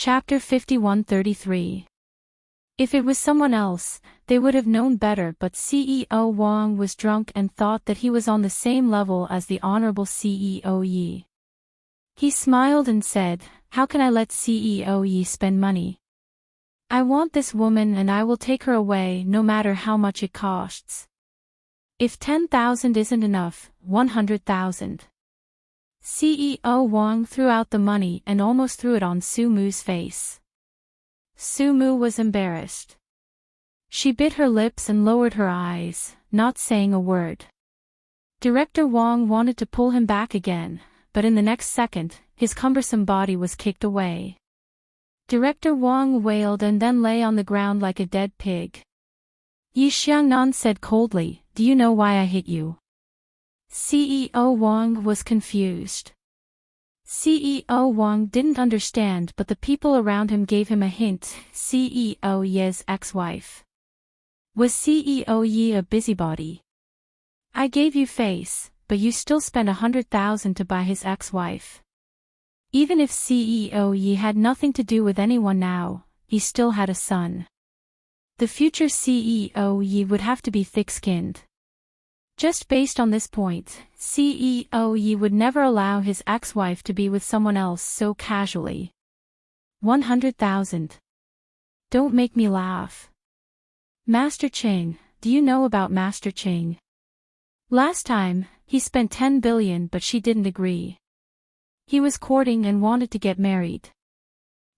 Chapter 5133. If it was someone else, they would have known better, but CEO Wang was drunk and thought that he was on the same level as the Honorable CEO Yi. He smiled and said, "How can I let CEO Yi spend money? I want this woman and I will take her away no matter how much it costs. If 10,000 isn't enough, 100,000. CEO Wang threw out the money and almost threw it on Su Mu's face. Su Mu was embarrassed. She bit her lips and lowered her eyes, not saying a word. Director Wang wanted to pull him back again, but in the next second, his cumbersome body was kicked away. Director Wang wailed and then lay on the ground like a dead pig. Yi Xiangnan said coldly, "Do you know why I hit you?" CEO Wang was confused. CEO Wang didn't understand, but the people around him gave him a hint. CEO Ye's ex-wife. Was CEO Yi a busybody? I gave you face, but you still spent 100,000 to buy his ex-wife. Even if CEO Yi had nothing to do with anyone now, he still had a son. The future CEO Yi would have to be thick-skinned. Just based on this point, CEO Yi would never allow his ex-wife to be with someone else so casually. 100,000. Don't make me laugh. Master Cheng, do you know about Master Cheng? Last time, he spent 10 billion but she didn't agree. He was courting and wanted to get married.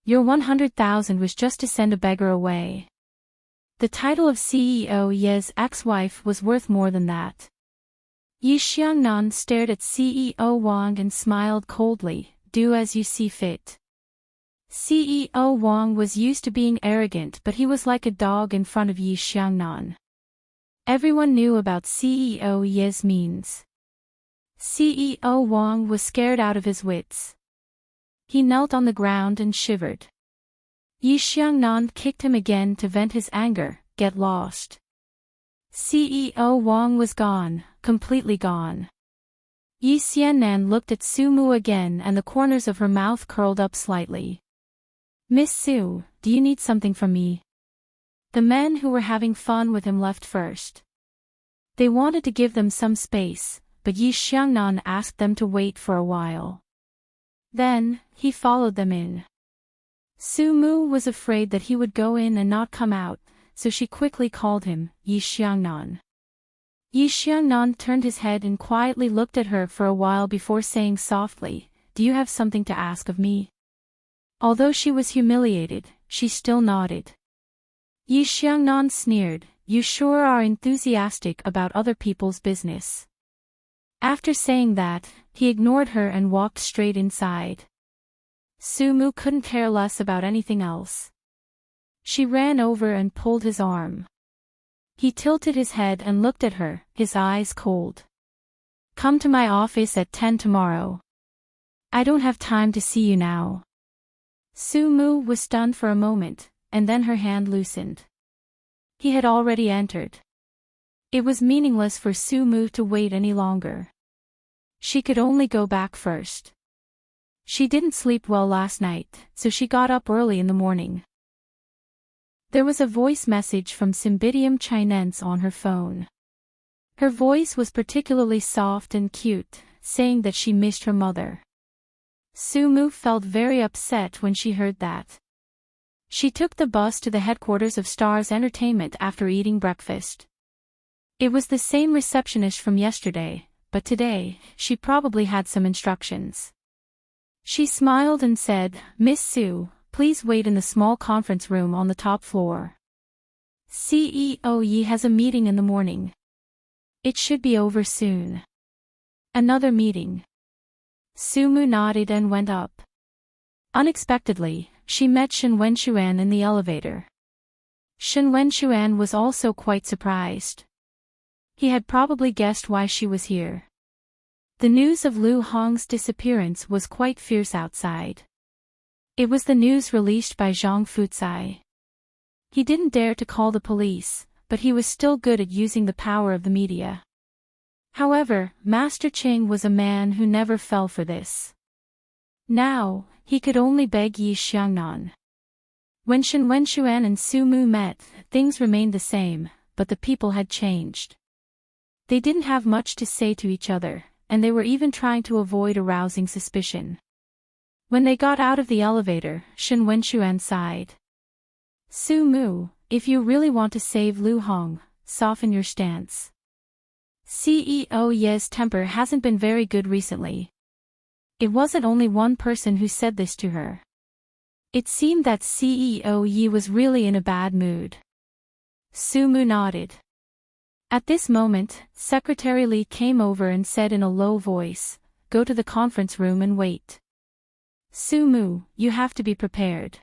Your 100,000 was just to send a beggar away. The title of CEO Ye's ex-wife was worth more than that. Yi Xiangnan stared at CEO Wang and smiled coldly, "Do as you see fit." CEO Wang was used to being arrogant, but he was like a dog in front of Yi Xiangnan. Everyone knew about CEO Ye's means. CEO Wang was scared out of his wits. He knelt on the ground and shivered. Yi Xiangnan kicked him again to vent his anger. "Get lost." CEO Wang was gone, completely gone. Yi Xiangnan looked at Su Mu again and the corners of her mouth curled up slightly. "Miss Su, do you need something from me?" The men who were having fun with him left first. They wanted to give them some space, but Yi Xiangnan asked them to wait for a while. Then, he followed them in. Su Mu was afraid that he would go in and not come out, so she quickly called him, "Yi Xiangnan." Yi Xiangnan turned his head and quietly looked at her for a while before saying softly, "Do you have something to ask of me?" Although she was humiliated, she still nodded. Yi Xiangnan sneered, "You sure are enthusiastic about other people's business." After saying that, he ignored her and walked straight inside. Su Mu couldn't care less about anything else. She ran over and pulled his arm. He tilted his head and looked at her, his eyes cold. "Come to my office at 10 tomorrow. I don't have time to see you now." Su Mu was stunned for a moment, and then her hand loosened. He had already entered. It was meaningless for Su Mu to wait any longer. She could only go back first. She didn't sleep well last night, so she got up early in the morning. There was a voice message from Cymbidium Chinense on her phone. Her voice was particularly soft and cute, saying that she missed her mother. Su Mu felt very upset when she heard that. She took the bus to the headquarters of Stars Entertainment after eating breakfast. It was the same receptionist from yesterday, but today, she probably had some instructions. She smiled and said, "Miss Su, please wait in the small conference room on the top floor. CEO Yi has a meeting in the morning. It should be over soon." Another meeting. Su Mu nodded and went up. Unexpectedly, she met Shen Wenxuan in the elevator. Shen Wenxuan was also quite surprised. He had probably guessed why she was here. The news of Lu Hong's disappearance was quite fierce outside. It was the news released by Zhang Fucai. He didn't dare to call the police, but he was still good at using the power of the media. However, Master Cheng was a man who never fell for this. Now, he could only beg Yi Xiangnan. When Shen Wenshuan and Su Mu met, things remained the same, but the people had changed. They didn't have much to say to each other, and they were even trying to avoid arousing suspicion. When they got out of the elevator, Shen Wenshuan sighed. Su Mu, if you really want to save Lu Hong, soften your stance. CEO Ye's temper hasn't been very good recently. It wasn't only one person who said this to her. It seemed that CEO Yi was really in a bad mood. Su Mu nodded. At this moment, Secretary Li came over and said in a low voice, "Go to the conference room and wait. Su Mu, you have to be prepared.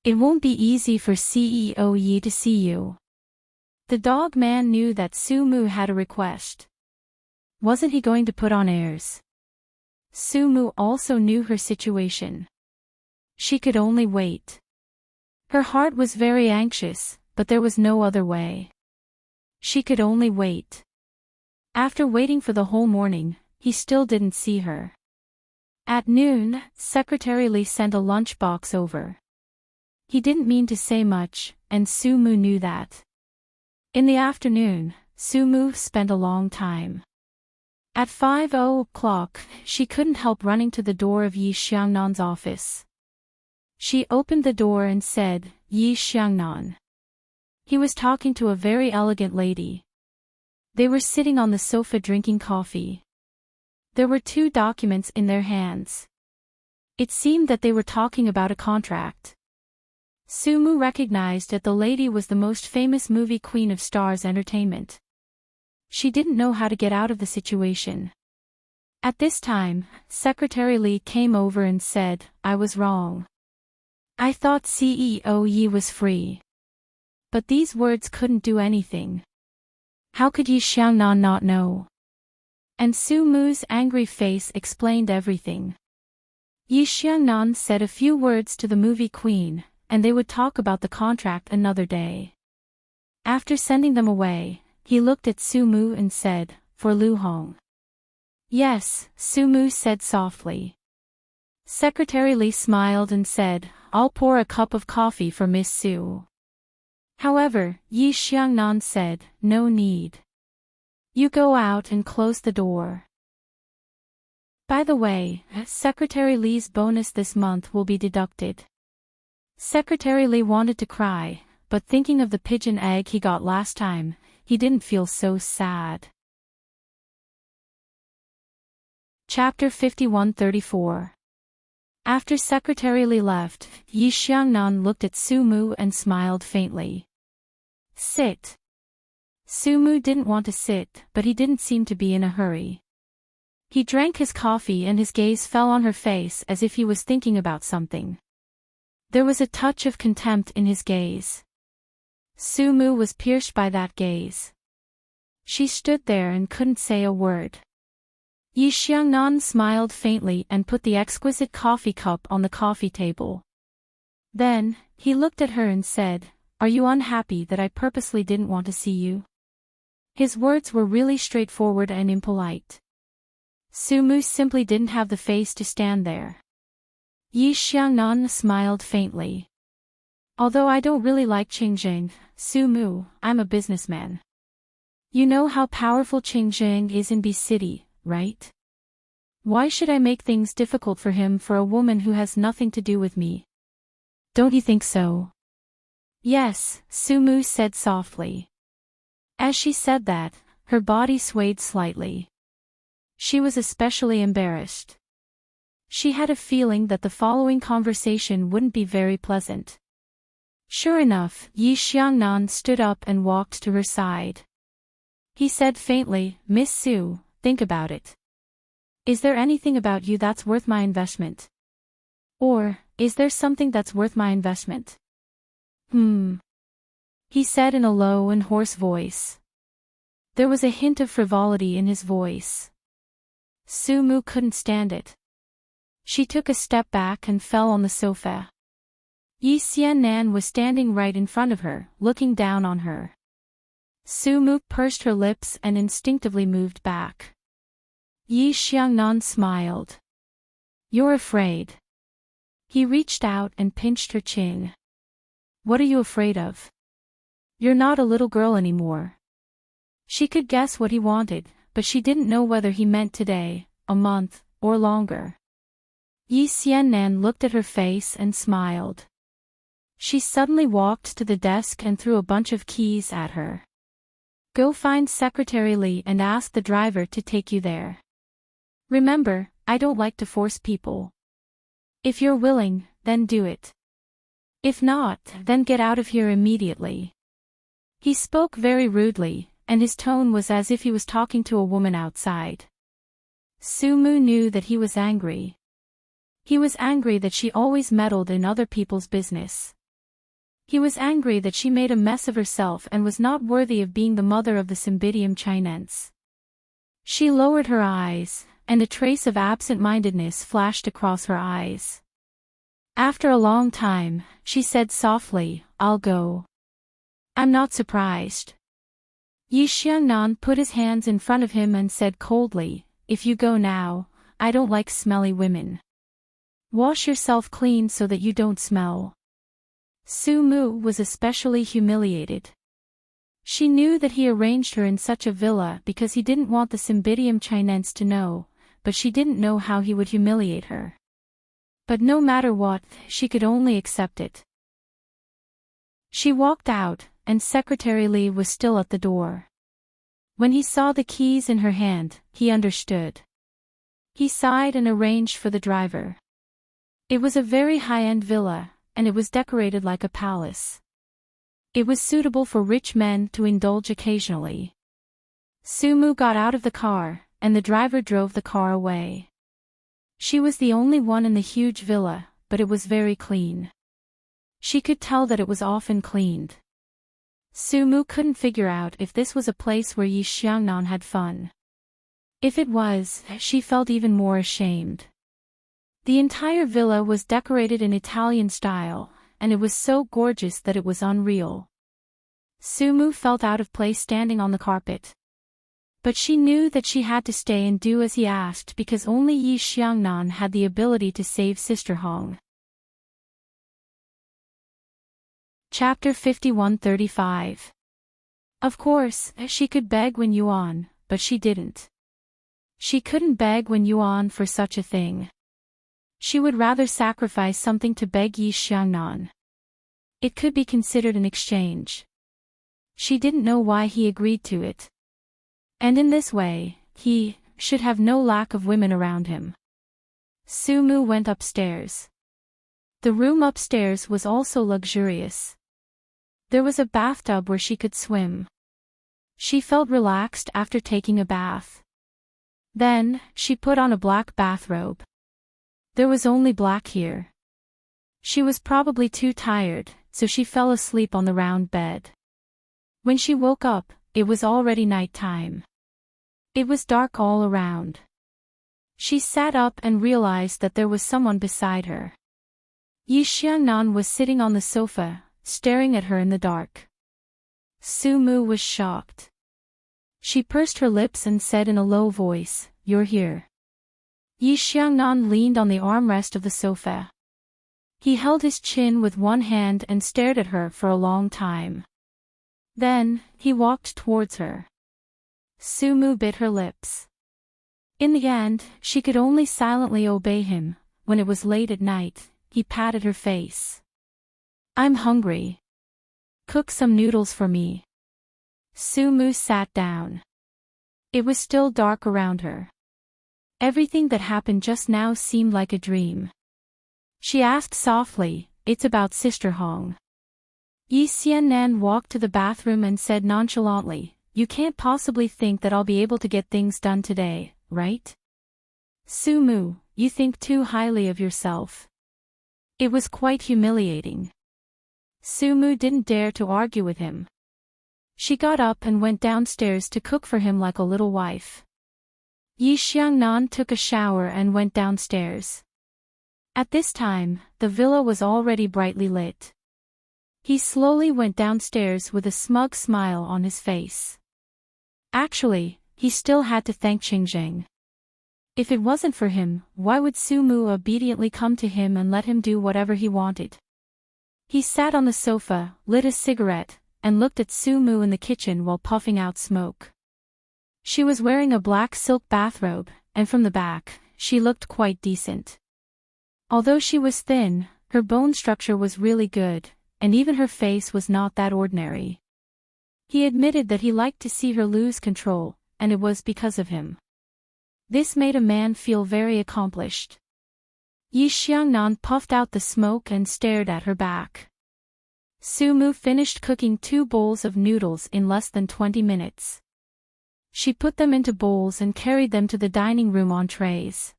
It won't be easy for CEO Yi to see you." The dog man knew that Su Mu had a request. Wasn't he going to put on airs? Su Mu also knew her situation. She could only wait. Her heart was very anxious, but there was no other way. She could only wait. After waiting for the whole morning, he still didn't see her. At noon, Secretary Li sent a lunchbox over. He didn't mean to say much, and Su Mu knew that. In the afternoon, Su Mu spent a long time. At 5:00, she couldn't help running to the door of Yi Xiangnan's office. She opened the door and said, "Yi Xiangnan." He was talking to a very elegant lady. They were sitting on the sofa drinking coffee. There were 2 documents in their hands. It seemed that they were talking about a contract. Su Mu recognized that the lady was the most famous movie queen of Stars Entertainment. She didn't know how to get out of the situation. At this time, Secretary Li came over and said, "I was wrong. I thought CEO Yi was free." But these words couldn't do anything. How could Yi Xiangnan not know? And Su Mu's angry face explained everything. Yi Xiangnan said a few words to the movie queen, and they would talk about the contract another day. After sending them away, he looked at Su Mu and said, "For Lu Hong." "Yes," Su Mu said softly. Secretary Li smiled and said, "I'll pour a cup of coffee for Miss Su." However, Yi Xiangnan said, "No need. You go out and close the door." By the way, Secretary Li's bonus this month will be deducted. Secretary Li wanted to cry, but thinking of the pigeon egg he got last time, he didn't feel so sad. Chapter 51-34. After Secretary Li left, Yi Xiangnan looked at Su Mu and smiled faintly. "Sit." Su Mu didn't want to sit, but he didn't seem to be in a hurry. He drank his coffee and his gaze fell on her face as if he was thinking about something. There was a touch of contempt in his gaze. Su Mu was pierced by that gaze. She stood there and couldn't say a word. Yi Xiangnan smiled faintly and put the exquisite coffee cup on the coffee table. Then, he looked at her and said, "Are you unhappy that I purposely didn't want to see you?" His words were really straightforward and impolite. Su Mu simply didn't have the face to stand there. Yi Xiangnan smiled faintly. "Although I don't really like Qingzheng, Su Mu, I'm a businessman. You know how powerful Qingzheng is in B City, right? Why should I make things difficult for him for a woman who has nothing to do with me? Don't you think so?" "Yes," Su Mu said softly. As she said that, her body swayed slightly. She was especially embarrassed. She had a feeling that the following conversation wouldn't be very pleasant. Sure enough, Yi Xiangnan stood up and walked to her side. He said faintly, "Miss Su, think about it. Is there anything about you that's worth my investment? Or, is there something that's worth my investment?" He said in a low and hoarse voice. There was a hint of frivolity in his voice. Su Mu couldn't stand it. She took a step back and fell on the sofa. Yi Xiannan was standing right in front of her, looking down on her. Su Mu pursed her lips and instinctively moved back. Yi Xiangnan smiled. "You're afraid. He reached out and pinched her chin. What are you afraid of? You're not a little girl anymore. She could guess what he wanted, but she didn't know whether he meant today, a month, or longer. Yi Xiannan looked at her face and smiled. She suddenly walked to the desk and threw a bunch of keys at her. Go find Secretary Li and ask the driver to take you there. Remember, I don't like to force people. If you're willing, then do it. If not, then get out of here immediately. He spoke very rudely, and his tone was as if he was talking to a woman outside. Sumu knew that he was angry. He was angry that she always meddled in other people's business. He was angry that she made a mess of herself and was not worthy of being the mother of the Cymbidium Chinense. She lowered her eyes, and a trace of absent-mindedness flashed across her eyes. After a long time, she said softly, I'll go. I'm not surprised. Yi Xiangnan put his hands in front of him and said coldly, if you go now, I don't like smelly women. Wash yourself clean so that you don't smell. Sumu was especially humiliated. She knew that he arranged her in such a villa because he didn't want the Cymbidium Chinense to know, but she didn't know how he would humiliate her. But no matter what, she could only accept it. She walked out, and Secretary Li was still at the door. When he saw the keys in her hand, he understood. He sighed and arranged for the driver. It was a very high-end villa, and it was decorated like a palace. It was suitable for rich men to indulge occasionally. Sumu got out of the car, and the driver drove the car away. She was the only one in the huge villa, but it was very clean. She could tell that it was often cleaned. Sumu couldn't figure out if this was a place where Yi Xiangnan had fun. If it was, she felt even more ashamed. The entire villa was decorated in Italian style, and it was so gorgeous that it was unreal. Sumu felt out of place standing on the carpet. But she knew that she had to stay and do as he asked because only Yi Xiangnan had the ability to save Sister Hong. Chapter 5135. Of course, she could beg Wen Yuan, but she didn't. She couldn't beg Wen Yuan for such a thing. She would rather sacrifice something to beg Yi Xiangnan. It could be considered an exchange. She didn't know why he agreed to it. And in this way, he should have no lack of women around him. Sumu went upstairs. The room upstairs was also luxurious. There was a bathtub where she could swim. She felt relaxed after taking a bath. Then, she put on a black bathrobe. There was only black here. She was probably too tired, so she fell asleep on the round bed. When she woke up, it was already night time. It was dark all around. She sat up and realized that there was someone beside her. Yi Xiangnan was sitting on the sofa, staring at her in the dark. Sumu was shocked. She pursed her lips and said in a low voice, "You're here." Yi Xiangnan leaned on the armrest of the sofa. He held his chin with one hand and stared at her for a long time. Then, he walked towards her. Sumu bit her lips. In the end, she could only silently obey him. When it was late at night, he patted her face. "I'm hungry. Cook some noodles for me." Sumu sat down. It was still dark around her. Everything that happened just now seemed like a dream. She asked softly, "It's about Sister Hong." Yi Xiannan walked to the bathroom and said nonchalantly, "You can't possibly think that I'll be able to get things done today, right? Sumu, you think too highly of yourself." It was quite humiliating. Sumu didn't dare to argue with him. She got up and went downstairs to cook for him like a little wife. Yi Xiangnan took a shower and went downstairs. At this time, the villa was already brightly lit. He slowly went downstairs with a smug smile on his face. Actually, he still had to thank Qingzheng. If it wasn't for him, why would Sumu obediently come to him and let him do whatever he wanted? He sat on the sofa, lit a cigarette, and looked at Sumu in the kitchen while puffing out smoke. She was wearing a black silk bathrobe, and from the back, she looked quite decent. Although she was thin, her bone structure was really good, and even her face was not that ordinary. He admitted that he liked to see her lose control, and it was because of him. This made a man feel very accomplished. Yi Xiangnan puffed out the smoke and stared at her back. Sumu finished cooking 2 bowls of noodles in less than 20 minutes. She put them into bowls and carried them to the dining room on trays.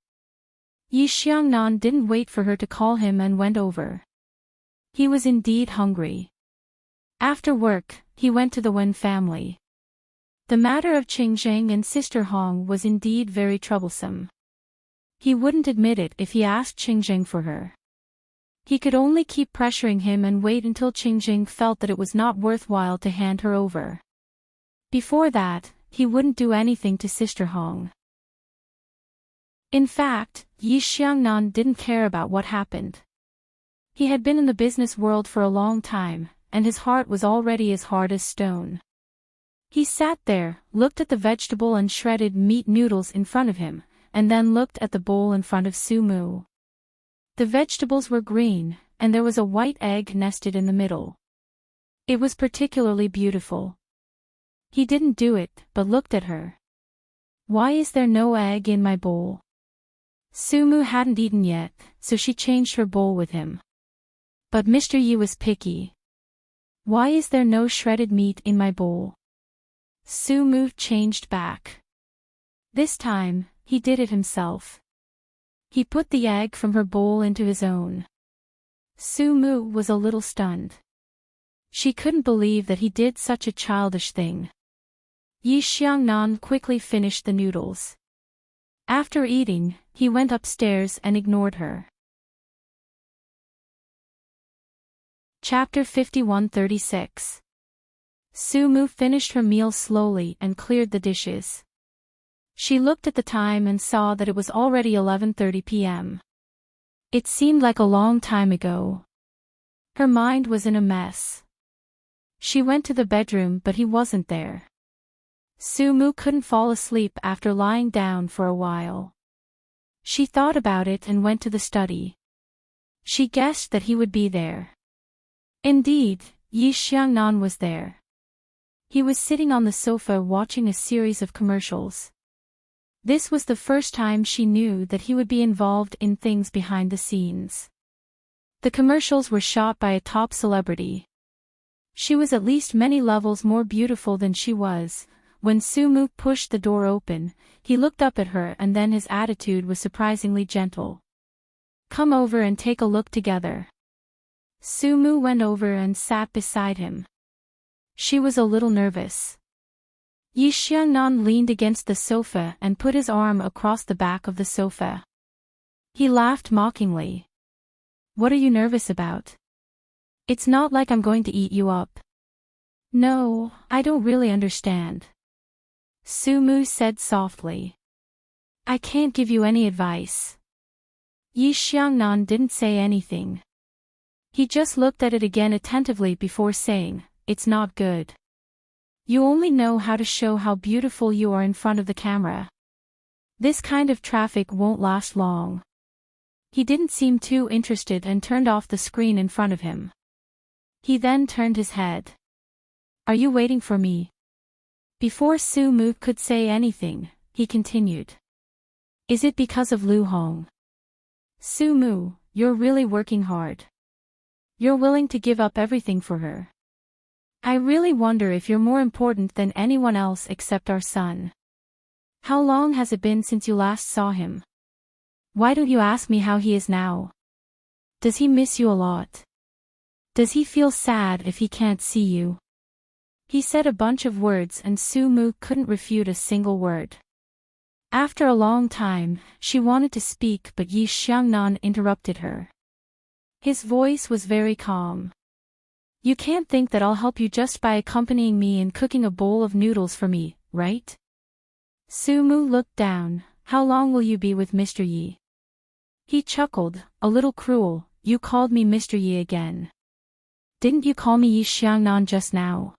Yi Xiangnan didn't wait for her to call him and went over. He was indeed hungry. After work, he went to the Wen family. The matter of Qingzheng and Sister Hong was indeed very troublesome. He wouldn't admit it if he asked Qingzheng for her. He could only keep pressuring him and wait until Qingzheng felt that it was not worthwhile to hand her over. Before that, he wouldn't do anything to Sister Hong. In fact, Yi Xiangnan didn't care about what happened. He had been in the business world for a long time, and his heart was already as hard as stone. He sat there, looked at the vegetable and shredded meat noodles in front of him, and then looked at the bowl in front of Sumu. The vegetables were green, and there was a white egg nested in the middle. It was particularly beautiful. He didn't do it, but looked at her. "Why is there no egg in my bowl?" Sumu hadn't eaten yet, so she changed her bowl with him. But Mr. Yi was picky. "Why is there no shredded meat in my bowl?" Sumu changed back. This time, he did it himself. He put the egg from her bowl into his own. Sumu was a little stunned. She couldn't believe that he did such a childish thing. Yi Xiangnan quickly finished the noodles. After eating, he went upstairs and ignored her. Chapter 51-36. Sumu finished her meal slowly and cleared the dishes. She looked at the time and saw that it was already 11:30 p.m. It seemed like a long time ago. Her mind was in a mess. She went to the bedroom but he wasn't there. Sumu couldn't fall asleep after lying down for a while. She thought about it and went to the study. She guessed that he would be there. Indeed, Yi Xiangnan was there. He was sitting on the sofa watching a series of commercials. This was the first time she knew that he would be involved in things behind the scenes. The commercials were shot by a top celebrity. She was at least many levels more beautiful than she was. When Sumu pushed the door open, he looked up at her and then his attitude was surprisingly gentle. "Come over and take a look together." Sumu went over and sat beside him. She was a little nervous. Yi Xiangnan leaned against the sofa and put his arm across the back of the sofa. He laughed mockingly. "What are you nervous about? It's not like I'm going to eat you up." "No, I don't really understand," Sumu said softly. "I can't give you any advice." Yi Xiangnan didn't say anything. He just looked at it again attentively before saying, "It's not good. You only know how to show how beautiful you are in front of the camera. This kind of traffic won't last long." He didn't seem too interested and turned off the screen in front of him. He then turned his head. "Are you waiting for me?" Before Sumu could say anything, he continued. "Is it because of Lu Hong? Sumu, you're really working hard. You're willing to give up everything for her. I really wonder if you're more important than anyone else except our son. How long has it been since you last saw him? Why don't you ask me how he is now? Does he miss you a lot? Does he feel sad if he can't see you?" He said a bunch of words and Sumu couldn't refute a single word. After a long time, she wanted to speak but Yi Xiangnan interrupted her. His voice was very calm. "You can't think that I'll help you just by accompanying me in cooking a bowl of noodles for me, right?" Sumu looked down. How long will you be with Mr. Yi? He chuckled, a little cruel. You called me Mr. Yi again. Didn't you call me Yi Xiangnan just now?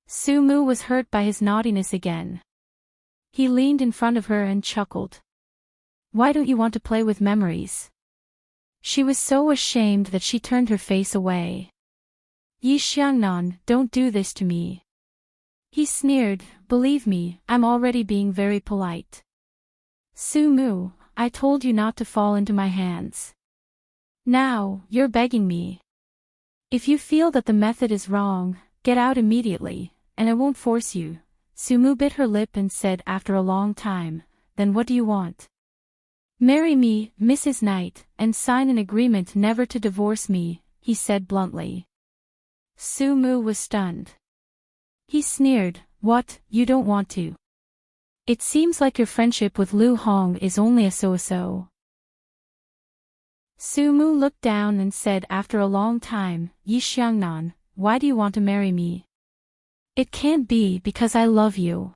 Sumu was hurt by his naughtiness again. He leaned in front of her and chuckled. Why don't you want to play with memories? She was so ashamed that she turned her face away. Yi Xiangnan, don't do this to me. He sneered, believe me, I'm already being very polite. Sumu, I told you not to fall into my hands. Now, you're begging me. If you feel that the method is wrong, get out immediately, and I won't force you. Sumu bit her lip and said after a long time, then what do you want? Marry me, Mrs. Knight, and sign an agreement never to divorce me, he said bluntly. Sumu was stunned. He sneered, what, you don't want to? It seems like your friendship with Lu Hong is only a so-so. Sumu looked down and said after a long time, Yi Xiangnan, why do you want to marry me? It can't be because I love you.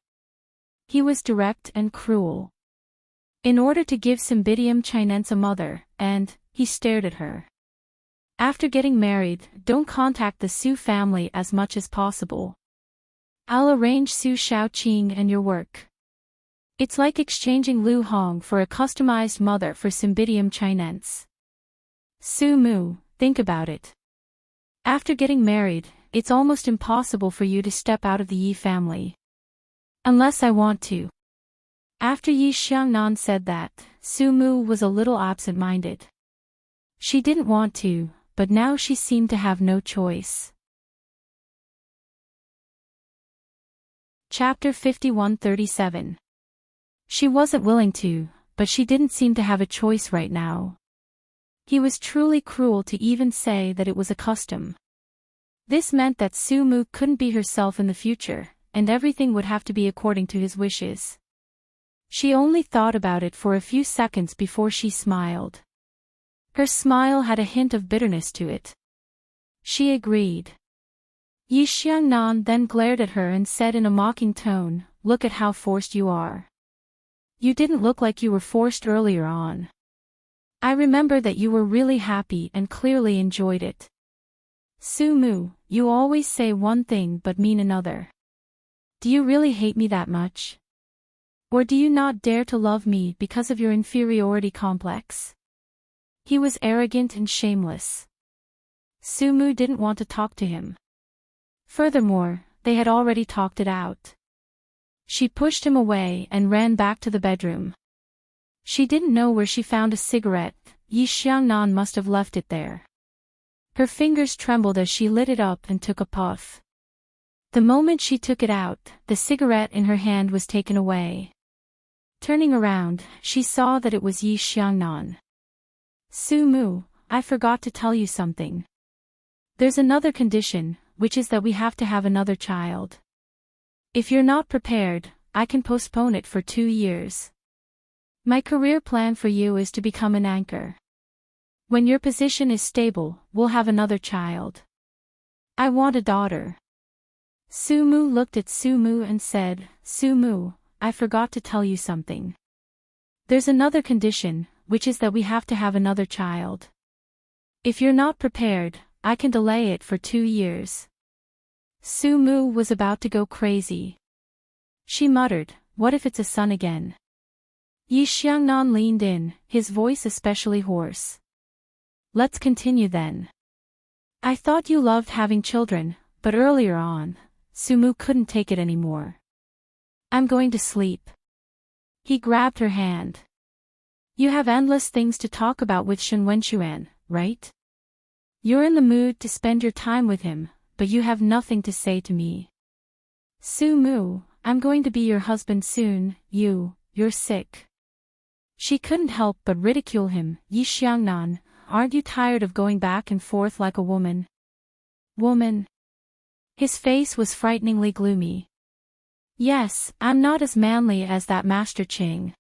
He was direct and cruel. In order to give Cymbidium Chinense a mother, and, he stared at her. After getting married, don't contact the Su family as much as possible. I'll arrange Su Shaoqing and your work. It's like exchanging Lu Hong for a customized mother for Cymbidium Chinense. Sumu, think about it. After getting married, it's almost impossible for you to step out of the Yi family. Unless I want to. After Yi Xiangnan said that, Sumu was a little absent-minded. She didn't want to, but now she seemed to have no choice. Chapter 51:37. She wasn't willing to, but she didn't seem to have a choice right now. He was truly cruel to even say that it was a custom. This meant that Sumu couldn't be herself in the future, and everything would have to be according to his wishes. She only thought about it for a few seconds before she smiled. Her smile had a hint of bitterness to it. She agreed. Yi Xiangnan then glared at her and said in a mocking tone, look at how forced you are. You didn't look like you were forced earlier on. I remember that you were really happy and clearly enjoyed it. Sumu, you always say one thing but mean another. Do you really hate me that much? Or do you not dare to love me because of your inferiority complex? He was arrogant and shameless. Sumu didn't want to talk to him. Furthermore, they had already talked it out. She pushed him away and ran back to the bedroom. She didn't know where she found a cigarette. Yi Xiangnan must have left it there. Her fingers trembled as she lit it up and took a puff. The moment she took it out, the cigarette in her hand was taken away. Turning around, she saw that it was Yi Xiangnan. Sumu, I forgot to tell you something. There's another condition, which is that we have to have another child. If you're not prepared, I can postpone it for 2 years. My career plan for you is to become an anchor. When your position is stable, we'll have another child. I want a daughter. Sumu looked at Sumu and said, Sumu, I forgot to tell you something. There's another condition, which is that we have to have another child. If you're not prepared, I can delay it for 2 years. Sumu was about to go crazy. She muttered, what if it's a son again? Yi Xiangnan leaned in, his voice especially hoarse. Let's continue then. I thought you loved having children, but earlier on, Sumu couldn't take it anymore. I'm going to sleep. He grabbed her hand. You have endless things to talk about with Shen Wenxuan, right? You're in the mood to spend your time with him, but you have nothing to say to me. Sumu, I'm going to be your husband soon, you're sick. She couldn't help but ridicule him. Yi Xiangnan, aren't you tired of going back and forth like a woman? Woman? His face was frighteningly gloomy. Yes, I'm not as manly as that Master Ching.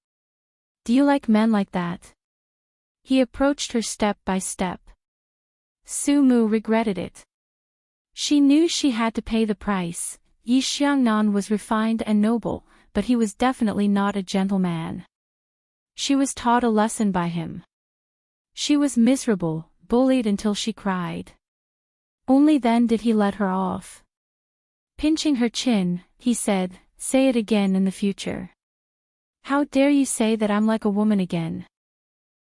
Do you like men like that? He approached her step by step. Sumu regretted it. She knew she had to pay the price. Yi Xiangnan was refined and noble, but he was definitely not a gentleman. She was taught a lesson by him. She was miserable, bullied until she cried. Only then did he let her off. Pinching her chin, he said, "Say it again in the future. How dare you say that I'm like a woman again?"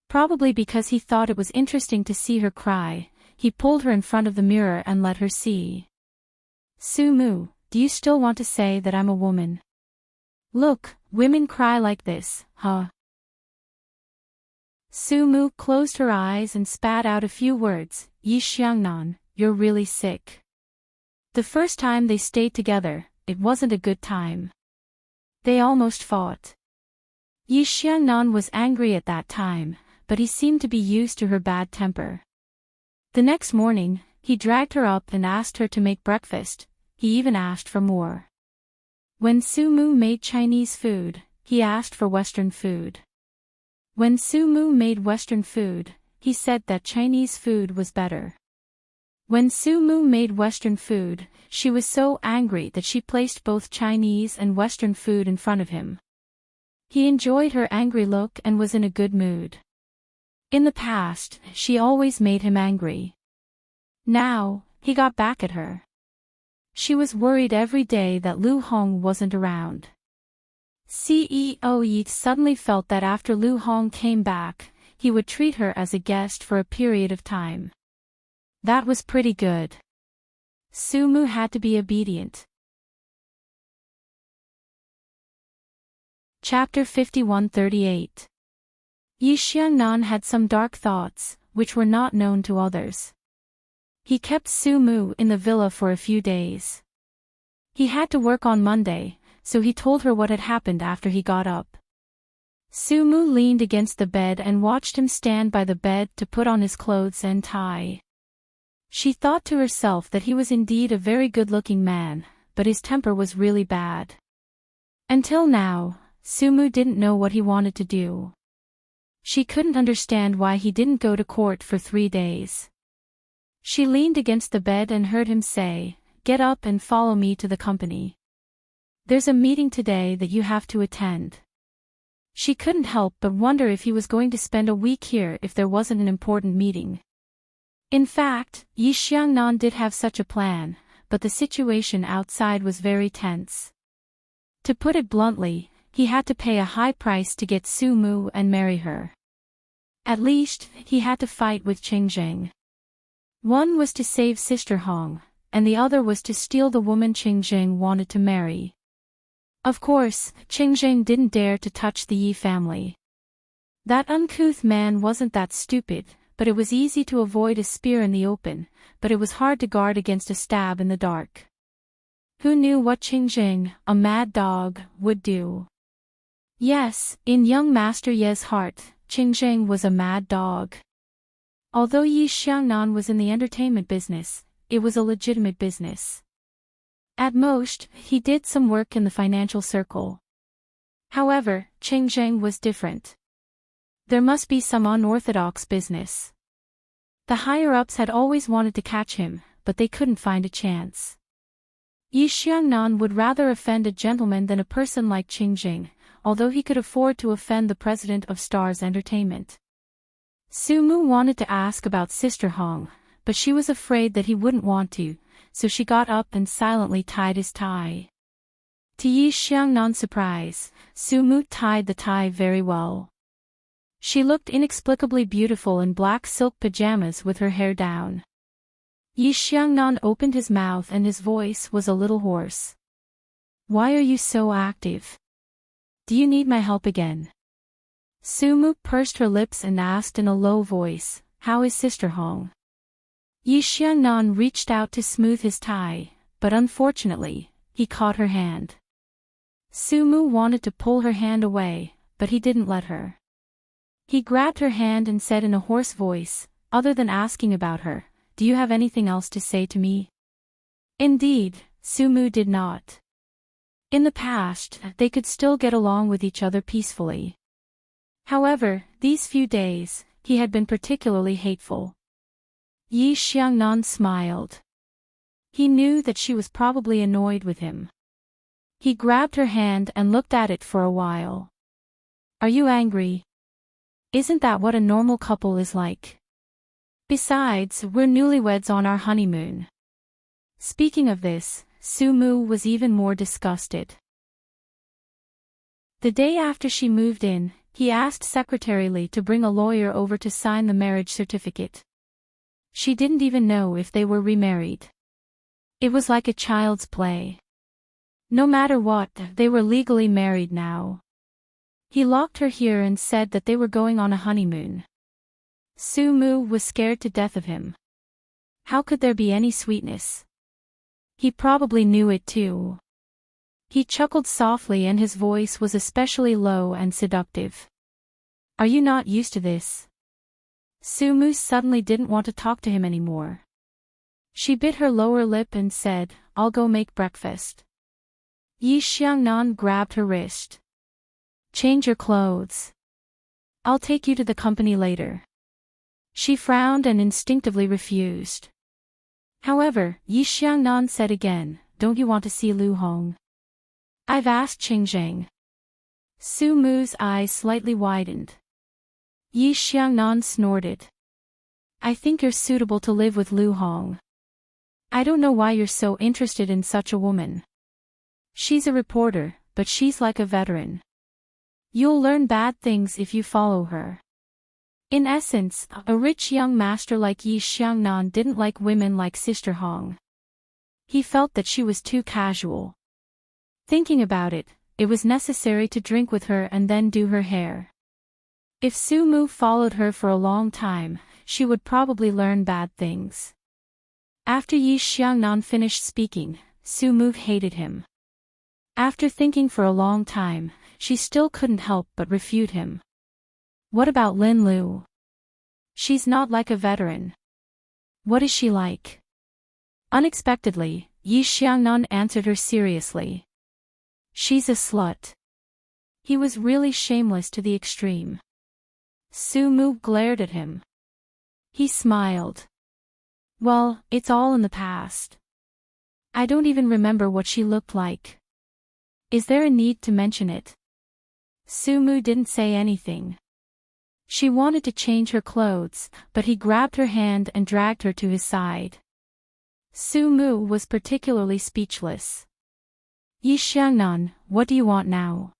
Probably because he thought it was interesting to see her cry, he pulled her in front of the mirror and let her see. "Sumu, do you still want to say that I'm a woman? Look, women cry like this, huh?" Sumu closed her eyes and spat out a few words. "Yi Xiangnan, you're really sick." The first time they stayed together, it wasn't a good time. They almost fought. Yi Xiangnan was angry at that time, but he seemed to be used to her bad temper. The next morning, he dragged her up and asked her to make breakfast. He even asked for more. When Sumu made Chinese food, he asked for Western food. When Sumu made Western food, he said that Chinese food was better. When Sumu made Western food, she was so angry that she placed both Chinese and Western food in front of him. He enjoyed her angry look and was in a good mood. In the past, she always made him angry. Now, he got back at her. She was worried every day that Lu Hong wasn't around. CEO Yi suddenly felt that after Lu Hong came back, he would treat her as a guest for a period of time. That was pretty good. Sumu had to be obedient. Chapter 5138. Yi Xiangnan had some dark thoughts, which were not known to others. He kept Sumu in the villa for a few days. He had to work on Monday, so he told her what had happened after he got up. Sumu leaned against the bed and watched him stand by the bed to put on his clothes and tie. She thought to herself that he was indeed a very good-looking man, but his temper was really bad. Until now, Sumu didn't know what he wanted to do. She couldn't understand why he didn't go to court for 3 days. She leaned against the bed and heard him say, "Get up and follow me to the company. There's a meeting today that you have to attend." She couldn't help but wonder if he was going to spend a week here if there wasn't an important meeting. In fact, Yi Xiangnan did have such a plan, but the situation outside was very tense. To put it bluntly, he had to pay a high price to get Sumu and marry her. At least, he had to fight with Qingzheng. One was to save Sister Hong, and the other was to steal the woman Qingzheng wanted to marry. Of course, Qingzheng didn't dare to touch the Yi family. That uncouth man wasn't that stupid, but it was easy to avoid a spear in the open, but it was hard to guard against a stab in the dark. Who knew what Qingzheng, a mad dog, would do? Yes, in young Master Ye's heart, Qingzheng was a mad dog. Although Yi Xiangnan was in the entertainment business, it was a legitimate business. At most, he did some work in the financial circle. However, Qingzheng was different. There must be some unorthodox business. The higher-ups had always wanted to catch him, but they couldn't find a chance. Yi Xiangnan would rather offend a gentleman than a person like Qingzheng, although he could afford to offend the president of Stars Entertainment. Sumu wanted to ask about Sister Hong, but she was afraid that he wouldn't want to, so she got up and silently tied his tie. To Yi Xiangnan's surprise, Sumu tied the tie very well. She looked inexplicably beautiful in black silk pajamas with her hair down. Yi Xiangnan opened his mouth and his voice was a little hoarse. "Why are you so active? Do you need my help again?" Sumu pursed her lips and asked in a low voice, "How is Sister Hong?" Yi Xiangnan reached out to smooth his tie, but unfortunately, he caught her hand. Sumu wanted to pull her hand away, but he didn't let her. He grabbed her hand and said in a hoarse voice, "Other than asking about her, do you have anything else to say to me?" Indeed, Sumu did not. In the past, they could still get along with each other peacefully. However, these few days, he had been particularly hateful. Yi Xiangnan smiled. He knew that she was probably annoyed with him. He grabbed her hand and looked at it for a while. "Are you angry?" Isn't that what a normal couple is like? Besides, we're newlyweds on our honeymoon. Speaking of this, Sumu was even more disgusted. The day after she moved in, he asked Secretary Lee to bring a lawyer over to sign the marriage certificate. She didn't even know if they were remarried. It was like a child's play. No matter what, they were legally married now. He locked her here and said that they were going on a honeymoon. Sumu was scared to death of him. How could there be any sweetness? He probably knew it too. He chuckled softly and his voice was especially low and seductive. Are you not used to this? Sumu suddenly didn't want to talk to him anymore. She bit her lower lip and said, I'll go make breakfast. Yi Xiangnan grabbed her wrist. Change your clothes. I'll take you to the company later. She frowned and instinctively refused. However, Yi Xiangnan said again, don't you want to see Lu Hong? I've asked Qingzheng. Sumu's eyes slightly widened. Yi Xiangnan snorted. I think you're suitable to live with Lu Hong. I don't know why you're so interested in such a woman. She's a reporter, but she's like a veteran. You'll learn bad things if you follow her. In essence, a rich young master like Yi Xiangnan didn't like women like Sister Hong. He felt that she was too casual. Thinking about it, it was necessary to drink with her and then do her hair. If Sumu followed her for a long time, she would probably learn bad things. After Yi Xiangnan finished speaking, Sumu hated him. After thinking for a long time, she still couldn't help but refute him. What about Lin Lu? She's not like a veteran. What is she like? Unexpectedly, Yi Xiangnan answered her seriously. She's a slut. He was really shameless to the extreme. Sumu glared at him. He smiled. Well, it's all in the past. I don't even remember what she looked like. Is there a need to mention it? Sumu didn't say anything. She wanted to change her clothes, but he grabbed her hand and dragged her to his side. Sumu was particularly speechless. Yi Xiangnan, what do you want now?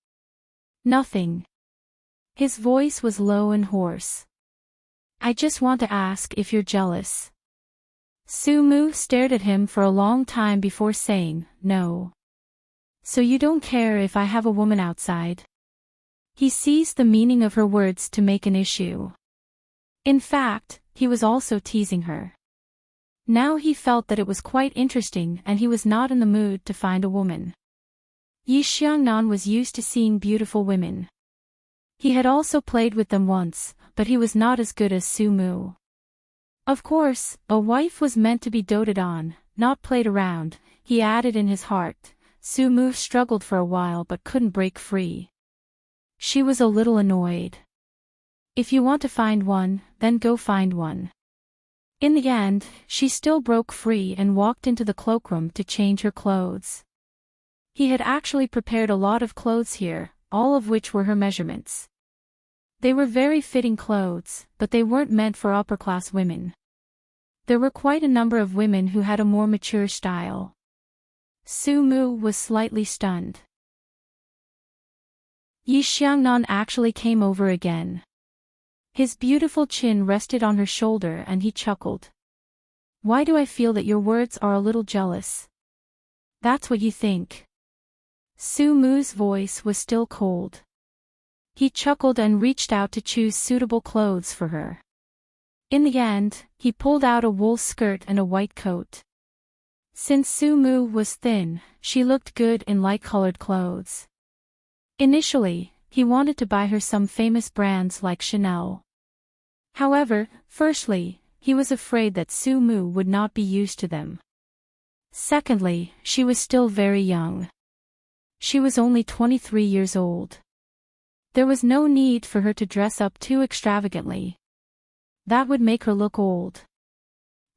Nothing. His voice was low and hoarse. I just want to ask if you're jealous. Sumu stared at him for a long time before saying, no. So you don't care if I have a woman outside? He seized the meaning of her words to make an issue. In fact, he was also teasing her. Now he felt that it was quite interesting and he was not in the mood to find a woman. Yi Xiangnan was used to seeing beautiful women. He had also played with them once, but he was not as good as Sumu. Of course, a wife was meant to be doted on, not played around, he added in his heart. Sumu struggled for a while but couldn't break free. She was a little annoyed. If you want to find one, then go find one. In the end, she still broke free and walked into the cloakroom to change her clothes. He had actually prepared a lot of clothes here, all of which were her measurements. They were very fitting clothes, but they weren't meant for upper-class women. There were quite a number of women who had a more mature style. Sumu was slightly stunned. Yi Xiangnan actually came over again. His beautiful chin rested on her shoulder and he chuckled. Why do I feel that your words are a little jealous? That's what you think. Sumu's voice was still cold. He chuckled and reached out to choose suitable clothes for her. In the end, he pulled out a wool skirt and a white coat. Since Sumu was thin, she looked good in light-colored clothes. Initially, he wanted to buy her some famous brands like Chanel. However, firstly, he was afraid that Sumu would not be used to them. Secondly, she was still very young. She was only 23 years old. There was no need for her to dress up too extravagantly. That would make her look old.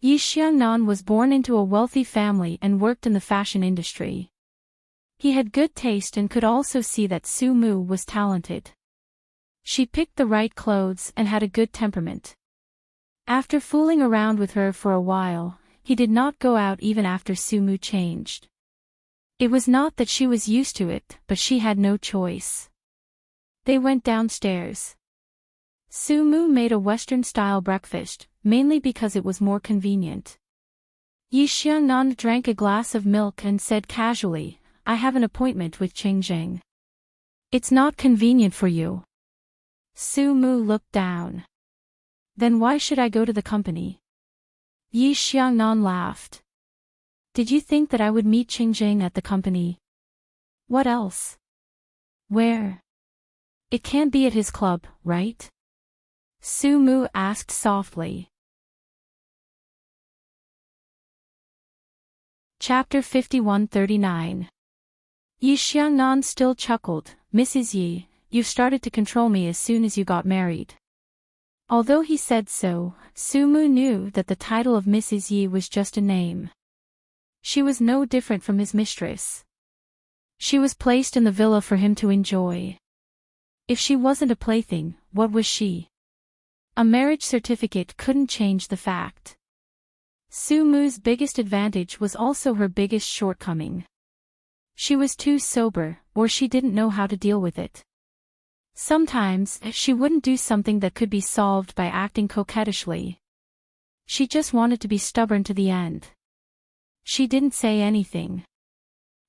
Yi Xiangnan was born into a wealthy family and worked in the fashion industry. He had good taste and could also see that Sumu was talented. She picked the right clothes and had a good temperament. After fooling around with her for a while, he did not go out even after Sumu changed. It was not that she was used to it, but she had no choice. They went downstairs. Sumu made a Western-style breakfast, mainly because it was more convenient. Yi Xiangnan drank a glass of milk and said casually, "I have an appointment with Qingzheng." "It's not convenient for you." Sumu looked down. "Then why should I go to the company?" Yi Xiangnan laughed. "Did you think that I would meet Qingzheng at the company?" "What else?" "Where?" "It can't be at his club, right?" Sumu asked softly. Chapter 5139. Yi Xiangnan still chuckled. "Mrs. Yi, you've started to control me as soon as you got married." Although he said so, Sumu knew that the title of Mrs. Yi was just a name. She was no different from his mistress. She was placed in the villa for him to enjoy. If she wasn't a plaything, what was she? A marriage certificate couldn't change the fact. Sumu's biggest advantage was also her biggest shortcoming. She was too sober, or she didn't know how to deal with it. Sometimes, she wouldn't do something that could be solved by acting coquettishly. She just wanted to be stubborn to the end. She didn't say anything.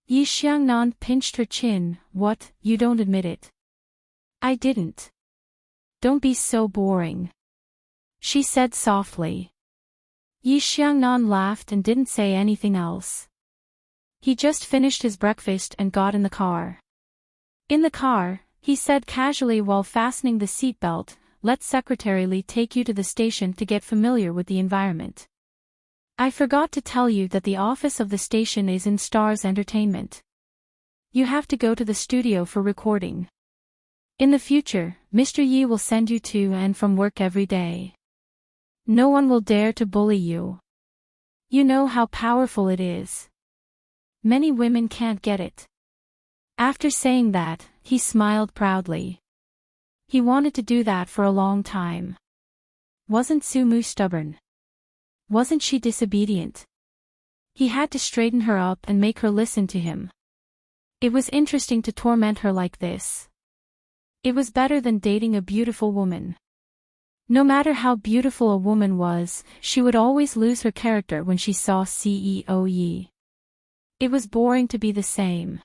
Yi Xiangnan pinched her chin. "What, you don't admit it?" "I didn't." "Don't be so boring," she said softly. Yi Xiangnan laughed and didn't say anything else. He just finished his breakfast and got in the car. In the car, he said casually while fastening the seatbelt, "Let Secretary Li take you to the station to get familiar with the environment. I forgot to tell you that the office of the station is in Stars Entertainment. You have to go to the studio for recording. In the future, Mr. Yi will send you to and from work every day. No one will dare to bully you. You know how powerful it is. Many women can't get it." After saying that, he smiled proudly. He wanted to do that for a long time. Wasn't Sumu stubborn? Wasn't she disobedient? He had to straighten her up and make her listen to him. It was interesting to torment her like this. It was better than dating a beautiful woman. No matter how beautiful a woman was, she would always lose her character when she saw CEO Yi. It was boring to be the same.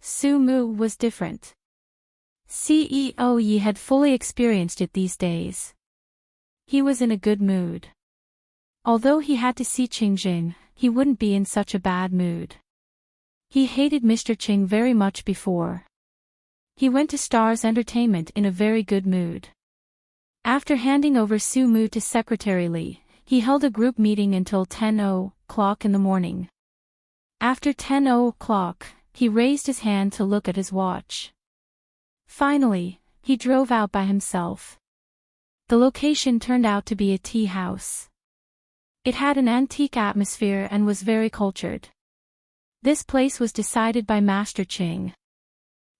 Sumu was different. CEO Yi had fully experienced it these days. He was in a good mood. Although he had to see Qingzheng, he wouldn't be in such a bad mood. He hated Mr. Qing very much before. He went to Stars Entertainment in a very good mood. After handing over Sumu to Secretary Li, he held a group meeting until 10:00 in the morning. After 10:00, he raised his hand to look at his watch. Finally, he drove out by himself. The location turned out to be a tea house. It had an antique atmosphere and was very cultured. This place was decided by Master Qing.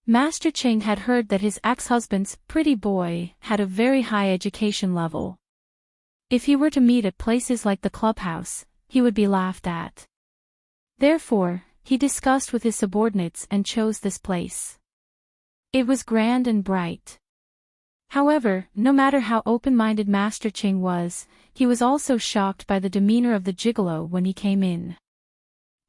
Master Qing had heard that his ex-husband's pretty boy had a very high education level. If he were to meet at places like the clubhouse, he would be laughed at. Therefore, he discussed with his subordinates and chose this place. It was grand and bright. However, no matter how open-minded Master Qing was, he was also shocked by the demeanor of the gigolo when he came in.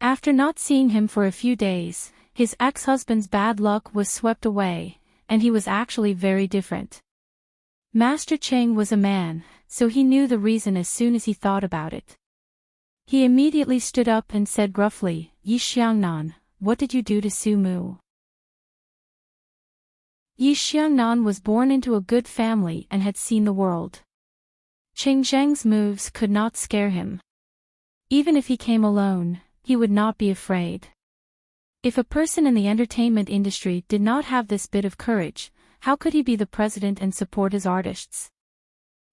After not seeing him for a few days, his ex-husband's bad luck was swept away, and he was actually very different. Master Qing was a man, so he knew the reason as soon as he thought about it. He immediately stood up and said gruffly, "Yi Xiangnan, what did you do to Sumu?" Yi Xiangnan was born into a good family and had seen the world. Qingzheng's moves could not scare him. Even if he came alone, he would not be afraid. If a person in the entertainment industry did not have this bit of courage, how could he be the president and support his artists?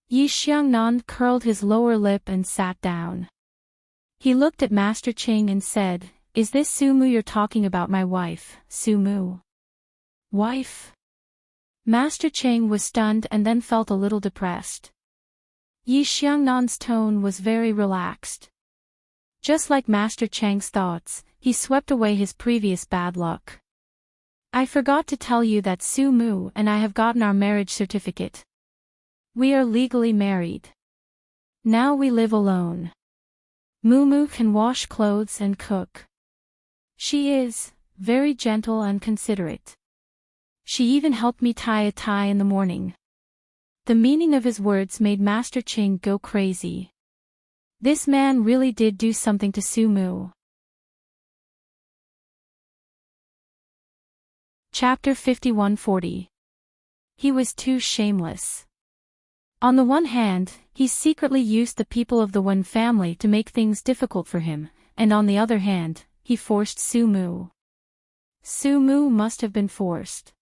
Yi Xiangnan curled his lower lip and sat down. He looked at Master Qing and said, "Is this Sumu you're talking about, my wife, Sumu?" "Wife?" Master Cheng was stunned and then felt a little depressed. Yi Xiangnan's tone was very relaxed. Just like Master Cheng's thoughts, he swept away his previous bad luck. I forgot to tell you that Su Mu and I have gotten our marriage certificate. We are legally married. Now we live alone. Mu can wash clothes and cook. She is very gentle and considerate. She even helped me tie a tie in the morning. The meaning of his words made Master Cheng go crazy. This man really did do something to Su Mu. Chapter 5140. He was too shameless. On the one hand, he secretly used the people of the Wen family to make things difficult for him, and on the other hand, he forced Su Mu. Su Mu must have been forced.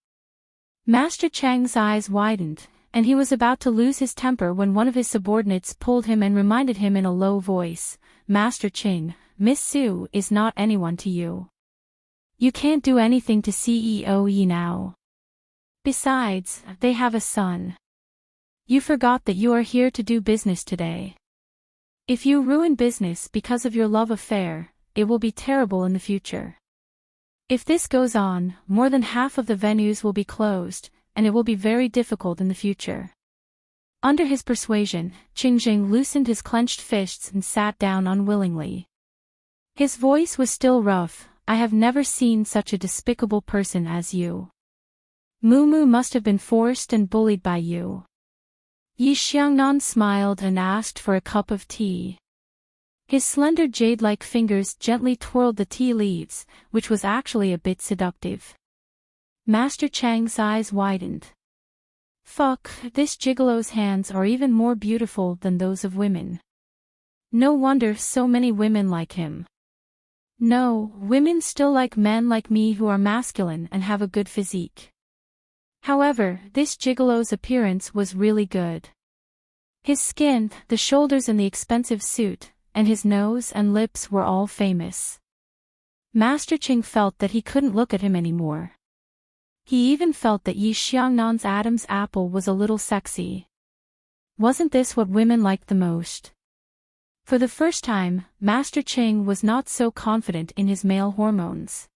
Master Cheng's eyes widened, and he was about to lose his temper when one of his subordinates pulled him and reminded him in a low voice, "Master Cheng, Miss Su is not anyone to you. You can't do anything to CEO Yi now. Besides, they have a son. You forgot that you are here to do business today. If you ruin business because of your love affair, it will be terrible in the future. If this goes on, more than half of the venues will be closed, and it will be very difficult in the future." Under his persuasion, Qingjing loosened his clenched fists and sat down unwillingly. His voice was still rough. "I have never seen such a despicable person as you. Mu must have been forced and bullied by you." Yi Xiangnan smiled and asked for a cup of tea. His slender jade-like fingers gently twirled the tea leaves, which was actually a bit seductive. Master Cheng's eyes widened. Fuck, this gigolo's hands are even more beautiful than those of women. No wonder so many women like him. No, women still like men like me who are masculine and have a good physique. However, this gigolo's appearance was really good. His skin, the shoulders and the expensive suit, and his nose and lips were all famous. Master Cheng felt that he couldn't look at him anymore. He even felt that Yi Xiangnan's Adam's apple was a little sexy. Wasn't this what women liked the most? For the first time, Master Cheng was not so confident in his male hormones.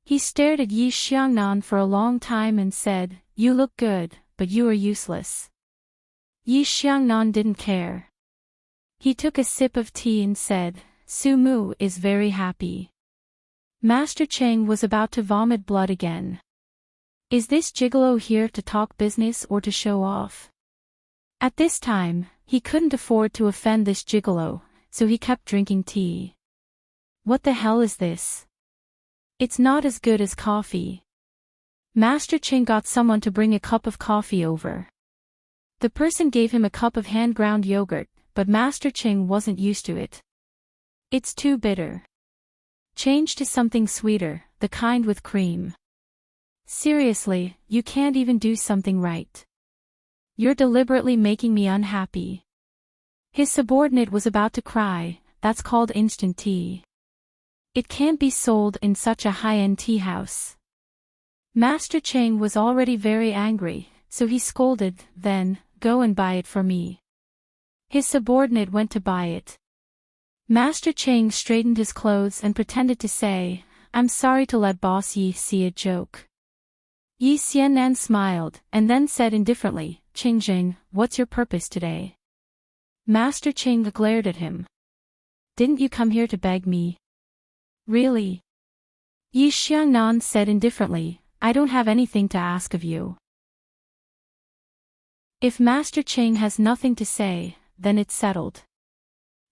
He stared at Yi Xiangnan for a long time and said, "You look good, but you are useless." Yi Xiangnan didn't care. He took a sip of tea and said, "Su Mu is very happy." Master Cheng was about to vomit blood again. Is this gigolo here to talk business or to show off? At this time, he couldn't afford to offend this gigolo, so he kept drinking tea. What the hell is this? It's not as good as coffee. Master Cheng got someone to bring a cup of coffee over. The person gave him a cup of hand-ground yogurt, but Master Cheng wasn't used to it. It's too bitter. Change to something sweeter, the kind with cream. Seriously, you can't even do something right. You're deliberately making me unhappy. His subordinate was about to cry. That's called instant tea. It can't be sold in such a high-end tea house. Master Cheng was already very angry, so he scolded, "Then, go and buy it for me." His subordinate went to buy it. Master Cheng straightened his clothes and pretended to say, "I'm sorry to let Boss Yi see a joke." Yi Xiannan smiled, and then said indifferently, "Qingjing, what's your purpose today?" Master Cheng glared at him. "Didn't you come here to beg me?" "Really?" Yi Xiangnan said indifferently, "I don't have anything to ask of you." If Master Cheng has nothing to say, then it's settled.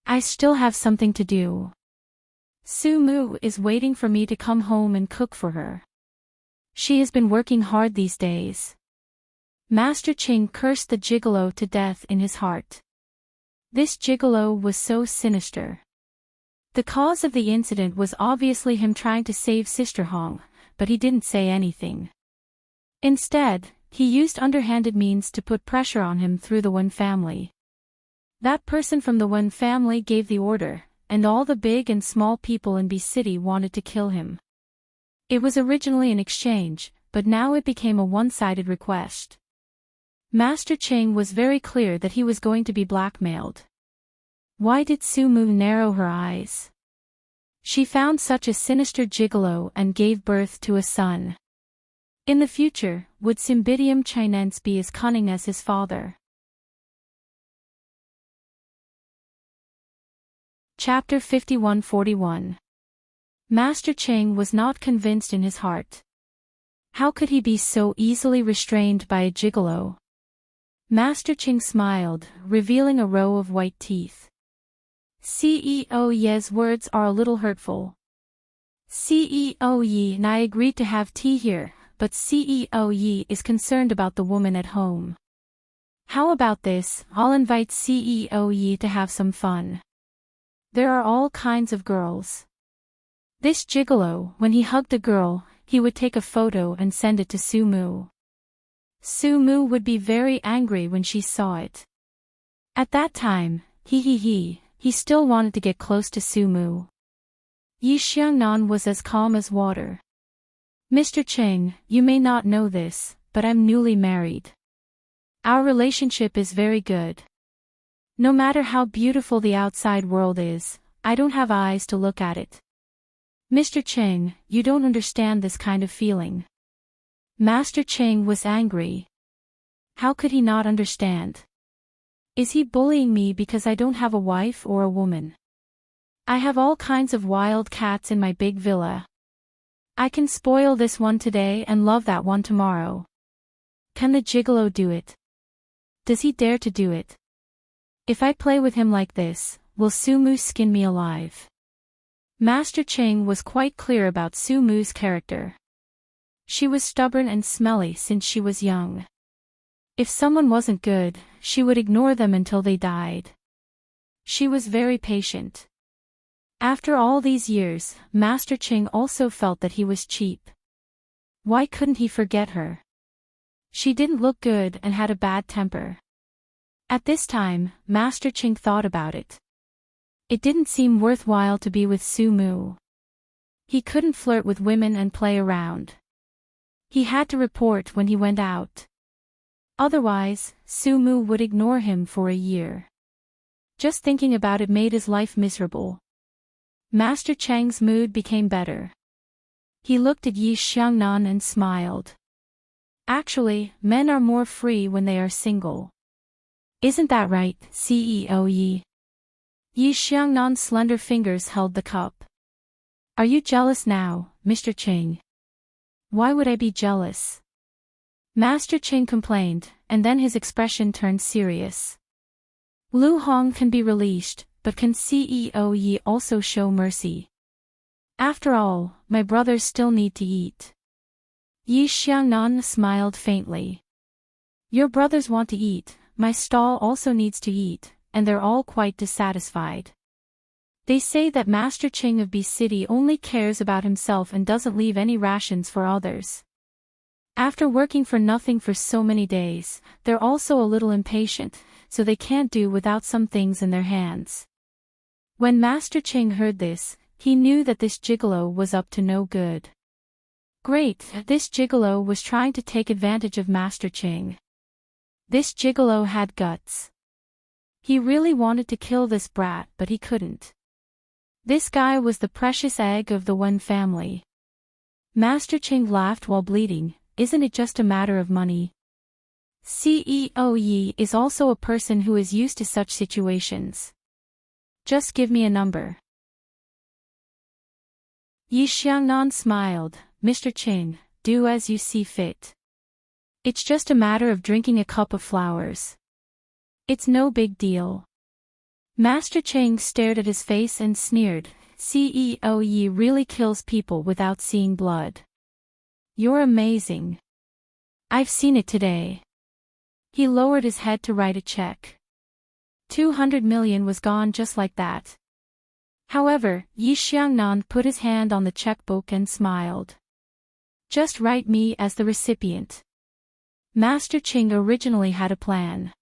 I still have something to do. Su Mu is waiting for me to come home and cook for her. She has been working hard these days. Master Cheng cursed the gigolo to death in his heart. This gigolo was so sinister. The cause of the incident was obviously him trying to save Sister Hong, but he didn't say anything. Instead, he used underhanded means to put pressure on him through the Wen family. That person from the Wen family gave the order, and all the big and small people in B City wanted to kill him. It was originally an exchange, but now it became a one-sided request. Master Ching was very clear that he was going to be blackmailed. Why did Sumu narrow her eyes? She found such a sinister gigolo and gave birth to a son. In the future, would Cymbidium chinense be as cunning as his father? Chapter 51-41. Master Ching was not convinced in his heart. How could he be so easily restrained by a gigolo? Master Ching smiled, revealing a row of white teeth. CEO Ye's words are a little hurtful. CEO Ye and I agreed to have tea here, but CEO Ye is concerned about the woman at home. How about this? I'll invite CEO Ye to have some fun. There are all kinds of girls. This gigolo, when he hugged a girl, he would take a photo and send it to Sumu. Sumu would be very angry when she saw it. At that time, he still wanted to get close to Sumu. Yi Xiangnan was as calm as water. Mr. Cheng, you may not know this, but I'm newly married. Our relationship is very good. No matter how beautiful the outside world is, I don't have eyes to look at it. Mr. Cheng, you don't understand this kind of feeling. Master Cheng was angry. How could he not understand? Is he bullying me because I don't have a wife or a woman? I have all kinds of wild cats in my big villa. I can spoil this one today and love that one tomorrow. Can the gigolo do it? Does he dare to do it? If I play with him like this, will Sumu skin me alive? Master Cheng was quite clear about Sumu's character. She was stubborn and smelly since she was young. If someone wasn't good, she would ignore them until they died. She was very patient. After all these years, Master Ching also felt that he was cheap. Why couldn't he forget her? She didn't look good and had a bad temper. At this time, Master Ching thought about it. It didn't seem worthwhile to be with Sumu. He couldn't flirt with women and play around. He had to report when he went out. Otherwise, Sumu would ignore him for a year. Just thinking about it made his life miserable. Master Cheng's mood became better. He looked at Yi Xiangnan and smiled. Actually, men are more free when they are single. Isn't that right, CEO Yi? Yi Xiangnan's slender fingers held the cup. Are you jealous now, Mr. Cheng? Why would I be jealous? Master Ching complained, and then his expression turned serious. Lu Hong can be released, but can CEO Yi also show mercy? After all, my brothers still need to eat. Yi Xiangnan smiled faintly. Your brothers want to eat, my stall also needs to eat, and they're all quite dissatisfied. They say that Master Ching of B City only cares about himself and doesn't leave any rations for others. After working for nothing for so many days, they're also a little impatient, so they can't do without some things in their hands. When Master Ching heard this, he knew that this gigolo was up to no good. Great, this gigolo was trying to take advantage of Master Ching. This gigolo had guts. He really wanted to kill this brat, but he couldn't. This guy was the precious egg of the Wen family. Master Ching laughed while bleeding. Isn't it just a matter of money? CEO Yi is also a person who is used to such situations. Just give me a number. Yi Xiangnan smiled. Mr. Ching, do as you see fit. It's just a matter of drinking a cup of flowers. It's no big deal. Master Ching stared at his face and sneered. CEO Yi really kills people without seeing blood. You're amazing. I've seen it today. He lowered his head to write a check. 200 million was gone just like that. However, Yi Xiangnan put his hand on the checkbook and smiled. Just write me as the recipient. Master Ching originally had a plan.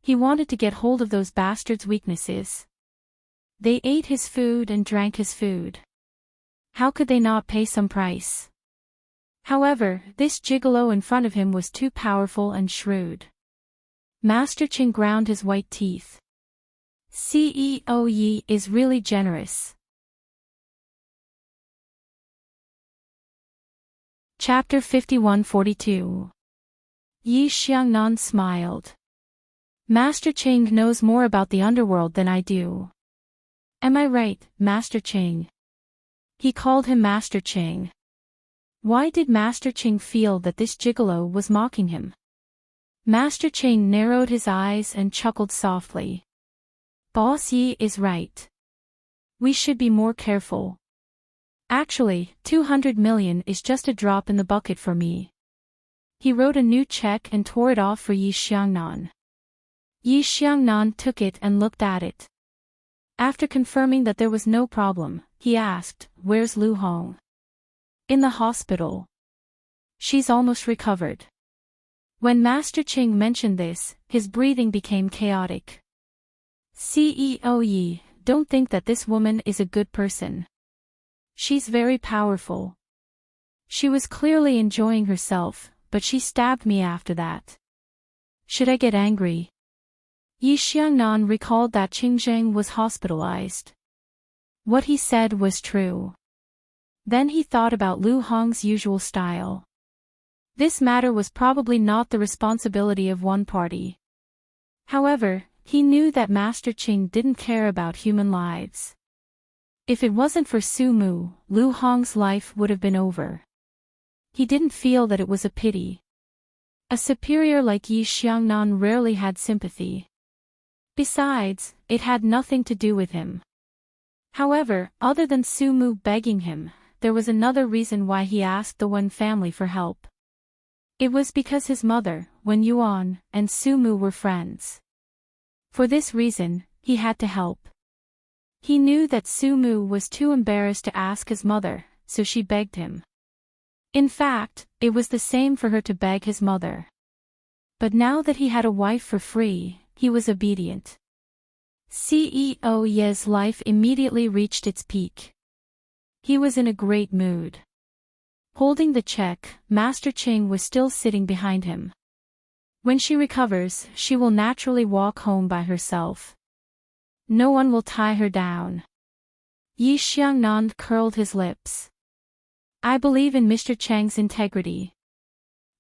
He wanted to get hold of those bastards' weaknesses. They ate his food and drank his food. How could they not pay some price? However, this gigolo in front of him was too powerful and shrewd. Master Ching ground his white teeth. CEO Yi is really generous. Chapter 51-42. Yi Xiangnan smiled. Master Ching knows more about the underworld than I do. Am I right, Master Ching? He called him Master Ching. Why did Master Ching feel that this gigolo was mocking him? Master Ching narrowed his eyes and chuckled softly. Boss Yi is right. We should be more careful. Actually, 200 million is just a drop in the bucket for me. He wrote a new check and tore it off for Yi Xiangnan. Yi Xiangnan took it and looked at it. After confirming that there was no problem, he asked, "Where's Lu Hong?" "In the hospital. She's almost recovered." When Master Ching mentioned this, his breathing became chaotic. CEO Yi, don't think that this woman is a good person. She's very powerful. She was clearly enjoying herself, but she stabbed me after that. Should I get angry? Yi Xiangnan recalled that Qing Zheng was hospitalized. What he said was true. Then he thought about Lu Hong's usual style. This matter was probably not the responsibility of one party. However, he knew that Master Ching didn't care about human lives. If it wasn't for Su Mu, Lu Hong's life would have been over. He didn't feel that it was a pity. A superior like Yi Xiangnan rarely had sympathy. Besides, it had nothing to do with him. However, other than Su Mu begging him, there was another reason why he asked the Wen family for help. It was because his mother, Wen Yuan, and Su Mu were friends. For this reason, he had to help. He knew that Su Mu was too embarrassed to ask his mother, so she begged him. In fact, it was the same for her to beg his mother. But now that he had a wife for free, he was obedient. CEO Ye's life immediately reached its peak. He was in a great mood. Holding the check, Master Ching was still sitting behind him. When she recovers, she will naturally walk home by herself. No one will tie her down. Yi Xiangnan curled his lips. I believe in Mr. Chang's integrity.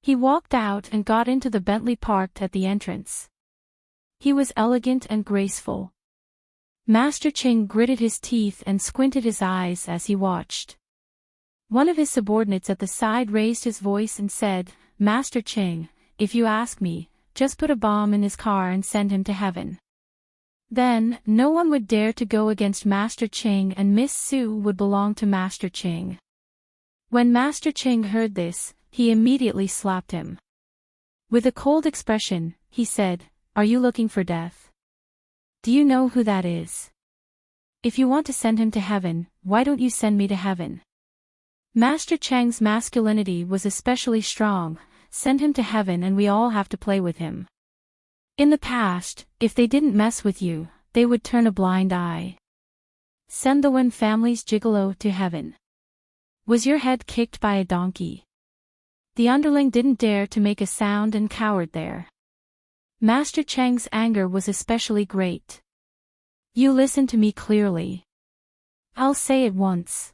He walked out and got into the Bentley parked at the entrance. He was elegant and graceful. Master Ching gritted his teeth and squinted his eyes as he watched. One of his subordinates at the side raised his voice and said, Master Ching, if you ask me, just put a bomb in his car and send him to heaven. Then, no one would dare to go against Master Ching and Miss Su would belong to Master Ching. When Master Ching heard this, he immediately slapped him. With a cold expression, he said, Are you looking for death? Do you know who that is? If you want to send him to heaven, why don't you send me to heaven? Master Chang's masculinity was especially strong. Send him to heaven and we all have to play with him. In the past, if they didn't mess with you, they would turn a blind eye. Send the Wen family's gigolo to heaven. Was your head kicked by a donkey? The underling didn't dare to make a sound and cowered there. Master Chang's anger was especially great. You listen to me clearly. I'll say it once.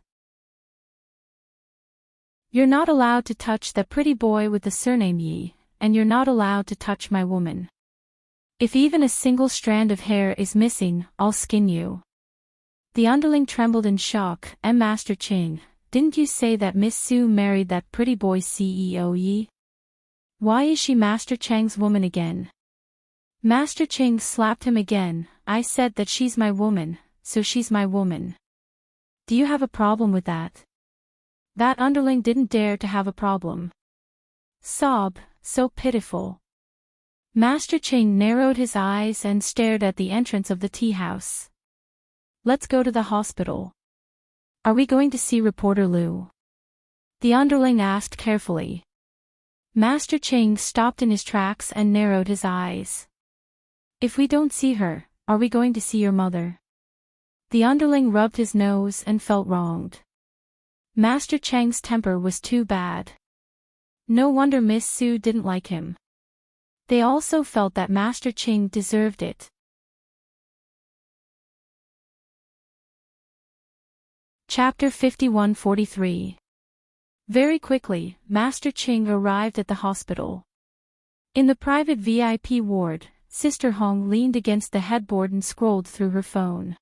You're not allowed to touch that pretty boy with the surname Yi, and you're not allowed to touch my woman. If even a single strand of hair is missing, I'll skin you. The underling trembled in shock. Master Ching, didn't you say that Miss Su married that pretty boy CEO Yi? Why is she Master Chang's woman again? Master Ching slapped him again. I said that she's my woman, so she's my woman. Do you have a problem with that? That underling didn't dare to have a problem. Sob, so pitiful. Master Ching narrowed his eyes and stared at the entrance of the tea house. Let's go to the hospital. Are we going to see reporter Lu? The underling asked carefully. Master Ching stopped in his tracks and narrowed his eyes. If we don't see her, are we going to see your mother? The underling rubbed his nose and felt wronged. Master Chang's temper was too bad. No wonder Miss Su didn't like him. They also felt that Master Ching deserved it. Chapter 51-43. Very quickly, Master Ching arrived at the hospital. In the private VIP ward, Sister Hong leaned against the headboard and scrolled through her phone.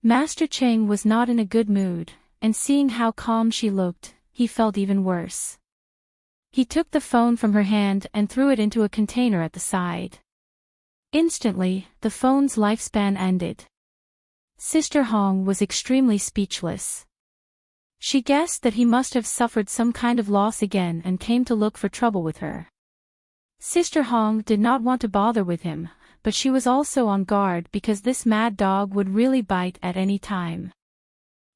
Master Ching was not in a good mood, and seeing how calm she looked, he felt even worse. He took the phone from her hand and threw it into a container at the side. Instantly, the phone's lifespan ended. Sister Hong was extremely speechless. She guessed that he must have suffered some kind of loss again and came to look for trouble with her. Sister Hong did not want to bother with him, but she was also on guard because this mad dog would really bite at any time.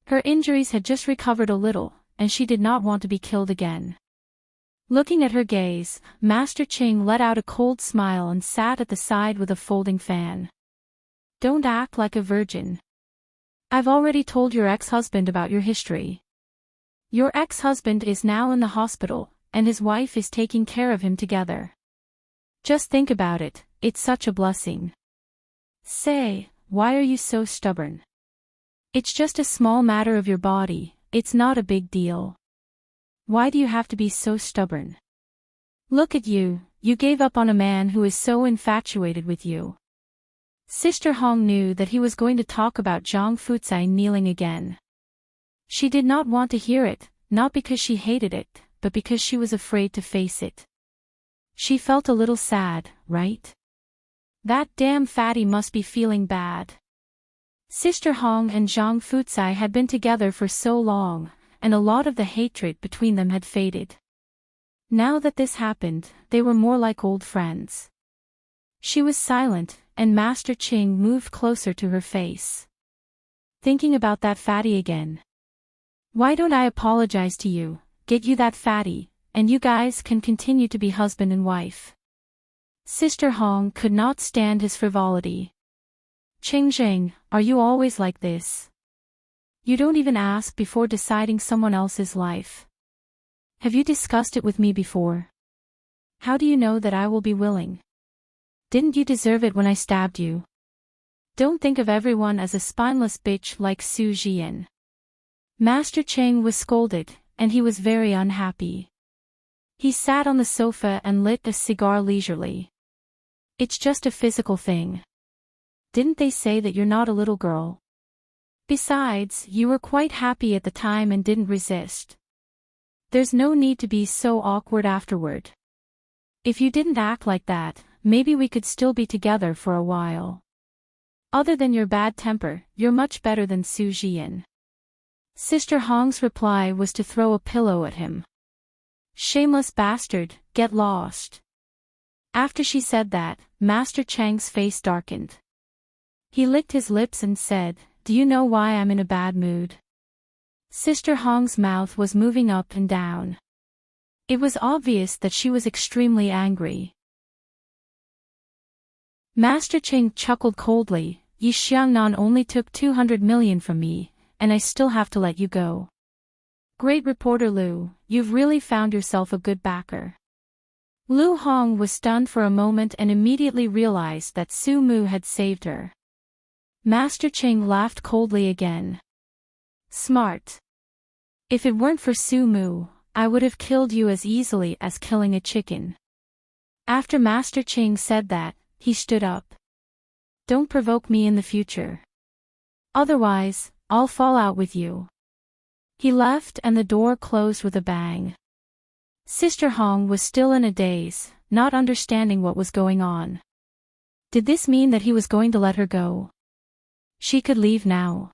Her injuries had just recovered a little, and she did not want to be killed again. Looking at her gaze, Master Ching let out a cold smile and sat at the side with a folding fan. Don't act like a virgin. I've already told your ex-husband about your history. Your ex-husband is now in the hospital, and his wife is taking care of him together. Just think about it, it's such a blessing. Say, why are you so stubborn? It's just a small matter of your body, it's not a big deal. Why do you have to be so stubborn? Look at you, you gave up on a man who is so infatuated with you. Sister Hong knew that he was going to talk about Zhang Fucai kneeling again. She did not want to hear it, not because she hated it, but because she was afraid to face it. She felt a little sad, right? That damn fatty must be feeling bad. Sister Hong and Zhang Fucai had been together for so long, and a lot of the hatred between them had faded. Now that this happened, they were more like old friends. She was silent, and Master Ching moved closer to her face. Thinking about that fatty again. Why don't I apologize to you, get you that fatty, and you guys can continue to be husband and wife. Sister Hong could not stand his frivolity. Ching Ching, are you always like this? You don't even ask before deciding someone else's life. Have you discussed it with me before? How do you know that I will be willing? Didn't you deserve it when I stabbed you? Don't think of everyone as a spineless bitch like Su Jian. Master Cheng was scolded, and he was very unhappy. He sat on the sofa and lit a cigar leisurely. It's just a physical thing. Didn't they say that you're not a little girl? Besides, you were quite happy at the time and didn't resist. There's no need to be so awkward afterward. If you didn't act like that, maybe we could still be together for a while. Other than your bad temper, you're much better than Su Jian. Sister Hong's reply was to throw a pillow at him. Shameless bastard, get lost. After she said that, Master Chang's face darkened. He licked his lips and said, "Do you know why I'm in a bad mood?" Sister Hong's mouth was moving up and down. It was obvious that she was extremely angry. Master Ching chuckled coldly, "Yi Xiangnan only took 200 million from me, and I still have to let you go. Great reporter Lu, you've really found yourself a good backer." Lu Hong was stunned for a moment and immediately realized that Su Mu had saved her. Master Ching laughed coldly again. Smart. If it weren't for Su Mu, I would have killed you as easily as killing a chicken. After Master Ching said that, he stood up. Don't provoke me in the future. Otherwise, I'll fall out with you. He left and the door closed with a bang. Sister Hong was still in a daze, not understanding what was going on. Did this mean that he was going to let her go? She could leave now.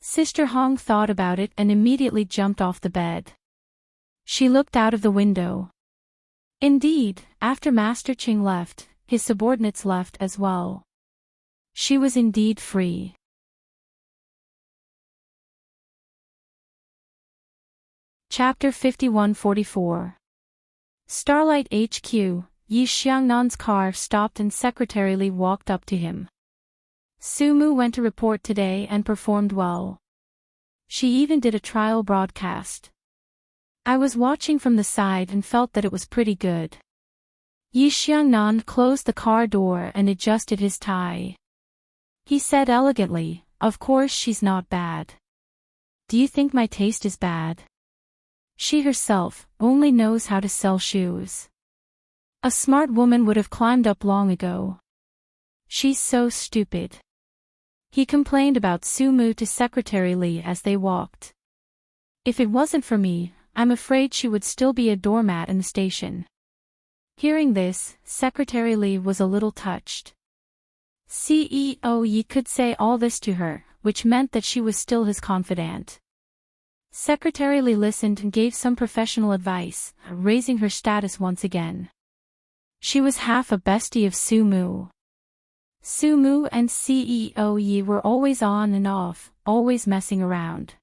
Sister Hong thought about it and immediately jumped off the bed. She looked out of the window. Indeed, after Master Ching left, his subordinates left as well. She was indeed free. Chapter 51-44. Starlight HQ, Yi Xiangnan's car stopped and Secretary Li walked up to him. Su Mu went to report today and performed well. She even did a trial broadcast. I was watching from the side and felt that it was pretty good. Yi Xiangnan closed the car door and adjusted his tie. He said elegantly, "Of course she's not bad. Do you think my taste is bad? She herself only knows how to sell shoes. A smart woman would have climbed up long ago. She's so stupid." He complained about Sumu to Secretary Li as they walked. "If it wasn't for me, I'm afraid she would still be a doormat in the station." Hearing this, Secretary Li was a little touched. CEO Yi could say all this to her, which meant that she was still his confidant. Secretary Li listened and gave some professional advice, raising her status once again. She was half a bestie of Sumu. Sumu and CEO Yi were always on and off, always messing around.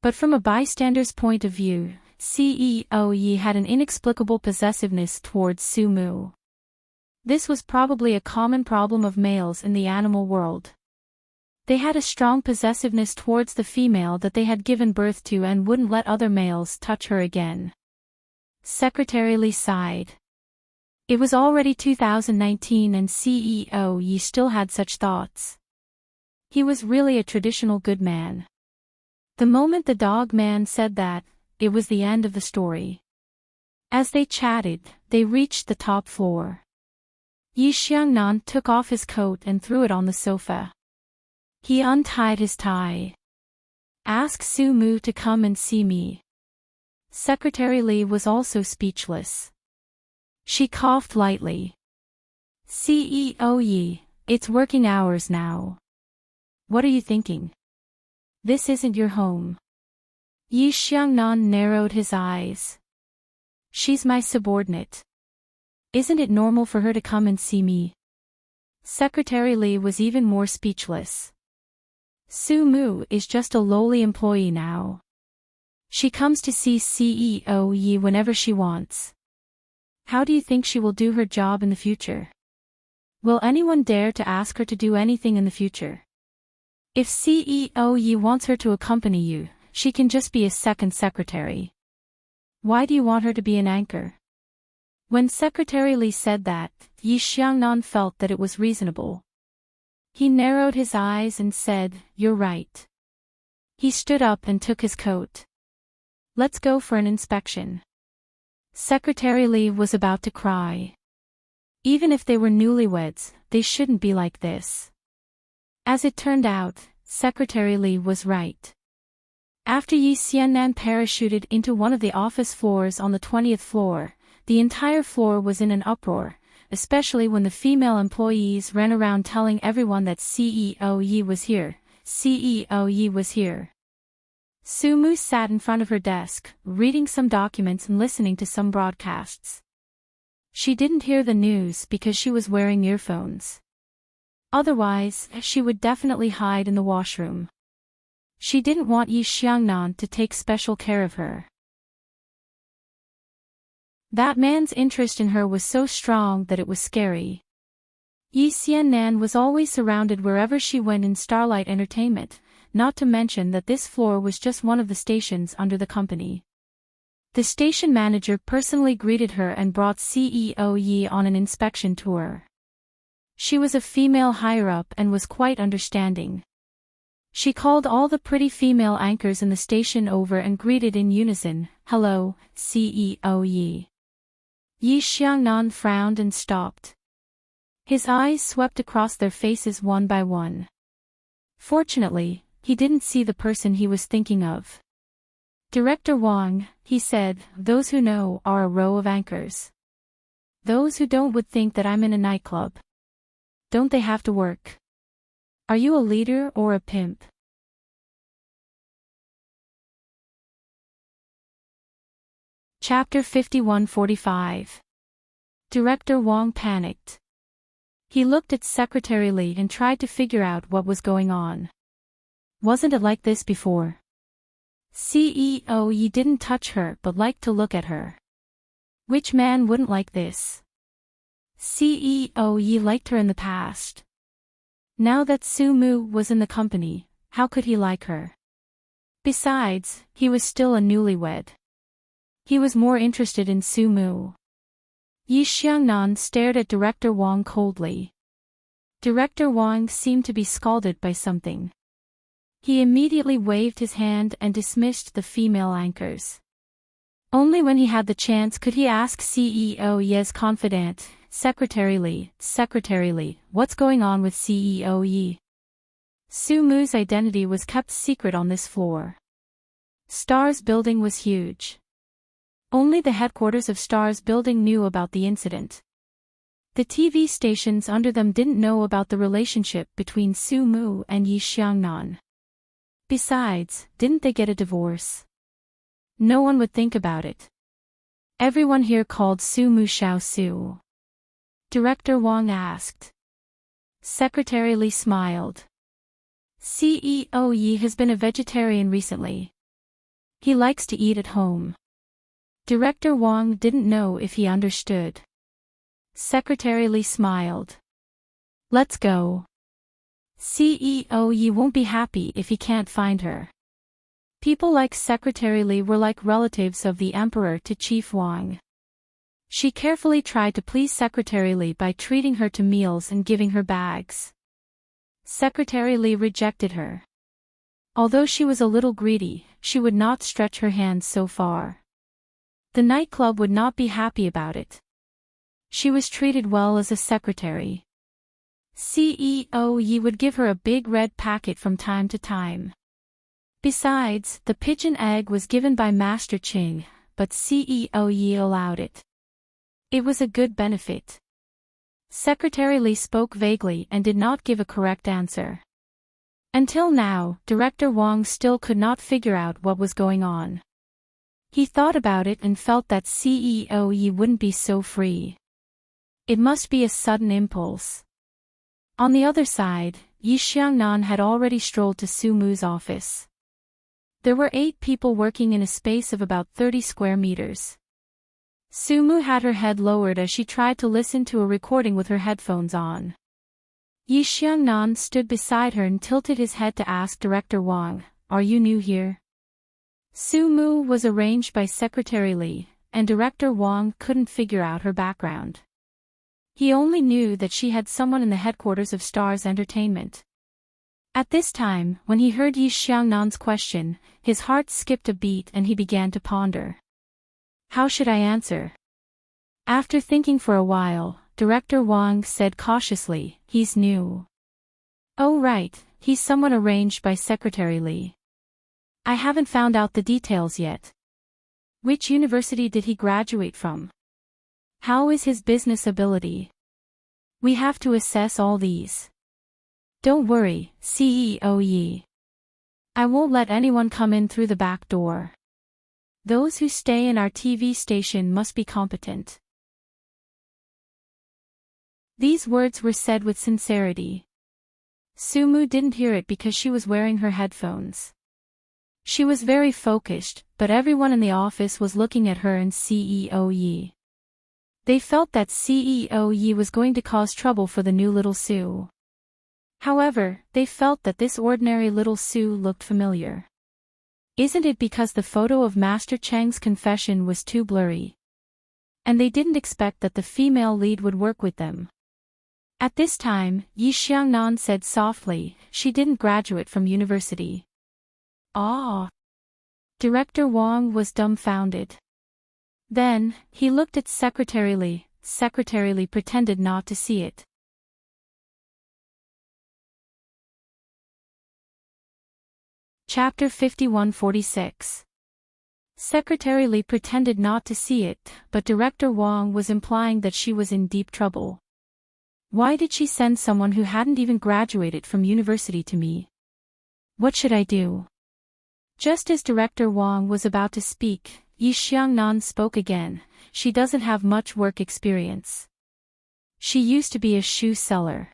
But from a bystander's point of view, CEO Yi had an inexplicable possessiveness towards Sumu. This was probably a common problem of males in the animal world. They had a strong possessiveness towards the female that they had given birth to and wouldn't let other males touch her again. Secretary Li sighed. It was already 2019 and CEO Yi still had such thoughts. He was really a traditional good man. The moment the dog man said that, it was the end of the story. As they chatted, they reached the top floor. Yi Xiangnan took off his coat and threw it on the sofa. He untied his tie. "Ask Sumu to come and see me." Secretary Li was also speechless. She coughed lightly. "CEO Yi, it's working hours now. What are you thinking? This isn't your home." Yi Xiangnan narrowed his eyes. "She's my subordinate. Isn't it normal for her to come and see me?" Secretary Li was even more speechless. "Sumu is just a lowly employee now. She comes to see CEO Yi whenever she wants. How do you think she will do her job in the future? Will anyone dare to ask her to do anything in the future? If CEO Yi wants her to accompany you, she can just be a second secretary. Why do you want her to be an anchor?" When Secretary Li said that, Yi Xiangnan felt that it was reasonable. He narrowed his eyes and said, "You're right." He stood up and took his coat. "Let's go for an inspection." Secretary Li was about to cry. Even if they were newlyweds, they shouldn't be like this. As it turned out, Secretary Li was right. After Yi Xiangnan parachuted into one of the office floors on the 20th floor, the entire floor was in an uproar, especially when the female employees ran around telling everyone that CEO Yi was here, CEO Yi was here. Sumu sat in front of her desk, reading some documents and listening to some broadcasts. She didn't hear the news because she was wearing earphones. Otherwise, she would definitely hide in the washroom. She didn't want Yi Xiangnan to take special care of her. That man's interest in her was so strong that it was scary. Yi Xiangnan was always surrounded wherever she went in Starlight Entertainment, not to mention that this floor was just one of the stations under the company. The station manager personally greeted her and brought CEO Yi on an inspection tour. She was a female higher-up and was quite understanding. She called all the pretty female anchors in the station over and greeted in unison, "Hello, CEO Yi." Yi Xiangnan frowned and stopped. His eyes swept across their faces one by one. Fortunately, he didn't see the person he was thinking of. "Director Wang," he said, "those who know are a row of anchors. Those who don't would think that I'm in a nightclub. Don't they have to work? Are you a leader or a pimp?" Chapter 51-45. Director Wang panicked. He looked at Secretary Li and tried to figure out what was going on. Wasn't it like this before? CEO Yi didn't touch her but liked to look at her. Which man wouldn't like this? CEO Yi liked her in the past. Now that Sumu was in the company, how could he like her? Besides, he was still a newlywed. He was more interested in Sumu. Yi Xiangnan stared at Director Wang coldly. Director Wang seemed to be scalded by something. He immediately waved his hand and dismissed the female anchors. Only when he had the chance could he ask CEO Ye's confidant, Secretary Li, what's going on with CEO Yi? Sumu's identity was kept secret on this floor. Stars Building was huge. Only the headquarters of Stars Building knew about the incident. The TV stations under them didn't know about the relationship between Sumu and Yi Xiangnan. Besides, didn't they get a divorce? No one would think about it. Everyone here called Sumu Xiao Su. Director Wang asked. Secretary Li smiled. CEO Yi has been a vegetarian recently. He likes to eat at home. Director Wang didn't know if he understood. Secretary Li smiled. Let's go. CEO Yi won't be happy if he can't find her. People like Secretary Li were like relatives of the Emperor to Chief Wang. She carefully tried to please Secretary Li by treating her to meals and giving her bags. Secretary Li rejected her. Although she was a little greedy, she would not stretch her hands so far. The nightclub would not be happy about it. She was treated well as a secretary. CEO Yi would give her a big red packet from time to time. Besides, the pigeon egg was given by Master Ching, but CEO Yi allowed it. It was a good benefit. Secretary Li spoke vaguely and did not give a correct answer. Until now, Director Wang still could not figure out what was going on. He thought about it and felt that CEO Yi wouldn't be so free. It must be a sudden impulse. On the other side, Yi Xiangnan had already strolled to Sumu's office. There were 8 people working in a space of about 30 square meters. Sumu had her head lowered as she tried to listen to a recording with her headphones on. Yi Xiangnan stood beside her and tilted his head to ask Director Wang, "Are you new here?" Sumu was arranged by Secretary Li, and Director Wang couldn't figure out her background. He only knew that she had someone in the headquarters of Stars Entertainment. At this time, when he heard Yi Xiangnan's question, his heart skipped a beat and he began to ponder. How should I answer? After thinking for a while, Director Wang said cautiously, "He's new." "Oh right, he's someone arranged by Secretary Li. I haven't found out the details yet. Which university did he graduate from? How is his business ability? We have to assess all these. Don't worry, CEO Yi. I won't let anyone come in through the back door. Those who stay in our TV station must be competent." These words were said with sincerity. Sumu didn't hear it because she was wearing her headphones. She was very focused, but everyone in the office was looking at her and CEO Yi. They felt that CEO Yi was going to cause trouble for the new little Su. However, they felt that this ordinary little Su looked familiar. Isn't it because the photo of Master Cheng's confession was too blurry? And they didn't expect that the female lead would work with them. At this time, Yi Xiangnan said softly, "She didn't graduate from university." Ah! Director Wang was dumbfounded. Then, he looked at Secretary Li. Secretary Li pretended not to see it. Chapter 5146. Secretary Li pretended not to see it, but Director Wang was implying that she was in deep trouble. Why did she send someone who hadn't even graduated from university to me? What should I do? Just as Director Wang was about to speak, Yi Xiangnan spoke again. She doesn't have much work experience. She used to be a shoe seller.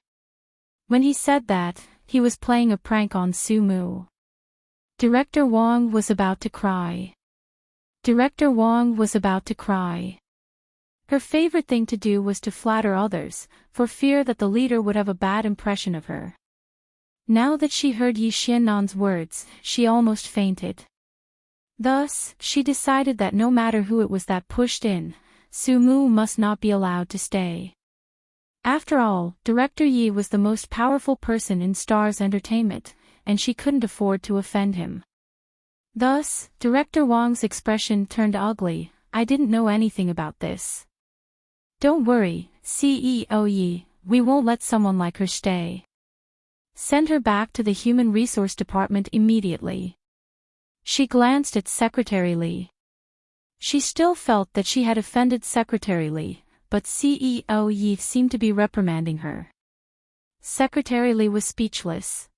When he said that, he was playing a prank on Sumu. Director Wang was about to cry. Director Wang was about to cry. Her favorite thing to do was to flatter others, for fear that the leader would have a bad impression of her. Now that she heard Yi Xiannan's words, she almost fainted. Thus, she decided that no matter who it was that pushed in, Sumu must not be allowed to stay. After all, Director Yi was the most powerful person in Star's entertainment, and she couldn't afford to offend him. Thus, Director Wang's expression turned ugly. I didn't know anything about this. Don't worry, CEO Yi, we won't let someone like her stay. Send her back to the Human Resource Department immediately. She glanced at Secretary Li. She still felt that she had offended Secretary Li, but CEO Yi seemed to be reprimanding her. Secretary Li was speechless.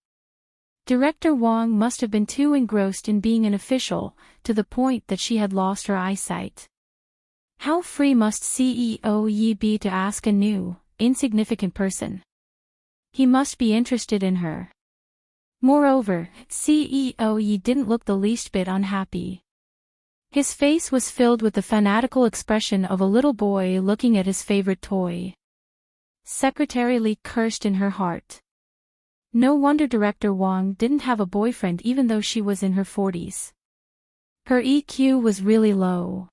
Director Wang must have been too engrossed in being an official, to the point that she had lost her eyesight. How free must CEO Yi be to ask a new, insignificant person? He must be interested in her. Moreover, CEO Yi didn't look the least bit unhappy. His face was filled with the fanatical expression of a little boy looking at his favorite toy. Secretary Li cursed in her heart. No wonder Director Wang didn't have a boyfriend even though she was in her 40s. Her EQ was really low.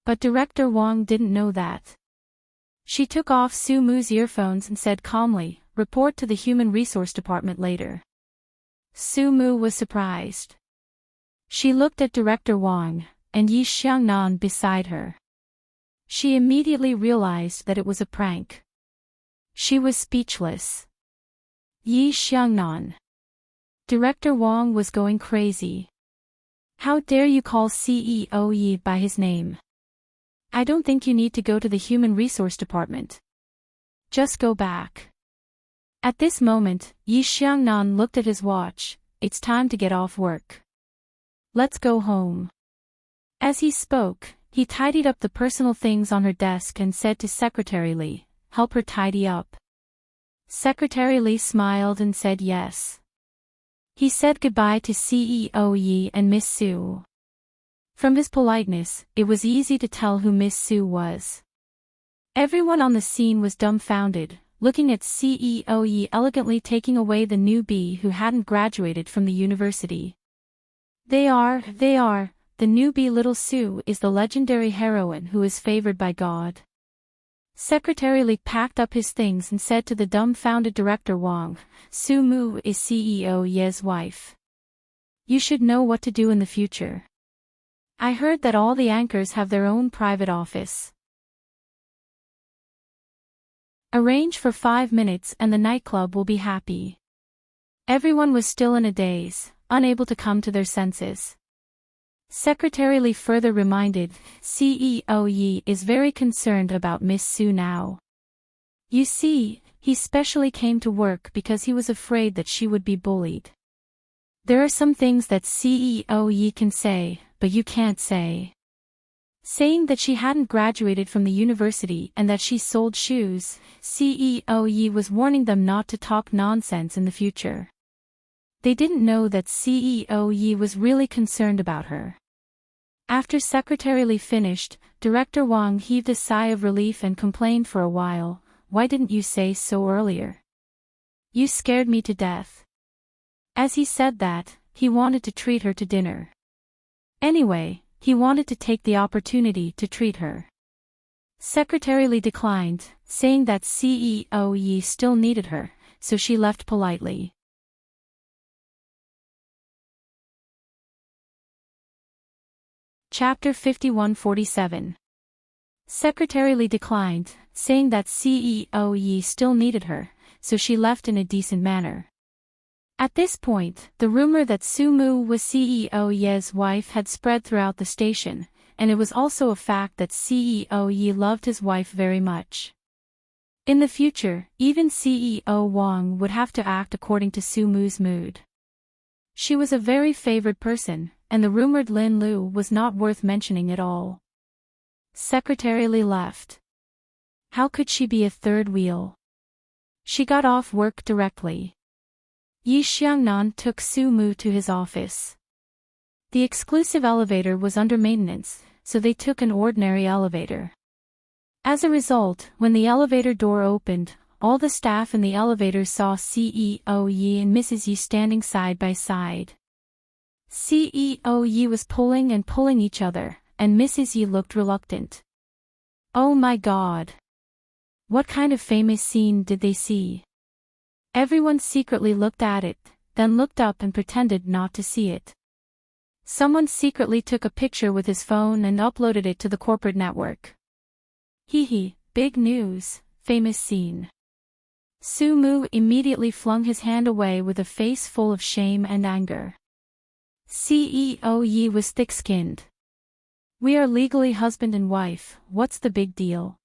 But Director Wang didn't know that. She took off Sumu's earphones and said calmly, "Report to the Human Resource Department later." Sumu was surprised. She looked at Director Wang, and Yi Xiangnan beside her. She immediately realized that it was a prank. She was speechless. Yi Xiangnan. Director Wang was going crazy. How dare you call CEO Yi by his name? I don't think you need to go to the Human Resource Department. Just go back. At this moment, Yi Xiangnan looked at his watch. It's time to get off work. Let's go home. As he spoke, he tidied up the personal things on her desk and said to Secretary Li, "Help her tidy up." Secretary Li smiled and said yes. He said goodbye to CEO Yi and Miss Su. From his politeness, it was easy to tell who Miss Su was. Everyone on the scene was dumbfounded, looking at CEO Yi elegantly taking away the newbie who hadn't graduated from the university. They are, the newbie little Su is the legendary heroine who is favored by God. Secretary Li packed up his things and said to the dumbfounded Director Wang, "Su Mu is CEO Ye's wife. You should know what to do in the future. I heard that all the anchors have their own private office. Arrange for 5 minutes and the nightclub will be happy." Everyone was still in a daze, unable to come to their senses. Secretary Li further reminded, CEO Yi is very concerned about Miss Su now. You see, he specially came to work because he was afraid that she would be bullied. There are some things that CEO Yi can say, but you can't say. Saying that she hadn't graduated from the university and that she sold shoes, CEO Yi was warning them not to talk nonsense in the future. They didn't know that CEO Yi was really concerned about her. After Secretary Li finished, Director Wang heaved a sigh of relief and complained for a while, "Why didn't you say so earlier? You scared me to death." As he said that, he wanted to treat her to dinner. Anyway, he wanted to take the opportunity to treat her. Secretary Li declined, saying that CEO Yi still needed her, so she left politely. Chapter 5147. Secretary Li declined, saying that CEO Yi still needed her, so she left in a decent manner. At this point, the rumor that Su Mu was CEO Ye's wife had spread throughout the station, and it was also a fact that CEO Yi loved his wife very much. In the future, even CEO Wang would have to act according to Su Mu's mood. She was a very favored person, and the rumored Lin Lu was not worth mentioning at all. Secretary Li left. How could she be a third wheel? She got off work directly. Yi Xiangnan took Su Mu to his office. The exclusive elevator was under maintenance, so they took an ordinary elevator. As a result, when the elevator door opened, all the staff in the elevator saw CEO Yi and Mrs. Yi standing side by side. CEO Yi was pulling and pulling each other, and Mrs. Yi looked reluctant. Oh my God! What kind of famous scene did they see? Everyone secretly looked at it, then looked up and pretended not to see it. Someone secretly took a picture with his phone and uploaded it to the corporate network. Hee hee, big news, famous scene. Su-mu immediately flung his hand away with a face full of shame and anger. CEO Yi was thick-skinned. We are legally husband and wife, what's the big deal?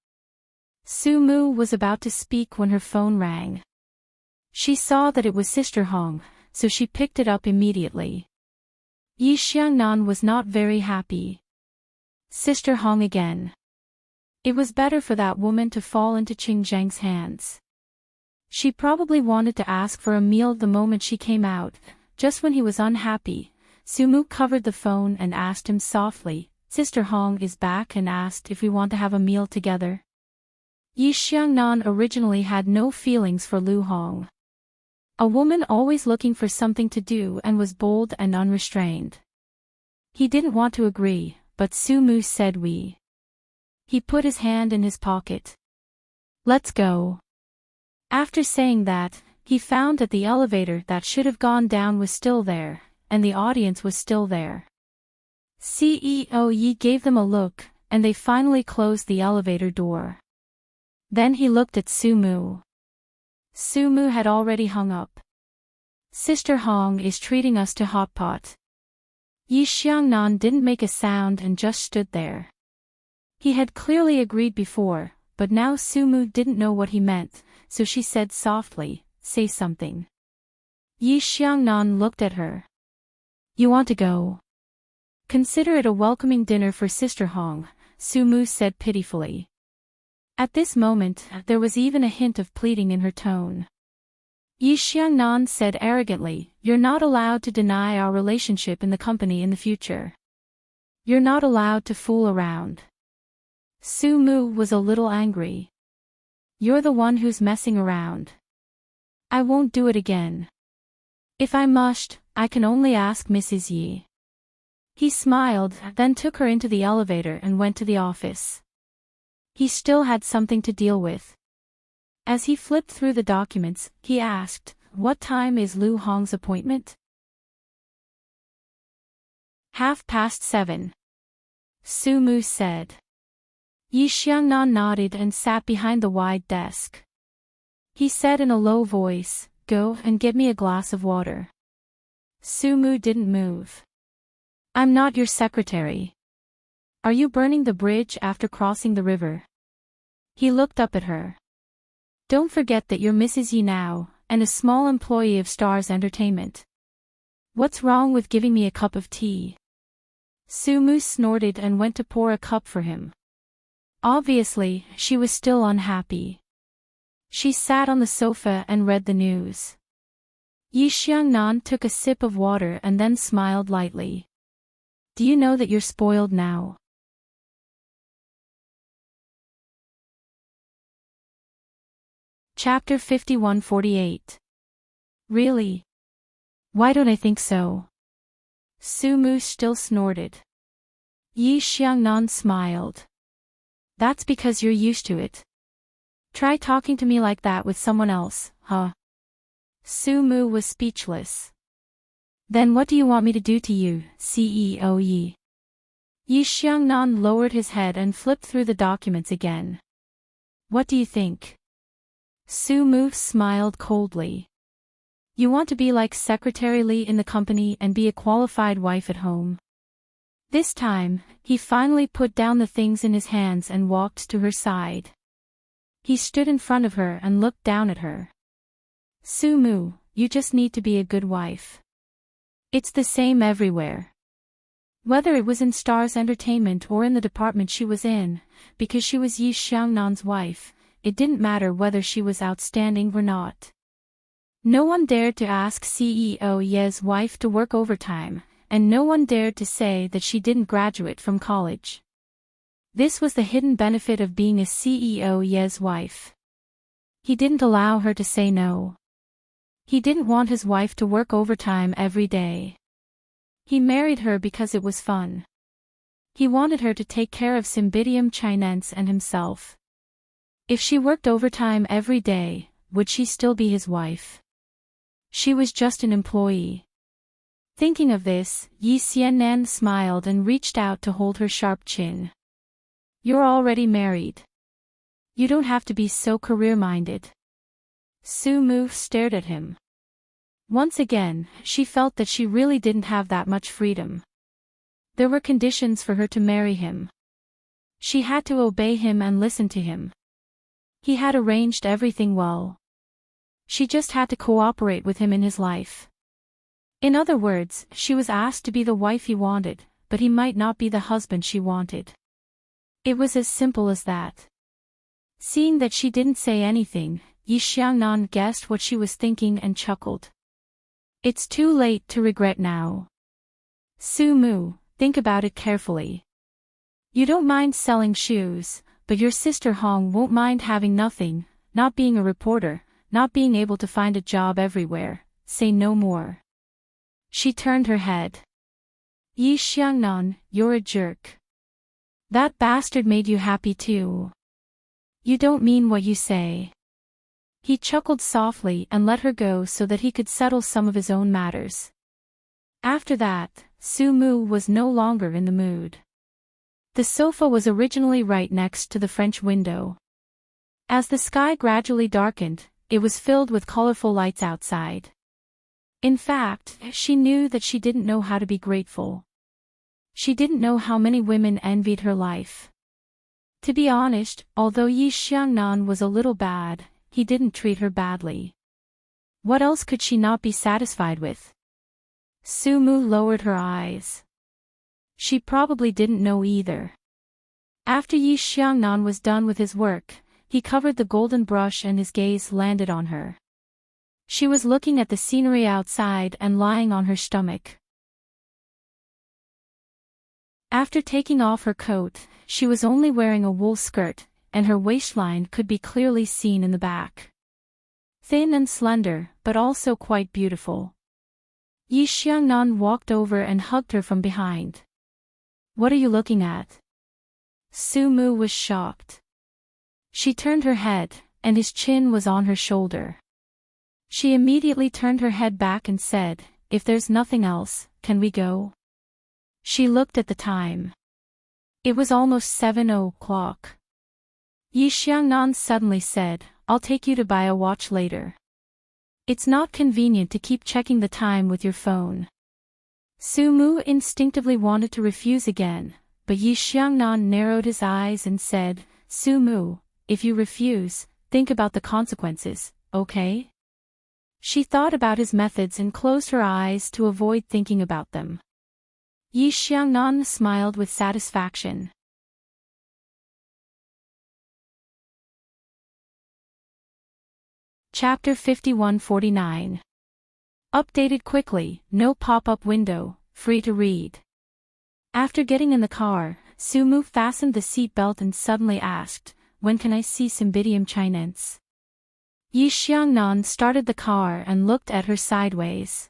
Su-mu was about to speak when her phone rang. She saw that it was Sister Hong, so she picked it up immediately. Yi Xiangnan was not very happy. Sister Hong again. It was better for that woman to fall into Qing Zhang's hands. She probably wanted to ask for a meal the moment she came out. Just when he was unhappy, Su-mu covered the phone and asked him softly, Sister Hong is back and asked if we want to have a meal together. Yi Xiangnan originally had no feelings for Lu Hong. A woman always looking for something to do and was bold and unrestrained. He didn't want to agree, but Su-mu said we. He put his hand in his pocket. Let's go. After saying that, he found that the elevator that should have gone down was still there, and the audience was still there. CEO Yi gave them a look, and they finally closed the elevator door. Then he looked at Su-mu. Su-mu had already hung up. Sister Hong is treating us to hot pot. Yi Xiangnan didn't make a sound and just stood there. He had clearly agreed before, but now Su-mu didn't know what he meant, so she said softly, say something. Yi Xiangnan looked at her. You want to go? Consider it a welcoming dinner for Sister Hong, Su-mu said pitifully. At this moment, there was even a hint of pleading in her tone. Yi Xiangnan said arrogantly, you're not allowed to deny our relationship in the company in the future. You're not allowed to fool around. Su-mu was a little angry. You're the one who's messing around. I won't do it again. If I must, I can only ask Mrs. Yi. He smiled, then took her into the elevator and went to the office. He still had something to deal with. As he flipped through the documents, he asked, what time is Lu Hong's appointment? 7:30. Su-mu said. Yi Xiangnan nodded and sat behind the wide desk. He said in a low voice, go and get me a glass of water. Su-mu didn't move. I'm not your secretary. Are you burning the bridge after crossing the river? He looked up at her. Don't forget that you're Mrs. Yi now, and a small employee of Stars Entertainment. What's wrong with giving me a cup of tea? Su-mu snorted and went to pour a cup for him. Obviously, she was still unhappy. She sat on the sofa and read the news. Yi Xiangnan took a sip of water and then smiled lightly. Do you know that you're spoiled now? Chapter 51-48. Really? Why don't I think so? Su-mu still snorted. Yi Xiangnan smiled. That's because you're used to it. Try talking to me like that with someone else, huh? Su-mu was speechless. Then what do you want me to do to you, CEO Yi? Yi Xiangnan lowered his head and flipped through the documents again. What do you think? Su-mu smiled coldly. You want to be like Secretary Li in the company and be a qualified wife at home. This time, he finally put down the things in his hands and walked to her side. He stood in front of her and looked down at her. Su-mu, you just need to be a good wife. It's the same everywhere. Whether it was in Stars Entertainment or in the department she was in, because she was Yi Xiangnan's wife, it didn't matter whether she was outstanding or not. No one dared to ask CEO Ye's wife to work overtime, and no one dared to say that she didn't graduate from college. This was the hidden benefit of being a CEO Ye's wife. He didn't allow her to say no. He didn't want his wife to work overtime every day. He married her because it was fun. He wanted her to take care of Cymbidium Chinense and himself. If she worked overtime every day, would she still be his wife? She was just an employee. Thinking of this, Yi Xiannan smiled and reached out to hold her sharp chin. You're already married. You don't have to be so career-minded. Su Mu stared at him. Once again, she felt that she really didn't have that much freedom. There were conditions for her to marry him. She had to obey him and listen to him. He had arranged everything well. She just had to cooperate with him in his life. In other words, she was asked to be the wife he wanted, but he might not be the husband she wanted. It was as simple as that. Seeing that she didn't say anything, Yi Xiangnan guessed what she was thinking and chuckled. It's too late to regret now. Su Mu, think about it carefully. You don't mind selling shoes, but your sister Hong won't mind having nothing, not being a reporter, not being able to find a job everywhere. Say no more. She turned her head. Yi Xiangnan, you're a jerk. That bastard made you happy too. You don't mean what you say. He chuckled softly and let her go so that he could settle some of his own matters. After that, Su Mu was no longer in the mood. The sofa was originally right next to the French window. As the sky gradually darkened, it was filled with colorful lights outside. In fact, she knew that she didn't know how to be grateful. She didn't know how many women envied her life. To be honest, although Yi Xiangnan was a little bad, he didn't treat her badly. What else could she not be satisfied with? Su Mu lowered her eyes. She probably didn't know either. After Yi Xiangnan was done with his work, he covered the golden brush and his gaze landed on her. She was looking at the scenery outside and lying on her stomach. After taking off her coat, she was only wearing a wool skirt, and her waistline could be clearly seen in the back. Thin and slender, but also quite beautiful. Yi Xiangnan walked over and hugged her from behind. What are you looking at? Su Mu was shocked. She turned her head, and his chin was on her shoulder. She immediately turned her head back and said, if there's nothing else, can we go? She looked at the time. It was almost 7 o'clock. Yi Xiangnan suddenly said, I'll take you to buy a watch later. It's not convenient to keep checking the time with your phone. Su Mu instinctively wanted to refuse again, but Yi Xiangnan narrowed his eyes and said, Su Mu, if you refuse, think about the consequences, okay? She thought about his methods and closed her eyes to avoid thinking about them. Yi Xiangnan smiled with satisfaction. Chapter 51-49. Updated quickly, no pop-up window, free to read. After getting in the car, Su Mu fastened the seat belt and suddenly asked, when can I see Cymbidium Chinense? Yi Xiangnan started the car and looked at her sideways.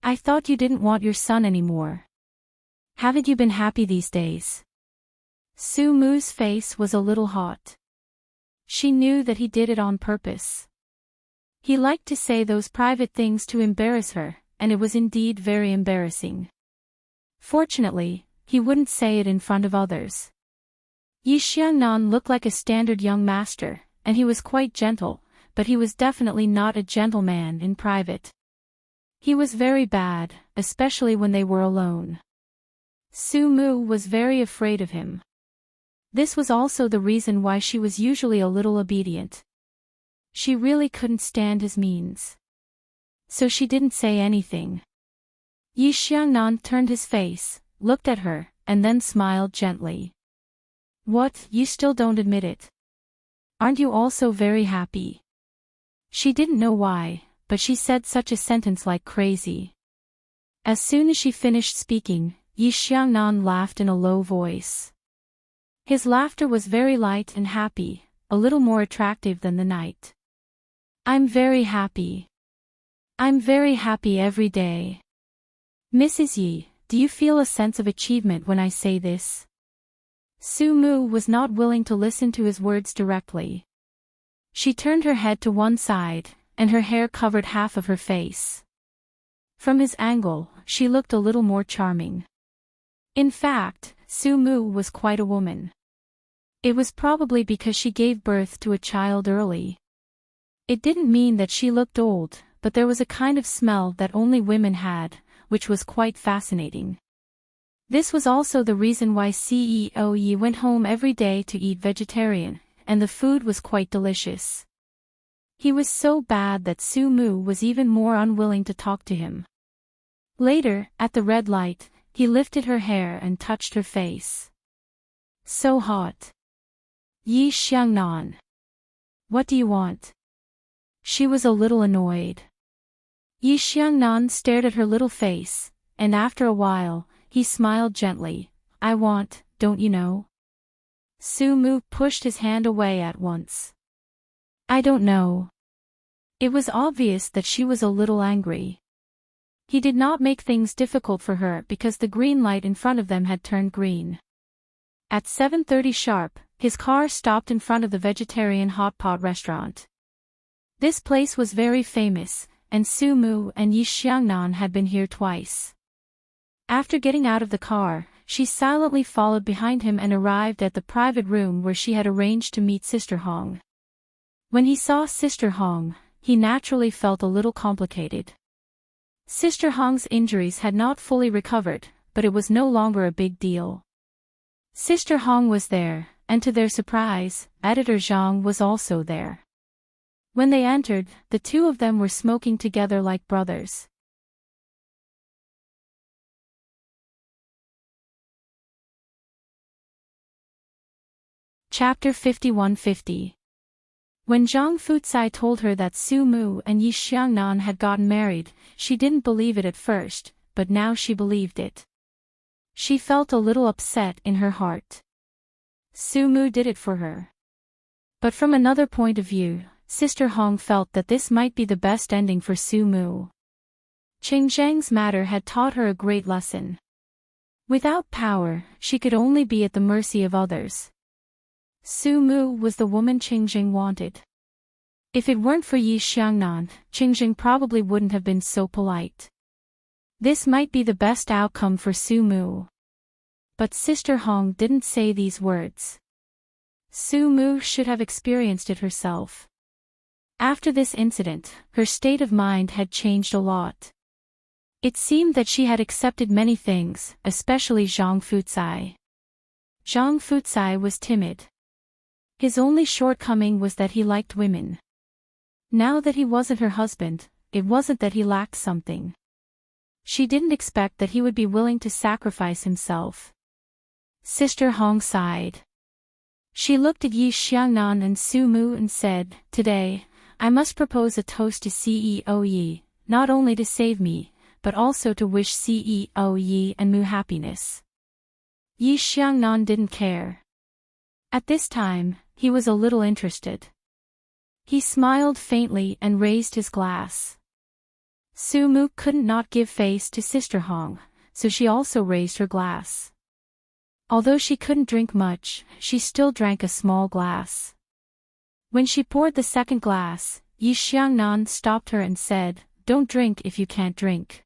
I thought you didn't want your son anymore. Haven't you been happy these days? Su Mu's face was a little hot. She knew that he did it on purpose. He liked to say those private things to embarrass her, and it was indeed very embarrassing. Fortunately, he wouldn't say it in front of others. Yi Xiangnan looked like a standard young master, and he was quite gentle, but he was definitely not a gentleman in private. He was very bad, especially when they were alone. Su Mu was very afraid of him. This was also the reason why she was usually a little obedient. She really couldn't stand his means. So she didn't say anything. Yi Xiangnan turned his face, looked at her, and then smiled gently. What, you still don't admit it? Aren't you also very happy? She didn't know why, but she said such a sentence like crazy. As soon as she finished speaking, Yi Xiangnan laughed in a low voice. His laughter was very light and happy, a little more attractive than the night. I'm very happy. I'm very happy every day. Mrs. Yi, do you feel a sense of achievement when I say this? Su Mu was not willing to listen to his words directly. She turned her head to one side, and her hair covered half of her face. From his angle, she looked a little more charming. In fact, Su Mu was quite a woman. It was probably because she gave birth to a child early. It didn't mean that she looked old, but there was a kind of smell that only women had, which was quite fascinating. This was also the reason why CEO Yi went home every day to eat vegetarian, and the food was quite delicious. He was so bad that Su Mu was even more unwilling to talk to him. Later, at the red light, he lifted her hair and touched her face. So hot. Yi Xiangnan. What do you want? She was a little annoyed. Yi Xiangnan stared at her little face, and after a while, he smiled gently. I want, don't you know? Su Mu pushed his hand away at once. I don't know. It was obvious that she was a little angry. He did not make things difficult for her because the green light in front of them had turned green. At 7:30 sharp, his car stopped in front of the vegetarian hot pot restaurant. This place was very famous, and Su Mu and Yi Xiangnan had been here twice. After getting out of the car, she silently followed behind him and arrived at the private room where she had arranged to meet Sister Hong. When he saw Sister Hong, he naturally felt a little complicated. Sister Hong's injuries had not fully recovered, but it was no longer a big deal. Sister Hong was there, and to their surprise, Editor Zhang was also there. When they entered, the two of them were smoking together like brothers. Chapter 5150. When Zhang Fucai told her that Su Mu and Yi Xiangnan had gotten married, she didn't believe it at first, but now she believed it. She felt a little upset in her heart. Su Mu did it for her. But from another point of view, Sister Hong felt that this might be the best ending for Su Mu. Qing Zhang's matter had taught her a great lesson. Without power, she could only be at the mercy of others. Su Mu was the woman Qing Zhang wanted. If it weren't for Yi Xiangnan, Qing Zhang probably wouldn't have been so polite. This might be the best outcome for Su Mu. But Sister Hong didn't say these words. Su Mu should have experienced it herself. After this incident, her state of mind had changed a lot. It seemed that she had accepted many things, especially Zhang Fucai. Zhang Fucai was timid. His only shortcoming was that he liked women. Now that he wasn't her husband, it wasn't that he lacked something. She didn't expect that he would be willing to sacrifice himself. Sister Hong sighed. She looked at Yi Xiangnan and Su Mu and said, Today, I must propose a toast to CEO Yi, not only to save me, but also to wish CEO Yi and Mu happiness. Yi Xiangnan didn't care. At this time, he was a little interested. He smiled faintly and raised his glass. Su Mu couldn't not give face to Sister Hong, so she also raised her glass. Although she couldn't drink much, she still drank a small glass. When she poured the second glass, Yi Xiangnan stopped her and said, Don't drink if you can't drink.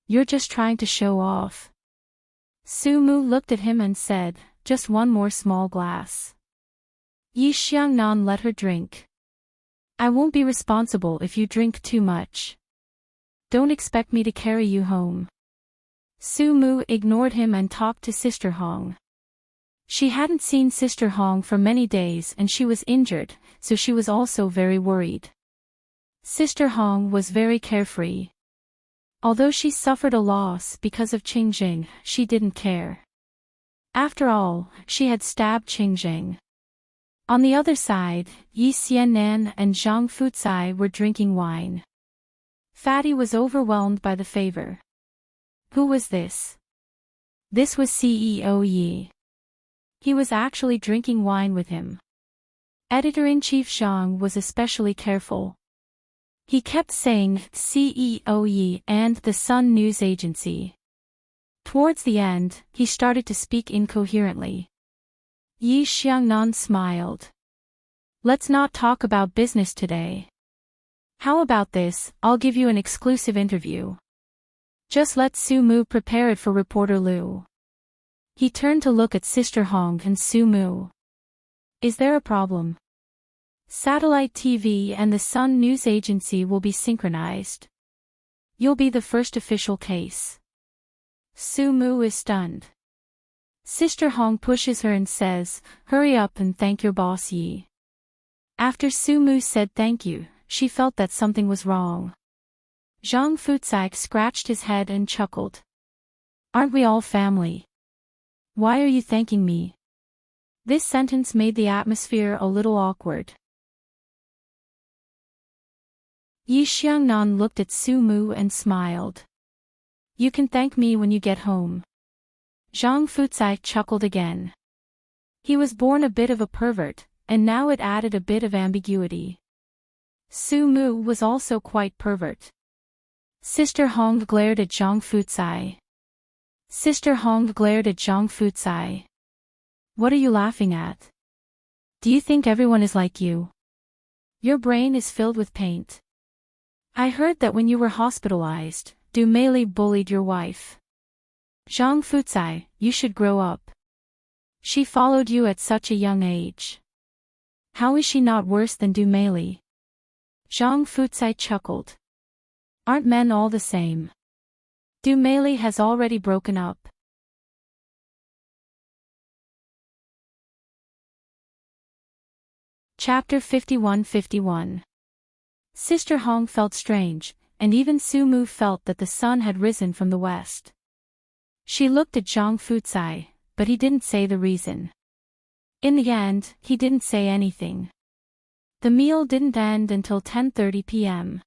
You're just trying to show off. Su Mu looked at him and said, Just one more small glass. Yi Xiangnan let her drink. I won't be responsible if you drink too much. Don't expect me to carry you home. Su Mu ignored him and talked to Sister Hong. She hadn't seen Sister Hong for many days and she was injured, so she was also very worried. Sister Hong was very carefree. Although she suffered a loss because of Qing Zhang, she didn't care. After all, she had stabbed Qing Zhang. On the other side, Yi Xiannan and Zhang Fucai were drinking wine. Fatty was overwhelmed by the favor. Who was this? This was CEO Yi. He was actually drinking wine with him. Editor-in-Chief Zhang was especially careful. He kept saying CEOE and the Sun News Agency. Towards the end, he started to speak incoherently. Yi Xiangnan smiled. Let's not talk about business today. How about this, I'll give you an exclusive interview. Just let Su Mu prepare it for reporter Lu. He turned to look at Sister Hong and Su Mu. Is there a problem? Satellite TV and the Sun News Agency will be synchronized. You'll be the first official case. Su Mu is stunned. Sister Hong pushes her and says, hurry up and thank your boss Yi. After Su Mu said thank you, she felt that something was wrong. Zhang Fucai scratched his head and chuckled. Aren't we all family? Why are you thanking me? This sentence made the atmosphere a little awkward. Yi Xiangnan looked at Su Mu and smiled. You can thank me when you get home. Zhang Fucai chuckled again. He was born a bit of a pervert, and now it added a bit of ambiguity. Su Mu was also quite pervert. Sister Hong glared at Zhang Fucai. Sister Hong glared at Zhang Fucai. What are you laughing at? Do you think everyone is like you? Your brain is filled with paint. I heard that when you were hospitalized, Du Meili bullied your wife. Zhang Fucai, you should grow up. She followed you at such a young age. How is she not worse than Du Meili? Zhang Fucai chuckled. Aren't men all the same? Du Meili has already broken up. Chapter 51-51. Sister Hong felt strange, and even Su Mu felt that the sun had risen from the west. She looked at Zhang Fucai, but he didn't say the reason. In the end, he didn't say anything. The meal didn't end until 10:30 p.m.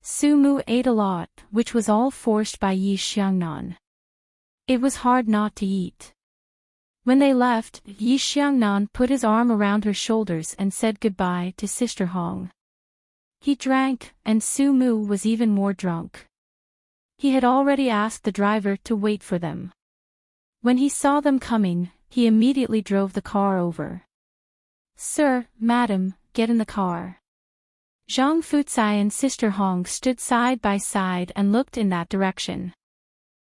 Su Mu ate a lot, which was all forced by Yi Xiangnan. It was hard not to eat. When they left, Yi Xiangnan put his arm around her shoulders and said goodbye to Sister Hong. He drank, and Su Mu was even more drunk. He had already asked the driver to wait for them. When he saw them coming, he immediately drove the car over. Sir, madam, get in the car. Zhang Fucai and Sister Hong stood side by side and looked in that direction.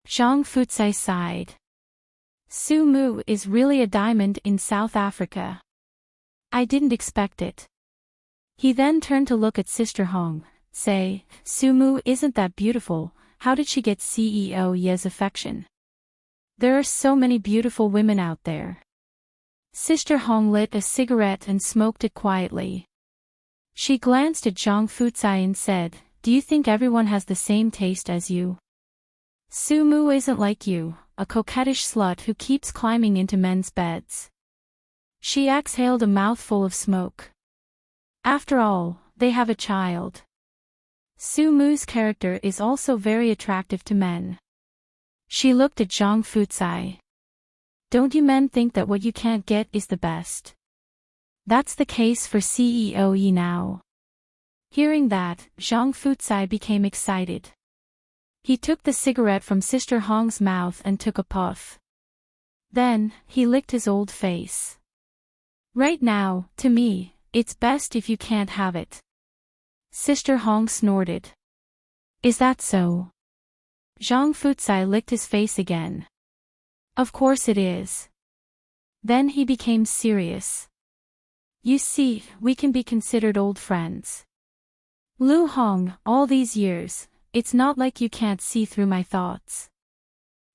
Zhang Fucai sighed. Su Mu is really a diamond in South Africa. I didn't expect it. He then turned to look at Sister Hong, say, Su Mu isn't that beautiful, how did she get CEO Ye's affection? There are so many beautiful women out there. Sister Hong lit a cigarette and smoked it quietly. She glanced at Zhang Fucai and said, do you think everyone has the same taste as you? Su Mu isn't like you, a coquettish slut who keeps climbing into men's beds. She exhaled a mouthful of smoke. After all, they have a child. Su Mu's character is also very attractive to men. She looked at Zhang Fucai. Don't you men think that what you can't get is the best? That's the case for CEO Yi now. Hearing that, Zhang Fucai became excited. He took the cigarette from Sister Hong's mouth and took a puff. Then, he licked his old face. Right now, to me, it's best if you can't have it. Sister Hong snorted. Is that so? Zhang Fucai licked his face again. Of course it is. Then he became serious. You see, we can be considered old friends. Lu Hong, all these years, it's not like you can't see through my thoughts.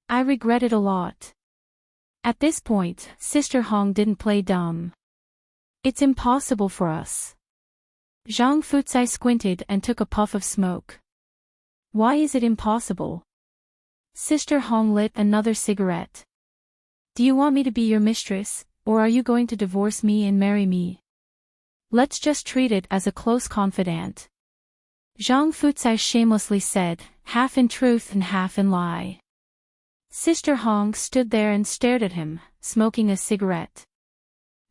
I regret it a lot. At this point, Sister Hong didn't play dumb. It's impossible for us. Zhang Fucai squinted and took a puff of smoke. Why is it impossible? Sister Hong lit another cigarette. Do you want me to be your mistress, or are you going to divorce me and marry me? Let's just treat it as a close confidant. Zhang Fucai shamelessly said, half in truth and half in lie. Sister Hong stood there and stared at him, smoking a cigarette.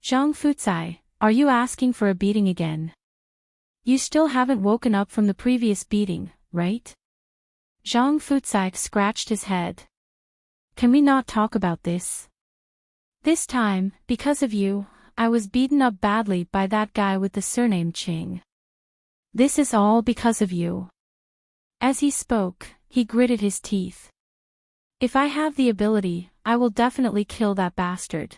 Zhang Fucai, are you asking for a beating again? You still haven't woken up from the previous beating, right? Zhang Fucai scratched his head. Can we not talk about this? This time, because of you, I was beaten up badly by that guy with the surname Qing. This is all because of you. As he spoke, he gritted his teeth. If I have the ability, I will definitely kill that bastard.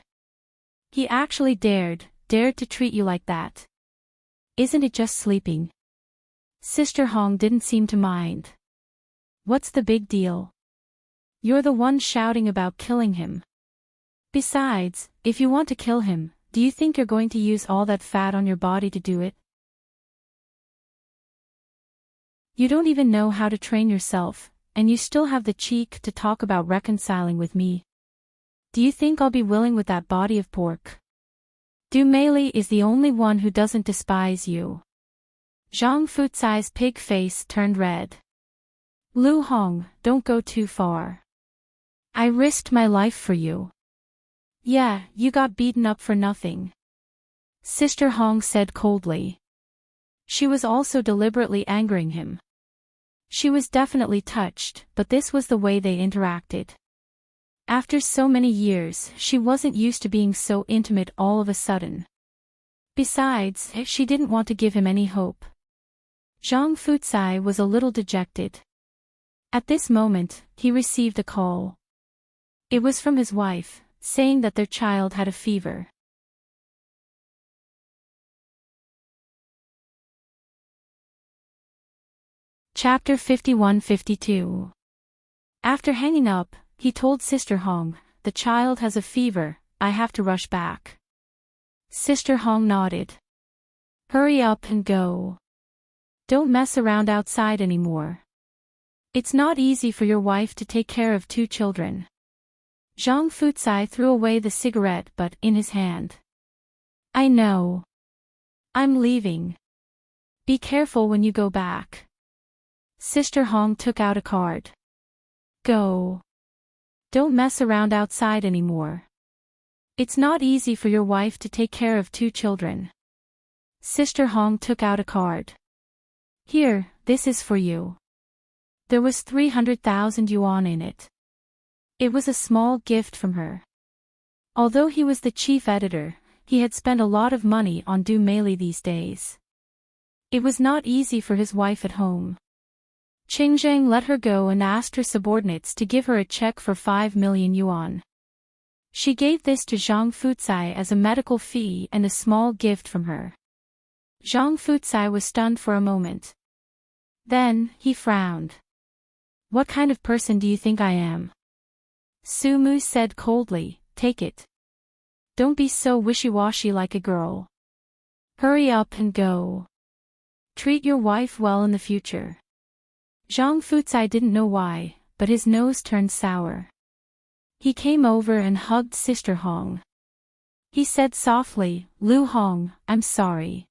He actually dared to treat you like that. Isn't it just sleeping? Sister Hong didn't seem to mind. What's the big deal? You're the one shouting about killing him. Besides, if you want to kill him, do you think you're going to use all that fat on your body to do it? You don't even know how to train yourself, and you still have the cheek to talk about reconciling with me. Do you think I'll be willing with that body of pork? Du Meili is the only one who doesn't despise you. Zhang Fucai's pig face turned red. Lu Hong, don't go too far. I risked my life for you. Yeah, you got beaten up for nothing. Sister Hong said coldly. She was also deliberately angering him. She was definitely touched, but this was the way they interacted. After so many years, she wasn't used to being so intimate all of a sudden. Besides, she didn't want to give him any hope. Zhang Fucai was a little dejected. At this moment, he received a call. It was from his wife, saying that their child had a fever. Chapter 51-52. After hanging up, he told Sister Hong, the child has a fever, I have to rush back. Sister Hong nodded. Hurry up and go. Don't mess around outside anymore. It's not easy for your wife to take care of 2 children. Zhang Fucai threw away the cigarette butt in his hand. I know. I'm leaving. Be careful when you go back. Sister Hong took out a card. Go. Don't mess around outside anymore. It's not easy for your wife to take care of 2 children. Sister Hong took out a card. Here, this is for you. There was 300,000 yuan in it. It was a small gift from her. Although he was the chief editor, he had spent a lot of money on Du Meili these days. It was not easy for his wife at home. Qingzheng let her go and asked her subordinates to give her a check for 5 million yuan. She gave this to Zhang Fucai as a medical fee and a small gift from her. Zhang Fucai was stunned for a moment. Then, he frowned. What kind of person do you think I am? Su Mu said coldly, take it. Don't be so wishy-washy like a girl. Hurry up and go. Treat your wife well in the future. Zhang Fucai didn't know why, but his nose turned sour. He came over and hugged Sister Hong. He said softly, Lu Hong, I'm sorry.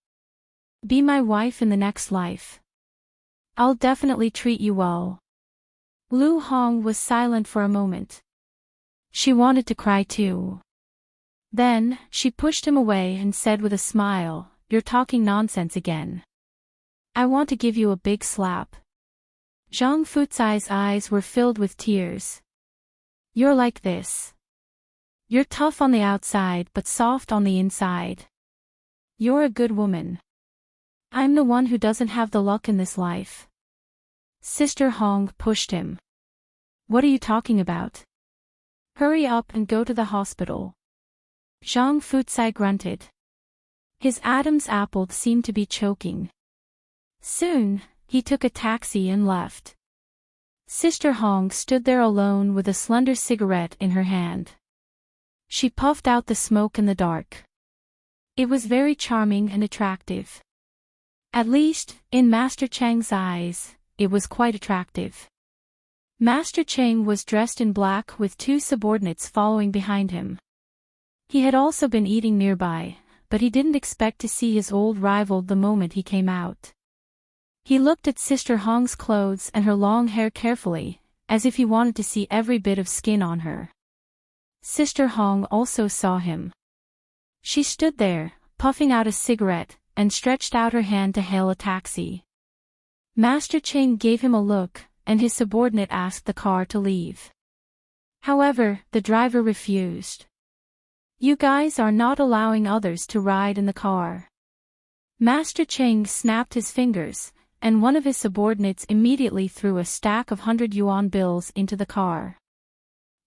Be my wife in the next life. I'll definitely treat you well. Lu Hong was silent for a moment. She wanted to cry too. Then, she pushed him away and said with a smile, You're talking nonsense again. I want to give you a big slap. Zhang Fucai's eyes were filled with tears. You're like this. You're tough on the outside but soft on the inside. You're a good woman. I'm the one who doesn't have the luck in this life. Sister Hong pushed him. What are you talking about? Hurry up and go to the hospital. Zhang Fucai grunted. His Adam's apple seemed to be choking. Soon, he took a taxi and left. Sister Hong stood there alone with a slender cigarette in her hand. She puffed out the smoke in the dark. It was very charming and attractive. At least, in Master Chang's eyes, it was quite attractive. Master Chang was dressed in black with 2 subordinates following behind him. He had also been eating nearby, but he didn't expect to see his old rival the moment he came out. He looked at Sister Hong's clothes and her long hair carefully, as if he wanted to see every bit of skin on her. Sister Hong also saw him. She stood there, puffing out a cigarette, and stretched out her hand to hail a taxi. Master Ching gave him a look, and his subordinate asked the car to leave. However, the driver refused. "You guys are not allowing others to ride in the car." Master Ching snapped his fingers, and one of his subordinates immediately threw a stack of 100 yuan bills into the car.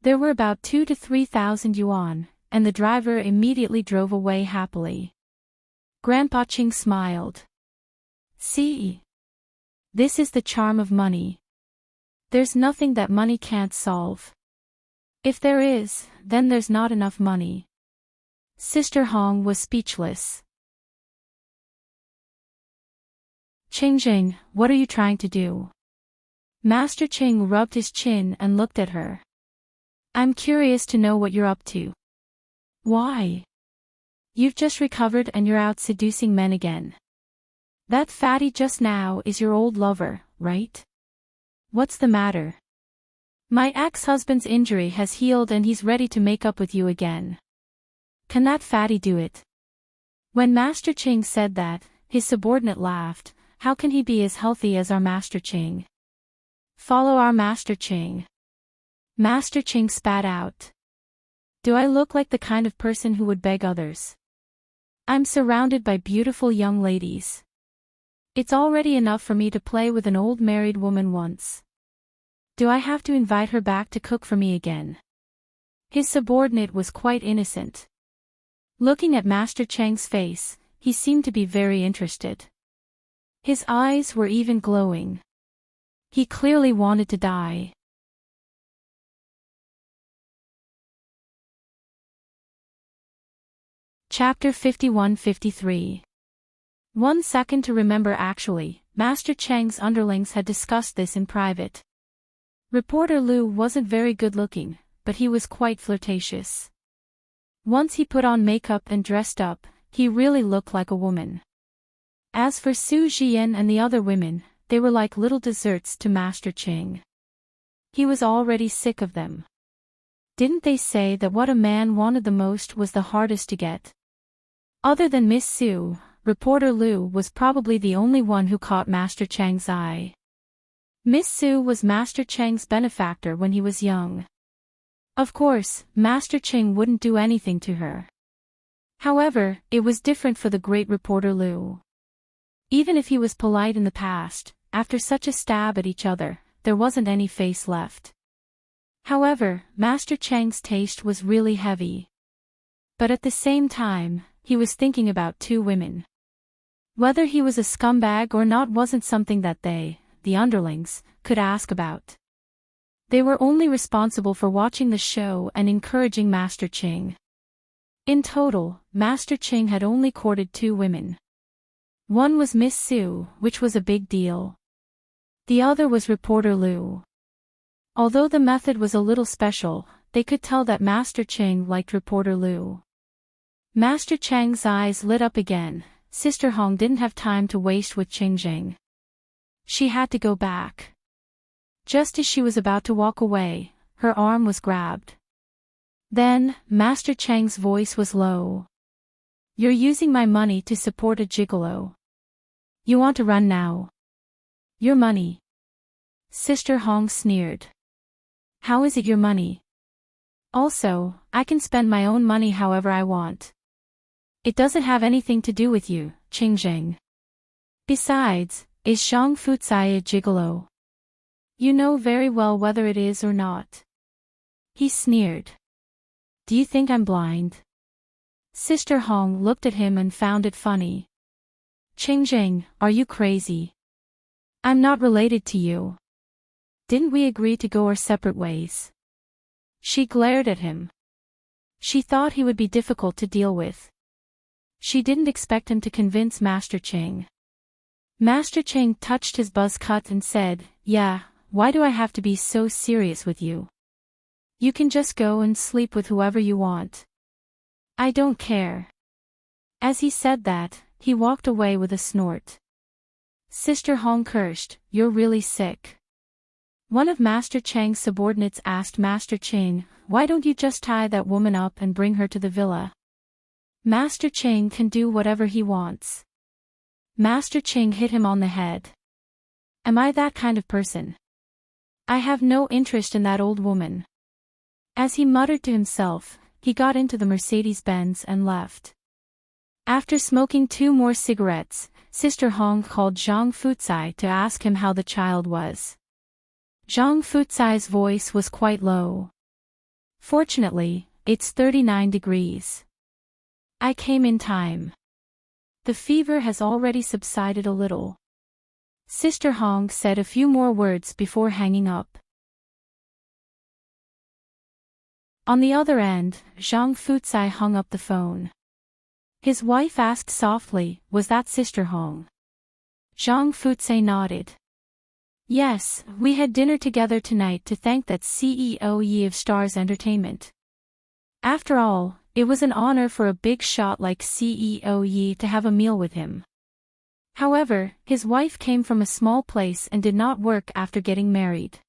There were about 2,000 to 3,000 yuan, and the driver immediately drove away happily. Grandpa Ching smiled. "See? This is the charm of money. There's nothing that money can't solve. If there is, then there's not enough money." Sister Hong was speechless. "Ching, what are you trying to do?" Master Ching rubbed his chin and looked at her. "I'm curious to know what you're up to." "Why? You've just recovered and you're out seducing men again. That fatty just now is your old lover, right? What's the matter?" "My ex-husband's injury has healed and he's ready to make up with you again." "Can that fatty do it?" When Master Ching said that, his subordinate laughed. "How can he be as healthy as our Master Ching?" "Follow our Master Ching." Master Ching spat out. "Do I look like the kind of person who would beg others? I'm surrounded by beautiful young ladies. It's already enough for me to play with an old married woman once. Do I have to invite her back to cook for me again?" His subordinate was quite innocent. Looking at Master Chang's face, he seemed to be very interested. His eyes were even glowing. He clearly wanted to die. Chapter 51-53. 1 second to remember. Actually, Master Chang's underlings had discussed this in private. Reporter Liu wasn't very good-looking, but he was quite flirtatious. Once he put on makeup and dressed up, he really looked like a woman. As for Su Jian and the other women, they were like little desserts to Master Ching. He was already sick of them. Didn't they say that what a man wanted the most was the hardest to get? Other than Miss Su, Reporter Liu was probably the only one who caught Master Chang's eye. Miss Su was Master Chang's benefactor when he was young. Of course, Master Ching wouldn't do anything to her. However, it was different for the great Reporter Liu. Even if he was polite in the past, after such a stab at each other, there wasn't any face left. However, Master Chang's taste was really heavy. But at the same time, he was thinking about two women. Whether he was a scumbag or not wasn't something that they, the underlings, could ask about. They were only responsible for watching the show and encouraging Master Ching. In total, Master Ching had only courted two women. One was Miss Su, which was a big deal. The other was Reporter Liu. Although the method was a little special, they could tell that Master Ching liked Reporter Liu. Master Chang's eyes lit up again. Sister Hong didn't have time to waste with Ching. She had to go back. Just as she was about to walk away, her arm was grabbed. Then, Master Chang's voice was low. "You're using my money to support a gigolo. You want to run now? Your money?" Sister Hong sneered. "How is it your money? Also, I can spend my own money however I want. It doesn't have anything to do with you, Ching. Besides, is Zhang Fucai a gigolo? You know very well whether it is or not." He sneered. "Do you think I'm blind?" Sister Hong looked at him and found it funny. "Ching, are you crazy? I'm not related to you. Didn't we agree to go our separate ways?" She glared at him. She thought he would be difficult to deal with. She didn't expect him to convince Master Ching. Master Ching touched his buzz cut and said, "Yeah, why do I have to be so serious with you? You can just go and sleep with whoever you want. I don't care." As he said that, he walked away with a snort. Sister Hong cursed, "You're really sick." One of Master Chang's subordinates asked Master Ching, "Why don't you just tie that woman up and bring her to the villa? Master Ching can do whatever he wants." Master Ching hit him on the head. Am I that kind of person? I have no interest in that old woman. As he muttered to himself, he got into the Mercedes-Benz and left. After smoking 2 more cigarettes, Sister Hong called Zhang Fucai to ask him how the child was. Zhang Fucai's voice was quite low. Fortunately, it's 39 degrees. I came in time. The fever has already subsided a little. Sister Hong said a few more words before hanging up. On the other end, Zhang Fucai hung up the phone. His wife asked softly, was that Sister Hong? Zhang Fucai nodded. Yes, we had dinner together tonight to thank that CEO Yi of Stars Entertainment. After all, it was an honor for a big shot like CEO Yi to have a meal with him. However, his wife came from a small place and did not work after getting married.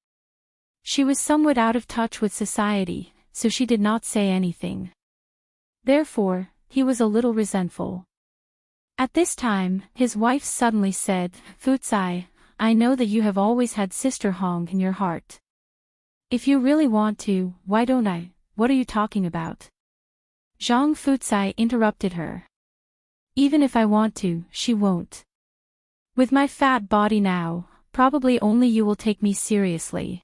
She was somewhat out of touch with society, so she did not say anything. Therefore, he was a little resentful. At this time, his wife suddenly said, Fucai, I know that you have always had Sister Hong in your heart. If you really want to, why don't I? What are you talking about? Zhang Fucai interrupted her. Even if I want to, she won't. With my fat body now, probably only you will take me seriously.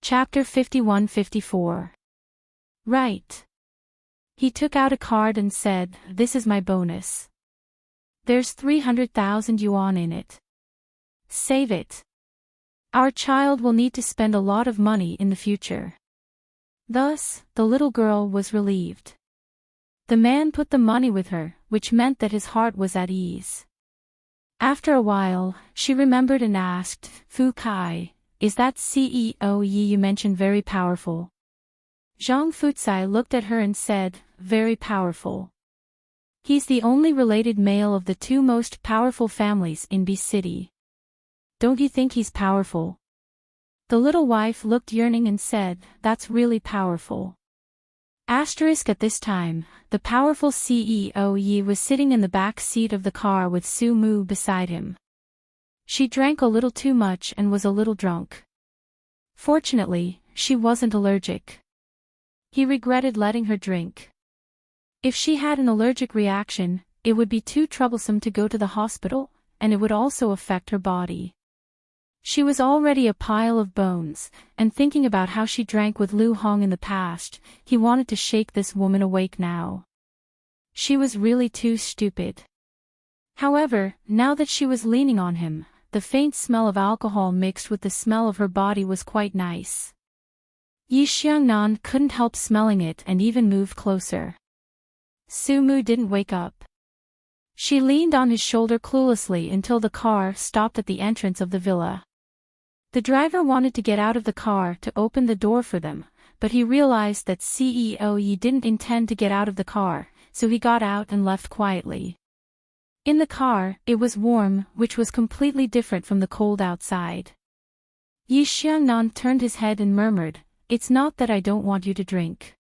Chapter 51-54. Right. He took out a card and said, this is my bonus. There's 300,000 yuan in it. Save it. Our child will need to spend a lot of money in the future. Thus, the little girl was relieved. The man put the money with her, which meant that his heart was at ease. After a while, she remembered and asked, Fucai, is that CEO Yi you mentioned very powerful? Zhang Fucai looked at her and said, very powerful. He's the only related male of the 2 most powerful families in B City. Don't you think he's powerful? The little wife looked yearning and said, that's really powerful. Asterisk at this time, the powerful CEO Yi was sitting in the back seat of the car with Su Mu beside him. She drank a little too much and was a little drunk. Fortunately, she wasn't allergic. He regretted letting her drink. If she had an allergic reaction, it would be too troublesome to go to the hospital, and it would also affect her body. She was already a pile of bones, and thinking about how she drank with Lu Hong in the past, he wanted to shake this woman awake now. She was really too stupid. However, now that she was leaning on him, the faint smell of alcohol mixed with the smell of her body was quite nice. Yi Xiangnan couldn't help smelling it and even moved closer. Su Mu didn't wake up. She leaned on his shoulder cluelessly until the car stopped at the entrance of the villa. The driver wanted to get out of the car to open the door for them, but he realized that CEO Yi didn't intend to get out of the car, so he got out and left quietly. In the car, it was warm, which was completely different from the cold outside. Yi Xiangnan turned his head and murmured, it's not that I don't want you to drink.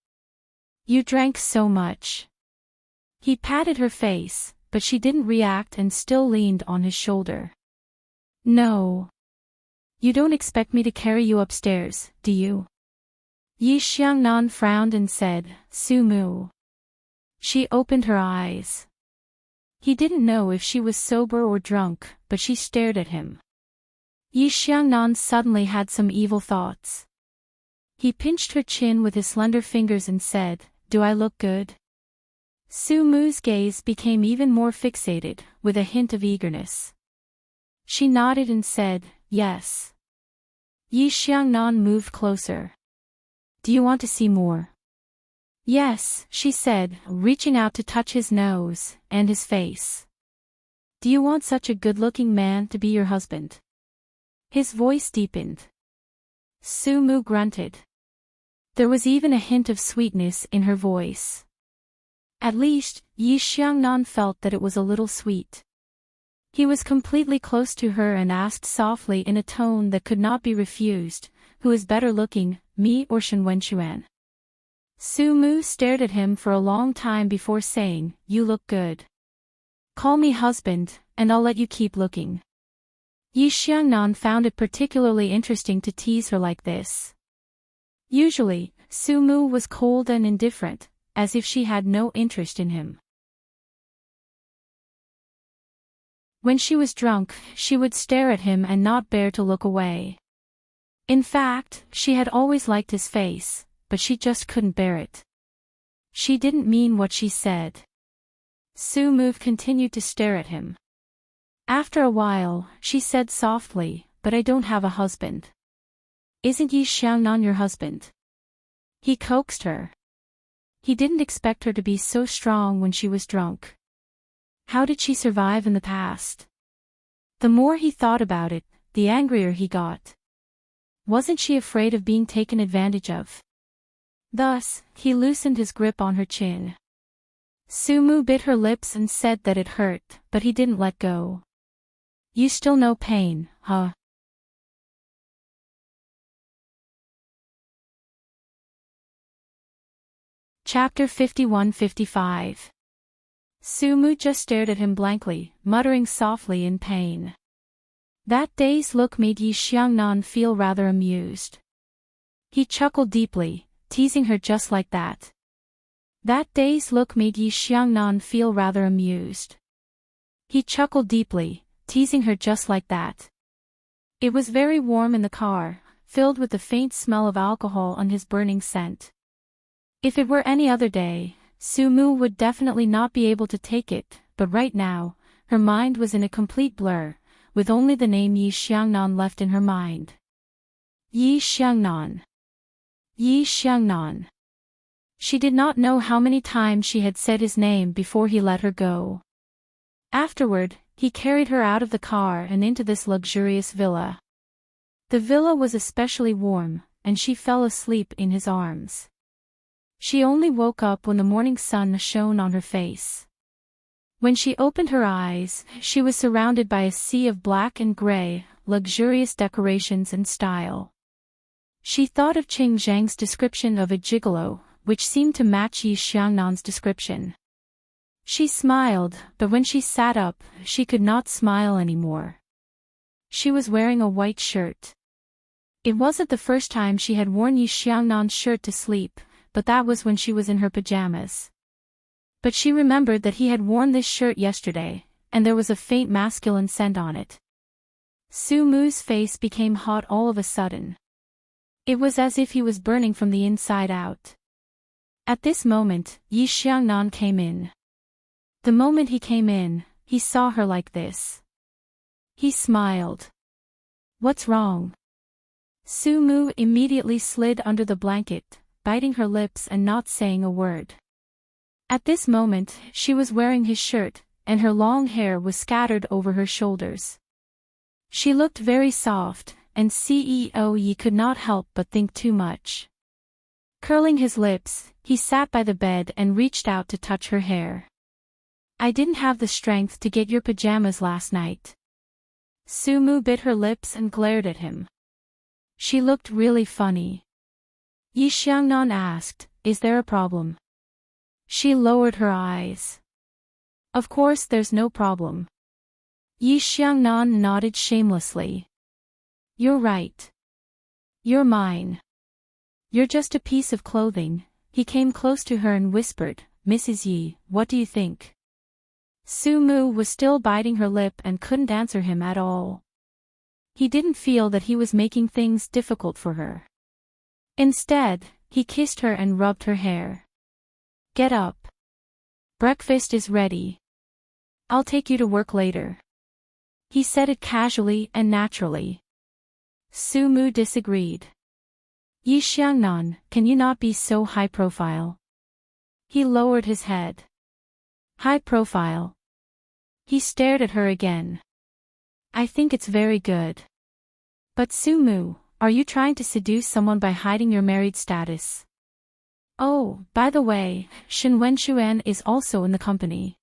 You drank so much. He patted her face, but she didn't react and still leaned on his shoulder. No. You don't expect me to carry you upstairs, do you? Yi Xiangnan frowned and said, Su Mu. She opened her eyes. He didn't know if she was sober or drunk, but she stared at him. Yi Xiangnan suddenly had some evil thoughts. He pinched her chin with his slender fingers and said, do I look good? Su Mu's gaze became even more fixated, with a hint of eagerness. She nodded and said, yes. Yi Xiangnan moved closer. Do you want to see more? Yes, she said, reaching out to touch his nose, and his face. Do you want such a good-looking man to be your husband? His voice deepened. Su Mu grunted. There was even a hint of sweetness in her voice. At least, Yi Xiangnan felt that it was a little sweet. He was completely close to her and asked softly in a tone that could not be refused, who is better looking, me or Shen Wenxuan? Su Mu stared at him for a long time before saying, "You look good. Call me husband, and I'll let you keep looking." Yi Xiangnan found it particularly interesting to tease her like this. Usually, Su Mu was cold and indifferent, as if she had no interest in him. When she was drunk, she would stare at him and not bear to look away. In fact, she had always liked his face, but she just couldn't bear it. She didn't mean what she said. Su Mu continued to stare at him. After a while, she said softly, "But I don't have a husband." "Isn't Yi Xiangnan your husband?" He coaxed her. He didn't expect her to be so strong when she was drunk. How did she survive in the past? The more he thought about it, the angrier he got. Wasn't she afraid of being taken advantage of? Thus, he loosened his grip on her chin. Su Mu bit her lips and said that it hurt, but he didn't let go. "You still know pain, huh?" Chapter 51-55. Su Mu just stared at him blankly, muttering softly in pain. That day's look made Yi Xiangnan feel rather amused. He chuckled deeply, teasing her just like that. That day's look made Yi Xiangnan feel rather amused. He chuckled deeply, teasing her just like that. It was very warm in the car, filled with the faint smell of alcohol on his burning scent. If it were any other day, Su Mu would definitely not be able to take it, but right now, her mind was in a complete blur, with only the name Yi Xiangnan left in her mind. Yi Xiangnan. Yi Xiangnan. She did not know how many times she had said his name before he let her go. Afterward, he carried her out of the car and into this luxurious villa. The villa was especially warm, and she fell asleep in his arms. She only woke up when the morning sun shone on her face. When she opened her eyes, she was surrounded by a sea of black and gray, luxurious decorations and style. She thought of Qing Zhang's description of a gigolo, which seemed to match Yi Xiangnan's description. She smiled, but when she sat up, she could not smile anymore. She was wearing a white shirt. It wasn't the first time she had worn Yi Xiangnan's shirt to sleep, but that was when she was in her pajamas. But she remembered that he had worn this shirt yesterday, and there was a faint masculine scent on it. Su Mu's face became hot all of a sudden. It was as if he was burning from the inside out. At this moment, Yi Xiangnan came in. The moment he came in, he saw her like this. He smiled. "What's wrong?" Su Mu immediately slid under the blanket, biting her lips and not saying a word. At this moment, she was wearing his shirt, and her long hair was scattered over her shoulders. She looked very soft, and CEO Yi could not help but think too much. Curling his lips, he sat by the bed and reached out to touch her hair. "I didn't have the strength to get your pajamas last night." Su Mu bit her lips and glared at him. She looked really funny. Yi Xiangnan asked, "Is there a problem?" She lowered her eyes. "Of course there's no problem." Yi Xiangnan nodded shamelessly. "You're right. You're mine. You're just a piece of clothing." He came close to her and whispered, "Mrs. Yi, what do you think?" Su Mu was still biting her lip and couldn't answer him at all. He didn't feel that he was making things difficult for her. Instead, he kissed her and rubbed her hair. "Get up. Breakfast is ready. I'll take you to work later." He said it casually and naturally. Su Mu disagreed. "Yi Xiangnan, can you not be so high profile?" He lowered his head. "High profile?" He stared at her again. "I think it's very good. But Su Mu, are you trying to seduce someone by hiding your married status?" "Oh, by the way, Shen Wenxuan is also in the company.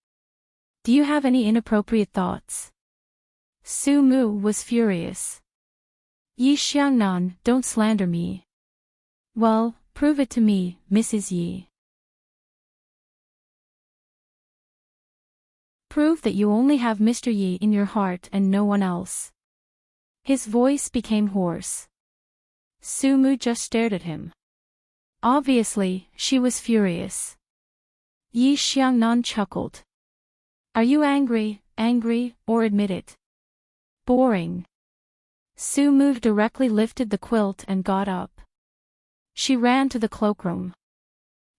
Do you have any inappropriate thoughts?" Su Mu was furious. "Yi Xiangnan, don't slander me." "Well, Prove it to me, Mrs. Yi. Prove that you only have Mr. Yi in your heart and no one else. His voice became hoarse. Sumu just stared at him. Obviously, she was furious. Yi Xiangnan chuckled. Are you angry, or admit it? Boring. Sumu directly lifted the quilt and got up. She ran to the cloakroom.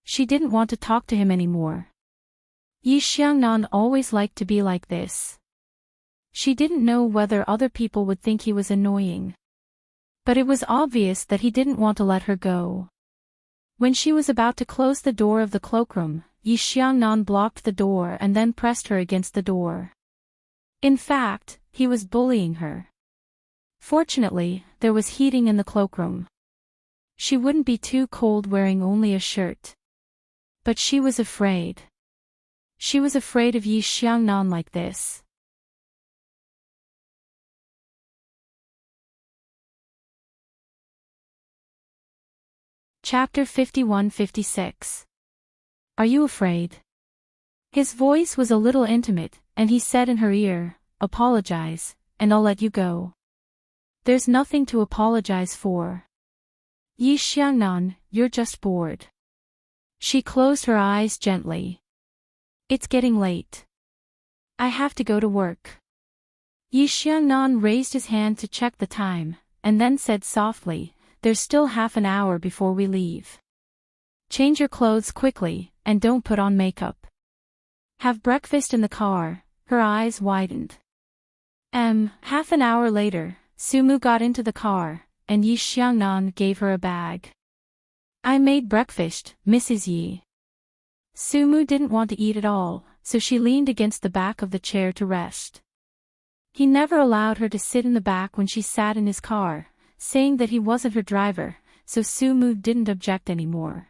She didn't want to talk to him anymore. Yi Xiangnan always liked to be like this. She didn't know whether other people would think he was annoying. But it was obvious that he didn't want to let her go. When she was about to close the door of the cloakroom, Yi Xiangnan blocked the door and then pressed her against the door. In fact, he was bullying her. Fortunately, there was heating in the cloakroom. She wouldn't be too cold wearing only a shirt. But she was afraid. She was afraid of Yi Xiangnan like this. Chapter 51-56. Are you afraid? His voice was a little intimate, and he said in her ear, apologize, and I'll let you go. There's nothing to apologize for. Yi Xiangnan, you're just bored. She closed her eyes gently. It's getting late. I have to go to work. Yi Xiangnan raised his hand to check the time, and then said softly, there's still half an hour before we leave. Change your clothes quickly, and don't put on makeup. Have breakfast in the car. Her eyes widened. Half an hour later, Sumu got into the car, and Yi Xiangnan gave her a bag. I made breakfast, Mrs. Yi. Sumu didn't want to eat at all, so she leaned against the back of the chair to rest. He never allowed her to sit in the back when she sat in his car, saying that he wasn't her driver, so Sumu didn't object anymore.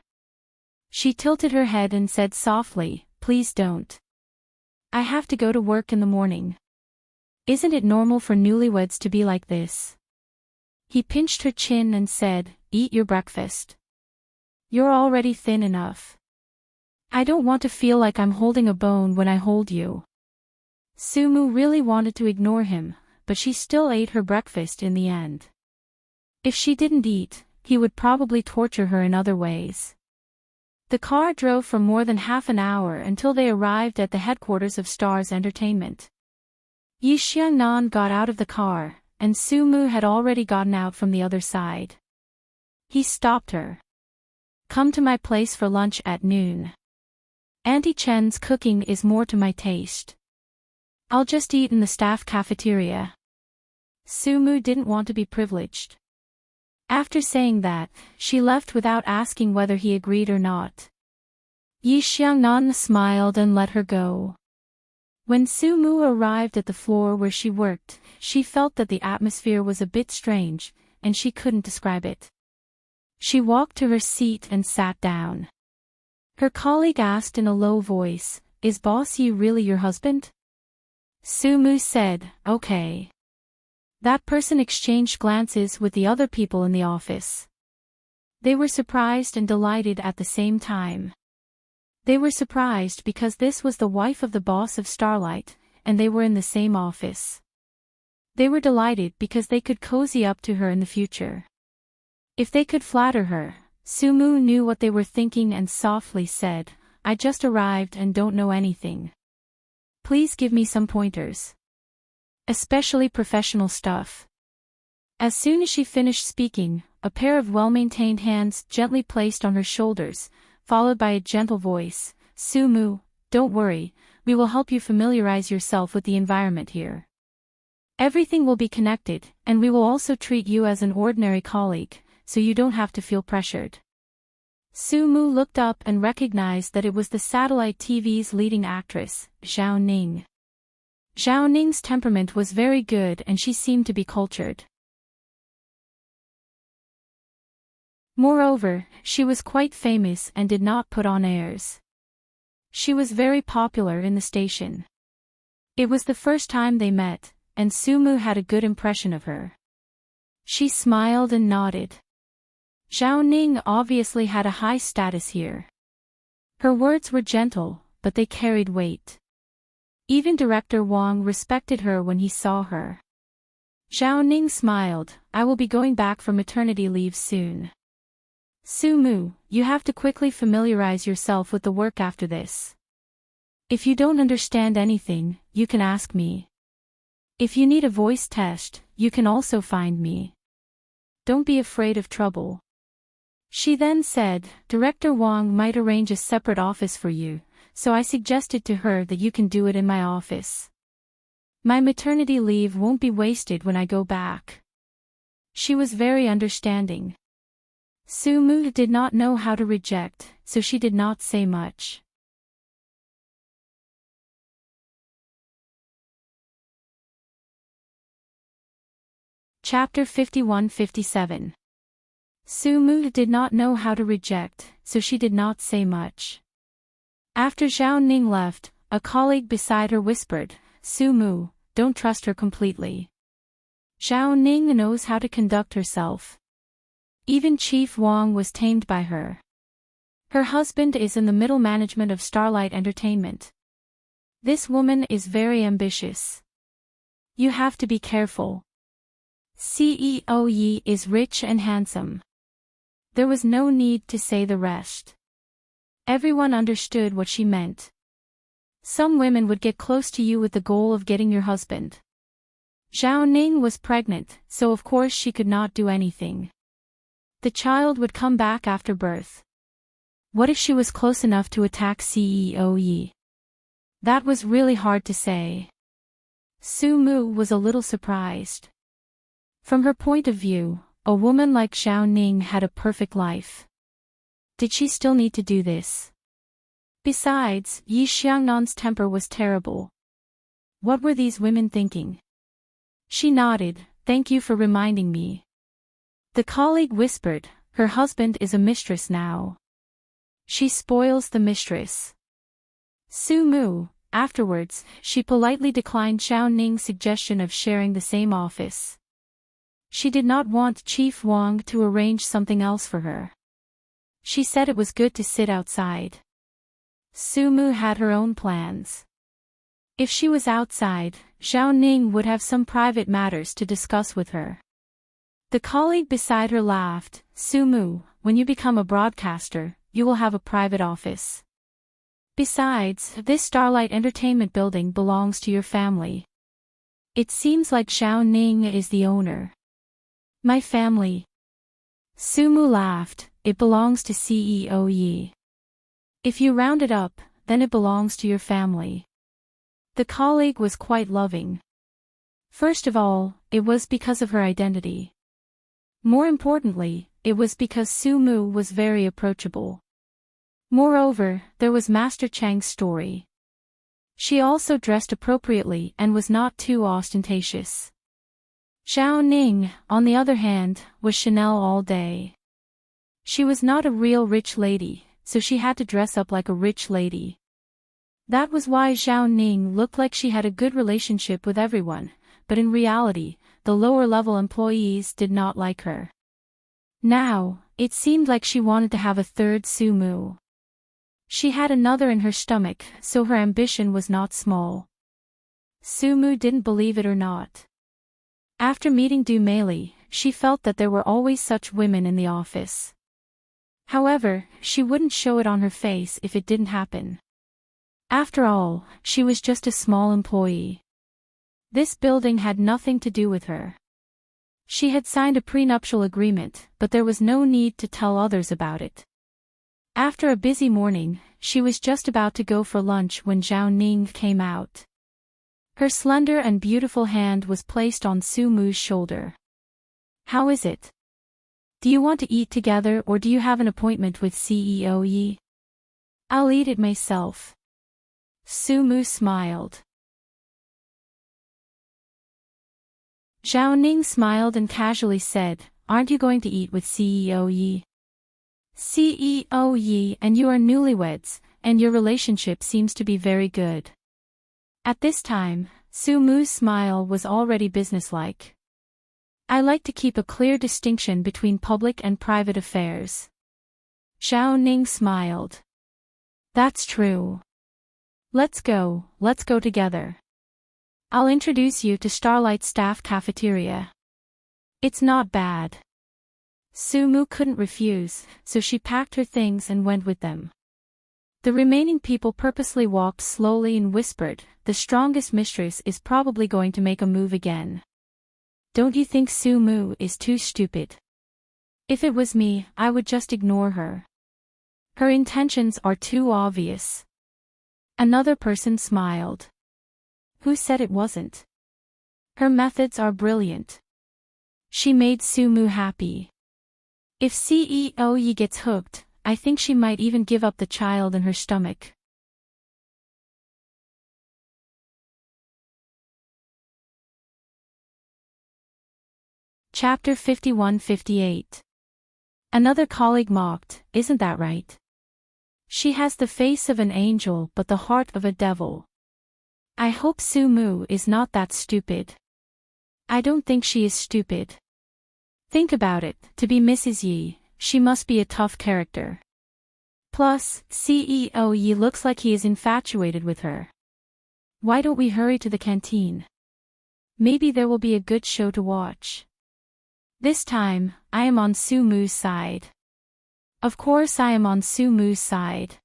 She tilted her head and said softly, please don't. I have to go to work in the morning. Isn't it normal for newlyweds to be like this? He pinched her chin and said, eat your breakfast. You're already thin enough. I don't want to feel like I'm holding a bone when I hold you. Sumu really wanted to ignore him, but she still ate her breakfast in the end. If she didn't eat, he would probably torture her in other ways. The car drove for more than half an hour until they arrived at the headquarters of Stars Entertainment. Yi Xiangnan got out of the car, and Sumu had already gotten out from the other side. He stopped her. Come to my place for lunch at noon. Auntie Chen's cooking is more to my taste. I'll just eat in the staff cafeteria. Sumu didn't want to be privileged. After saying that, she left without asking whether he agreed or not. Yi Xiangnan smiled and let her go. When Sumu arrived at the floor where she worked, she felt that the atmosphere was a bit strange, and she couldn't describe it. She walked to her seat and sat down. Her colleague asked in a low voice, is Boss Yi really your husband? Sumu said, okay. That person exchanged glances with the other people in the office. They were surprised and delighted at the same time. They were surprised because this was the wife of the boss of Starlight, and they were in the same office. They were delighted because they could cozy up to her in the future. If they could flatter her, Sumu knew what they were thinking and softly said, I just arrived and don't know anything. Please give me some pointers. Especially professional stuff. As soon as she finished speaking, a pair of well-maintained hands gently placed on her shoulders, followed by a gentle voice, Sumu, don't worry, we will help you familiarize yourself with the environment here. Everything will be connected, and we will also treat you as an ordinary colleague, so you don't have to feel pressured. Sumu looked up and recognized that it was the satellite TV's leading actress, Zhao Ning. Zhao Ning's temperament was very good and she seemed to be cultured. Moreover, she was quite famous and did not put on airs. She was very popular in the station. It was the first time they met, and Sumu had a good impression of her. She smiled and nodded. Zhao Ning obviously had a high status here. Her words were gentle, but they carried weight. Even Director Wang respected her when he saw her. Zhao Ning smiled, I will be going back for maternity leave soon. Su Mu, you have to quickly familiarize yourself with the work after this. If you don't understand anything, you can ask me. If you need a voice test, you can also find me. Don't be afraid of trouble. She then said, Director Wang might arrange a separate office for you, so I suggested to her that you can do it in my office. My maternity leave won't be wasted when I go back. She was very understanding. Su Mu did not know how to reject, so she did not say much. Chapter 51-57. Su Mu did not know how to reject, so she did not say much. After Zhao Ning left, a colleague beside her whispered, Su Mu, don't trust her completely. Zhao Ning knows how to conduct herself. Even Chief Wang was tamed by her. Her husband is in the middle management of Starlight Entertainment. This woman is very ambitious. You have to be careful. CEO Yi is rich and handsome. There was no need to say the rest. Everyone understood what she meant. Some women would get close to you with the goal of getting your husband. Zhao Ning was pregnant, so of course she could not do anything. The child would come back after birth. What if she was close enough to attack CEO Yi? That was really hard to say. Su Mu was a little surprised. From her point of view, a woman like Zhao Ning had a perfect life. Did she still need to do this? Besides, Yi Xiangnan's temper was terrible. What were these women thinking? She nodded, thank you for reminding me. The colleague whispered, her husband is a mistress now. She spoils the mistress. Su Mu, afterwards, she politely declined Zhao Ning's suggestion of sharing the same office. She did not want Chief Wang to arrange something else for her. She said it was good to sit outside. Su Mu had her own plans. If she was outside, Zhao Ning would have some private matters to discuss with her. The colleague beside her laughed, Su Mu, when you become a broadcaster, you will have a private office. Besides, this Starlight Entertainment building belongs to your family. It seems like Zhao Ning is the owner. My family. Su Mu laughed, it belongs to CEO Yi. If you round it up, then it belongs to your family. The colleague was quite loving. First of all, it was because of her identity. More importantly, it was because Su Mu was very approachable. Moreover, there was Master Chang's story. She also dressed appropriately and was not too ostentatious. Zhao Ning, on the other hand, was Chanel all day. She was not a real rich lady, so she had to dress up like a rich lady. That was why Zhao Ning looked like she had a good relationship with everyone, but in reality, the lower-level employees did not like her. Now, it seemed like she wanted to have a third Su Mu. She had another in her stomach, so her ambition was not small. Su Mu didn't believe it or not. After meeting Du Meili, she felt that there were always such women in the office. However, she wouldn't show it on her face if it didn't happen. After all, she was just a small employee. This building had nothing to do with her. She had signed a prenuptial agreement, but there was no need to tell others about it. After a busy morning, she was just about to go for lunch when Zhao Ning came out. Her slender and beautiful hand was placed on Su Mu's shoulder. How is it? Do you want to eat together or do you have an appointment with CEO Yi? I'll eat it myself. Su Mu smiled. Zhao Ning smiled and casually said, aren't you going to eat with CEO Yi? CEO Yi and you are newlyweds, and your relationship seems to be very good. At this time, Su Mu's smile was already businesslike. I like to keep a clear distinction between public and private affairs. Zhao Ning smiled. That's true. Let's go together. I'll introduce you to Starlight Staff Cafeteria. It's not bad. Sumu couldn't refuse, so she packed her things and went with them. The remaining people purposely walked slowly and whispered, the strongest mistress is probably going to make a move again. Don't you think Sumu is too stupid? If it was me, I would just ignore her. Her intentions are too obvious. Another person smiled. Who said it wasn't? Her methods are brilliant. She made Sumu happy. If CEO Yi gets hooked, I think she might even give up the child in her stomach. Chapter 51-58. Another colleague mocked, isn't that right? She has the face of an angel but the heart of a devil. I hope Sumu is not that stupid. I don't think she is stupid. Think about it, to be Mrs. Yi, she must be a tough character. Plus, CEO Yi looks like he is infatuated with her. Why don't we hurry to the canteen? Maybe there will be a good show to watch. This time, I am on Sumu's side. Of course I am on Sumu's side.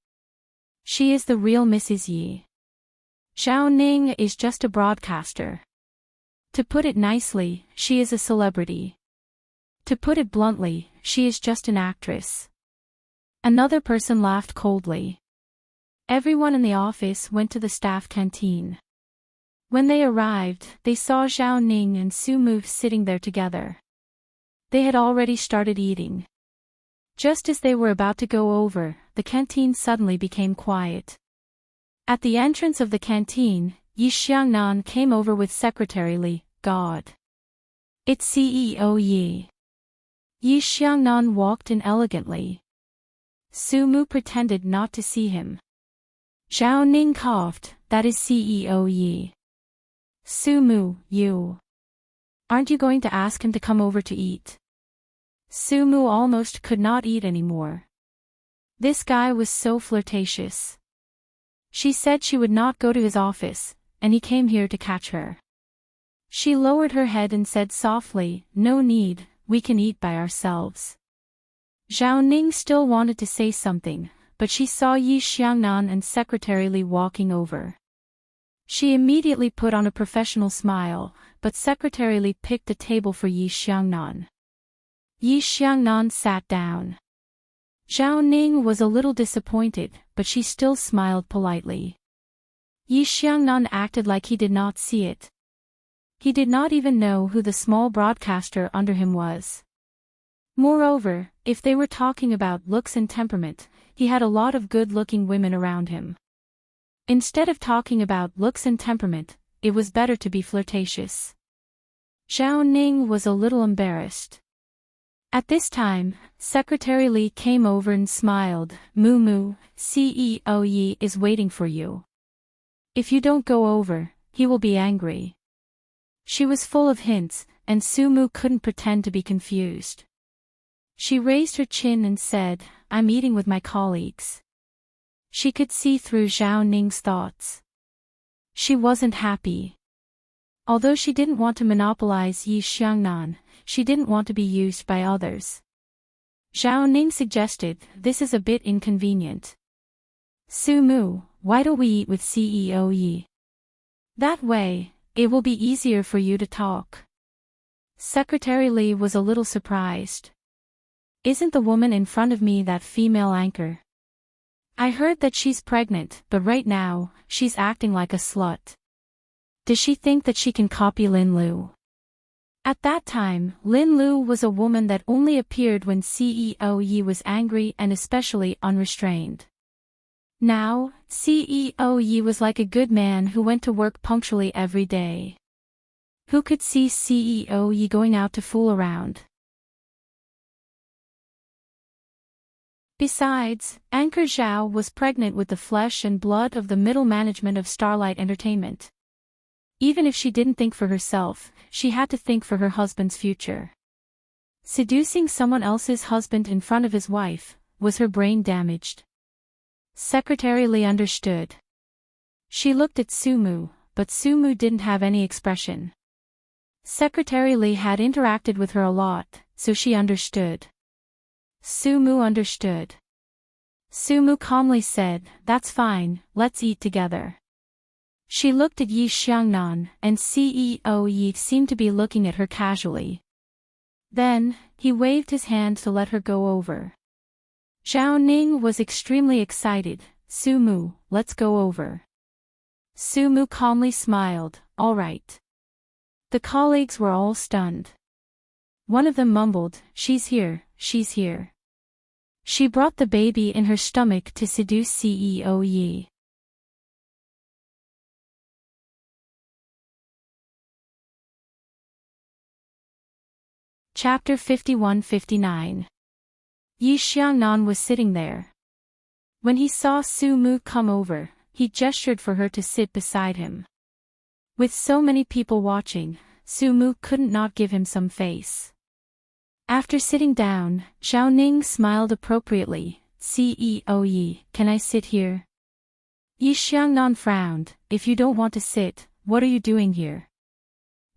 She is the real Mrs. Yi. Zhao Ning is just a broadcaster. To put it nicely, she is a celebrity. To put it bluntly, she is just an actress. Another person laughed coldly. Everyone in the office went to the staff canteen. When they arrived, they saw Zhao Ning and Sumu sitting there together. They had already started eating. Just as they were about to go over, the canteen suddenly became quiet. At the entrance of the canteen, Yi Xiangnan came over with Secretary Li, God. It's CEO Yi. Yi Xiangnan walked in elegantly. Sumu pretended not to see him. Zhao Ning coughed, that is CEO Yi. Sumu, you. Aren't you going to ask him to come over to eat? Sumu almost could not eat anymore. This guy was so flirtatious. She said she would not go to his office, and he came here to catch her. She lowered her head and said softly, no need, we can eat by ourselves. Zhao Ning still wanted to say something, but she saw Yi Xiangnan and Secretary Li walking over. She immediately put on a professional smile, but Secretary Li picked a table for Yi Xiangnan. Yi Xiangnan sat down. Zhao Ning was a little disappointed, but she still smiled politely. Yi Xiangnan acted like he did not see it. He did not even know who the small broadcaster under him was. Moreover, if they were talking about looks and temperament, he had a lot of good-looking women around him. Instead of talking about looks and temperament, it was better to be flirtatious. Zhao Ning was a little embarrassed. At this time, Secretary Li came over and smiled, Mumu, CEO Yi is waiting for you. If you don't go over, he will be angry. She was full of hints, and Sumu couldn't pretend to be confused. She raised her chin and said, I'm eating with my colleagues. She could see through Zhao Ning's thoughts. She wasn't happy. Although she didn't want to monopolize Yi Xiangnan, she didn't want to be used by others. Zhao Ning suggested, this is a bit inconvenient. Sumu, why don't we eat with CEO Yi? That way, it will be easier for you to talk. Secretary Li was a little surprised. Isn't the woman in front of me that female anchor? I heard that she's pregnant, but right now, she's acting like a slut. Does she think that she can copy Lin Lu? At that time, Lin Lu was a woman that only appeared when CEO Yi was angry and especially unrestrained. Now, CEO Yi was like a good man who went to work punctually every day. Who could see CEO Yi going out to fool around? Besides, Anchor Zhao was pregnant with the flesh and blood of the middle management of Starlight Entertainment. Even if she didn't think for herself, she had to think for her husband's future. Seducing someone else's husband in front of his wife, was her brain damaged? Secretary Lee understood. She looked at Sumu, but Sumu didn't have any expression. Secretary Lee had interacted with her a lot, so she understood. Sumu understood. Sumu calmly said, "That's fine, let's eat together." She looked at Yi Xiangnan, and CEO Yi seemed to be looking at her casually. Then, he waved his hand to let her go over. Zhao Ning was extremely excited. "Sumu, let's go over." Sumu calmly smiled, "All right." The colleagues were all stunned. One of them mumbled, "She's here, she's here." She brought the baby in her stomach to seduce CEO Yi. Chapter 51-59. Yi Xiangnan was sitting there. When he saw Su Mu come over, he gestured for her to sit beside him. With so many people watching, Su Mu couldn't not give him some face. After sitting down, Zhao Ning smiled appropriately. "CEO Yi, can I sit here?" Yi Xiangnan frowned. "If you don't want to sit, what are you doing here?"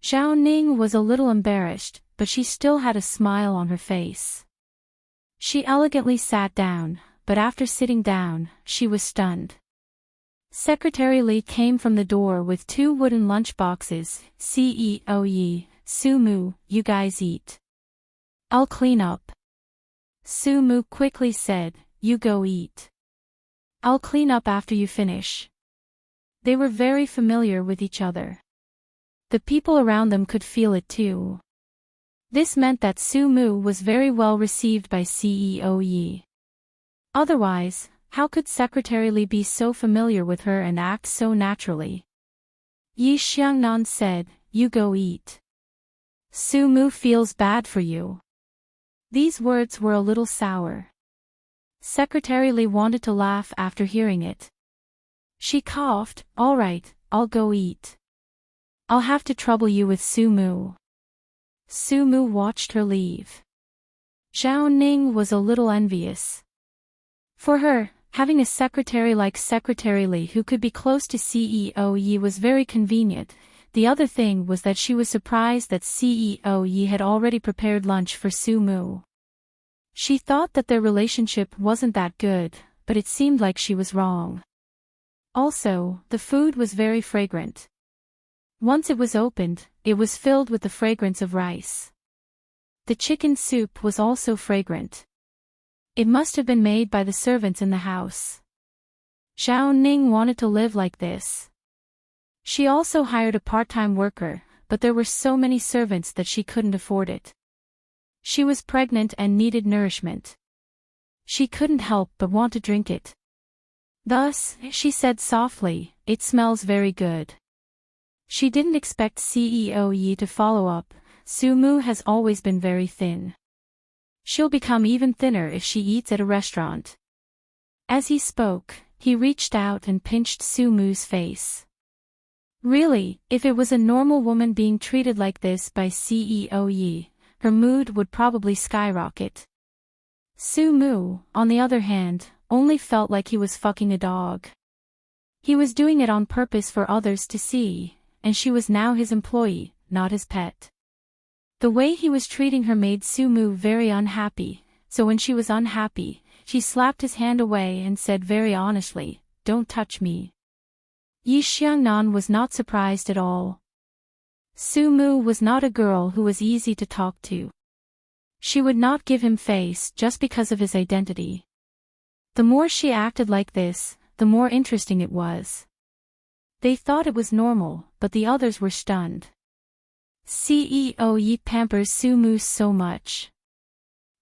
Zhao Ning was a little embarrassed, but she still had a smile on her face. She elegantly sat down, but after sitting down, she was stunned. Secretary Li came from the door with 2 wooden lunch boxes. "CEO Yi, Su Mu, you guys eat. I'll clean up." Su Mu quickly said, "You go eat. I'll clean up after you finish." They were very familiar with each other. The people around them could feel it too. This meant that Su Mu was very well received by CEO Yi. Otherwise, how could Secretary Li be so familiar with her and act so naturally? Yi Xiangnan said, "You go eat. Su Mu feels bad for you." These words were a little sour. Secretary Li wanted to laugh after hearing it. She coughed, "All right, I'll go eat. I'll have to trouble you with Su Mu." Su Mu watched her leave. Zhao Ning was a little envious. For her, having a secretary like Secretary Li who could be close to CEO Yi was very convenient. The other thing was that she was surprised that CEO Yi had already prepared lunch for Su Mu. She thought that their relationship wasn't that good, but it seemed like she was wrong. Also, the food was very fragrant. Once it was opened, it was filled with the fragrance of rice. The chicken soup was also fragrant. It must have been made by the servants in the house. Zhao Ning wanted to live like this. She also hired a part-time worker, but there were so many servants that she couldn't afford it. She was pregnant and needed nourishment. She couldn't help but want to drink it. Thus, she said softly, "It smells very good." She didn't expect CEO Yi to follow up. Su Mu has always been very thin. She'll become even thinner if she eats at a restaurant. As he spoke, he reached out and pinched Su Mu's face. Really, if it was a normal woman being treated like this by CEO Yi, her mood would probably skyrocket. Su Mu, on the other hand, only felt like he was fucking a dog. He was doing it on purpose for others to see, and she was now his employee, not his pet. The way he was treating her made Su Mu very unhappy, so when she was unhappy, she slapped his hand away and said very honestly, "Don't touch me." Yi Xiangnan was not surprised at all. Su Mu was not a girl who was easy to talk to. She would not give him face just because of his identity. The more she acted like this, the more interesting it was. They thought it was normal, but the others were stunned. CEO Yi pampers Su Mu so much.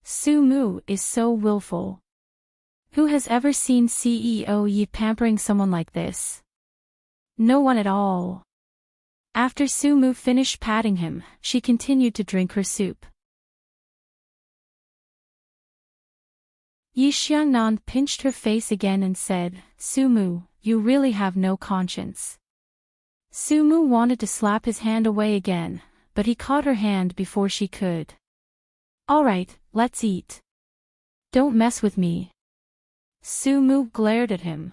Su Mu is so willful. Who has ever seen CEO Yi pampering someone like this? No one at all. After Su Mu finished patting him, she continued to drink her soup. Yi Xiangnan pinched her face again and said, "Su Mu, you really have no conscience." Sumu wanted to slap his hand away again, but he caught her hand before she could. Alright, let's eat. Don't mess with me. Sumu glared at him.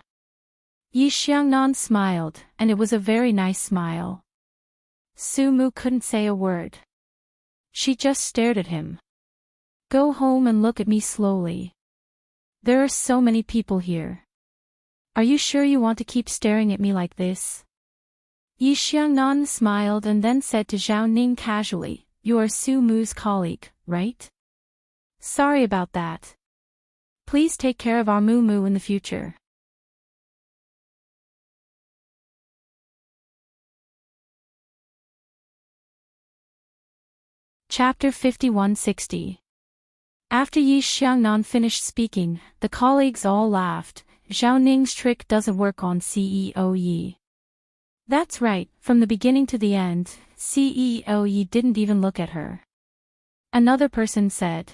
Yi Xiangnan smiled, and it was a very nice smile. Sumu couldn't say a word. She just stared at him. Go home and look at me slowly. There are so many people here. Are you sure you want to keep staring at me like this? Yi Xiangnan smiled and then said to Zhao Ning casually, You are Sumu's colleague, right? Sorry about that. Please take care of our Moo in the future. Chapter 5160. After Yi Xiangnan finished speaking, the colleagues all laughed. Zhao Ning's trick doesn't work on CEO Yi. That's right, from the beginning to the end, CEO Yi didn't even look at her. Another person said.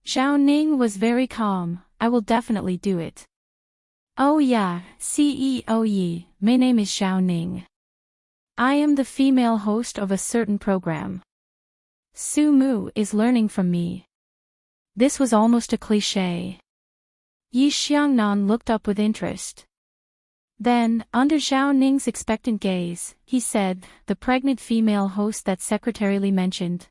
Zhao Ning was very calm, I will definitely do it. Oh yeah, CEO Yi, my name is Zhao Ning. I am the female host of a certain program. Sumu is learning from me. This was almost a cliché. Yi Xiangnan looked up with interest. Then, under Zhao Ning's expectant gaze, he said, the pregnant female host that secretarially mentioned.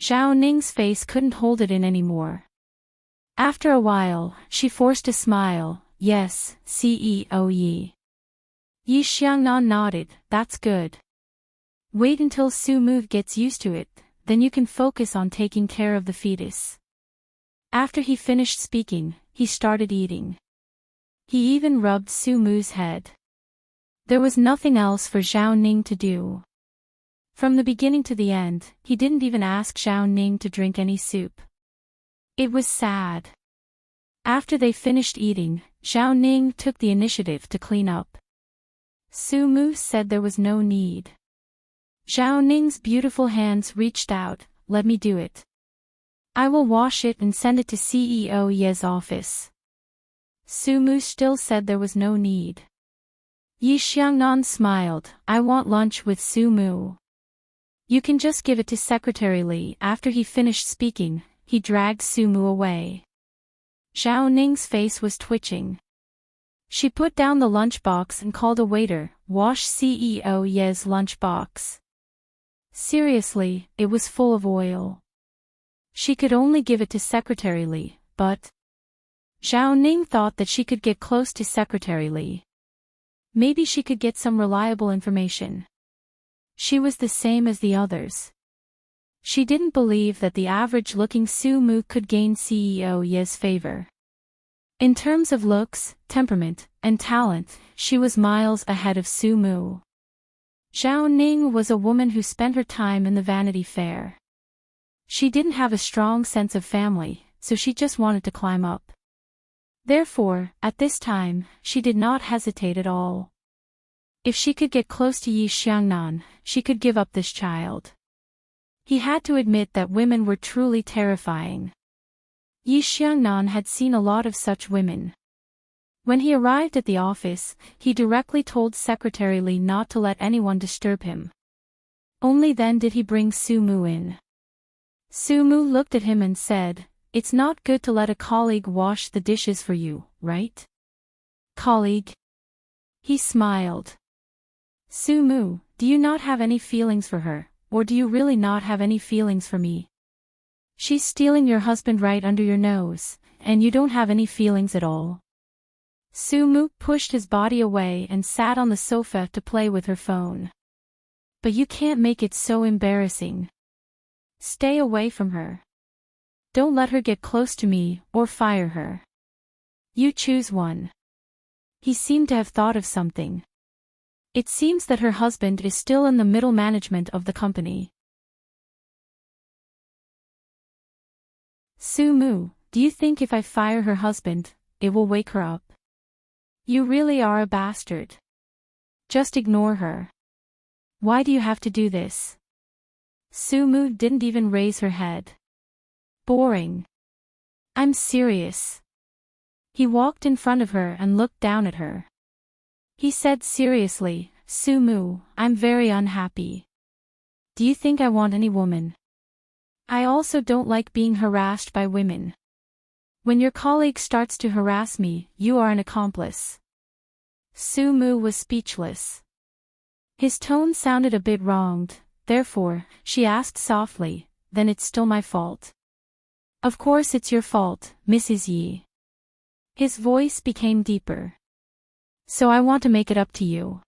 Zhao Ning's face couldn't hold it in anymore. After a while, she forced a smile. Yes, CEO Yi. Yi Xiangnan nodded, that's good. Wait until Sumu gets used to it, then you can focus on taking care of the fetus. After he finished speaking, he started eating. He even rubbed Sumu's head. There was nothing else for Zhao Ning to do. From the beginning to the end, he didn't even ask Zhao Ning to drink any soup. It was sad. After they finished eating, Zhao Ning took the initiative to clean up. Sumu said there was no need. Zhao Ning's beautiful hands reached out, let me do it. I will wash it and send it to CEO Ye's office. Sumu still said there was no need. Yi Xiangnan smiled, I want lunch with Sumu. You can just give it to Secretary Li. After he finished speaking, he dragged Sumu away. Zhao Ning's face was twitching. She put down the lunchbox and called a waiter, wash CEO Ye's lunchbox. Seriously, it was full of oil. She could only give it to Secretary Li, but Zhao Ning thought that she could get close to Secretary Li. Maybe she could get some reliable information. She was the same as the others. She didn't believe that the average-looking Sumu could gain CEO Ye's favor. In terms of looks, temperament, and talent, she was miles ahead of Sumu. Zhao Ning was a woman who spent her time in the Vanity Fair. She didn't have a strong sense of family, so she just wanted to climb up. Therefore, at this time, she did not hesitate at all. If she could get close to Yi Xiangnan, she could give up this child. He had to admit that women were truly terrifying. Yi Xiangnan had seen a lot of such women. When he arrived at the office, he directly told Secretary Li not to let anyone disturb him. Only then did he bring Sumu in. Sumu looked at him and said, It's not good to let a colleague wash the dishes for you, right? Colleague? He smiled. Sumu, do you not have any feelings for her, or do you really not have any feelings for me? She's stealing your husband right under your nose, and you don't have any feelings at all. Sumu pushed his body away and sat on the sofa to play with her phone. But you can't make it so embarrassing. Stay away from her. Don't let her get close to me, or fire her. You choose one. He seemed to have thought of something. It seems that her husband is still in the middle management of the company. Sumu, do you think if I fire her husband, it will wake her up? You really are a bastard. Just ignore her. Why do you have to do this? Sumu didn't even raise her head. Boring. I'm serious. He walked in front of her and looked down at her. He said seriously, Sumu, I'm very unhappy. Do you think I want any woman? I also don't like being harassed by women. When your colleague starts to harass me, you are an accomplice. Sumu was speechless. His tone sounded a bit wronged, therefore, she asked softly, then it's still my fault. Of course it's your fault, Mrs. Yi. His voice became deeper. So I want to make it up to you.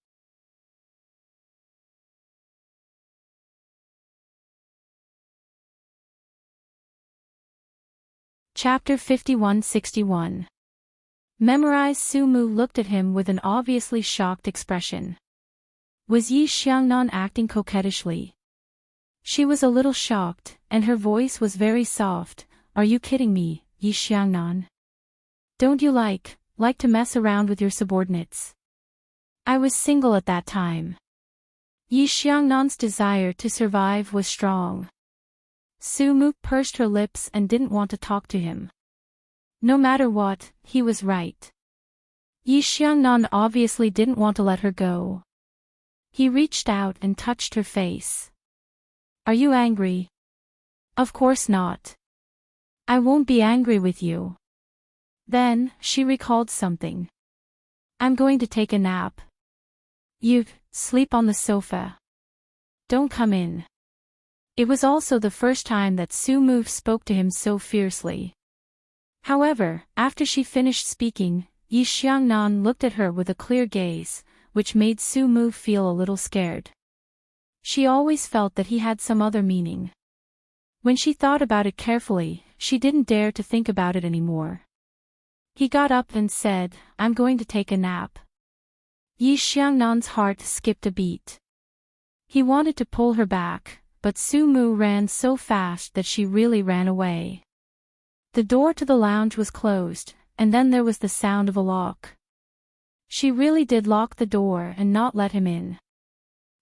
Chapter 5161. Memorized. Sumu looked at him with an obviously shocked expression. Was Yi Xiangnan acting coquettishly? She was a little shocked, and her voice was very soft. Are you kidding me, Yi Xiangnan? Don't you like to mess around with your subordinates? I was single at that time. Yi Xiangnan's desire to survive was strong. Sumu pursed her lips and didn't want to talk to him. No matter what, he was right. Yi Xiangnan obviously didn't want to let her go. He reached out and touched her face. Are you angry? Of course not. I won't be angry with you. Then, she recalled something. I'm going to take a nap. You sleep on the sofa. Don't come in. It was also the first time that Sumu spoke to him so fiercely. However, after she finished speaking, Yi Xiangnan looked at her with a clear gaze, which made Sumu feel a little scared. She always felt that he had some other meaning. When she thought about it carefully, she didn't dare to think about it anymore. He got up and said, I'm going to take a nap. Yi Xiangnan's heart skipped a beat. He wanted to pull her back, but Sumu ran so fast that she really ran away. The door to the lounge was closed, and then there was the sound of a lock. She really did lock the door and not let him in.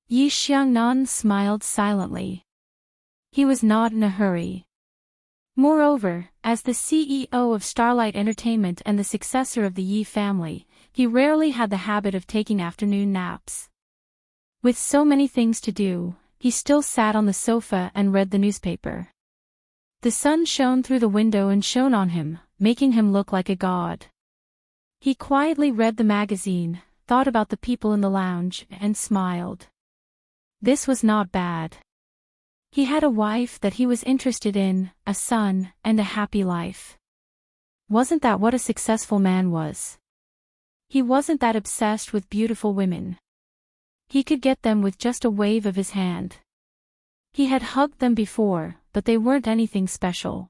Yi Xiangnan smiled silently. He was not in a hurry. Moreover, as the CEO of Starlight Entertainment and the successor of the Yi family, he rarely had the habit of taking afternoon naps. With so many things to do, he still sat on the sofa and read the newspaper. The sun shone through the window and shone on him, making him look like a god. He quietly read the magazine, thought about the people in the lounge, and smiled. This was not bad. He had a wife that he was interested in, a son, and a happy life. Wasn't that what a successful man was? He wasn't that obsessed with beautiful women. He could get them with just a wave of his hand. He had hugged them before, but they weren't anything special.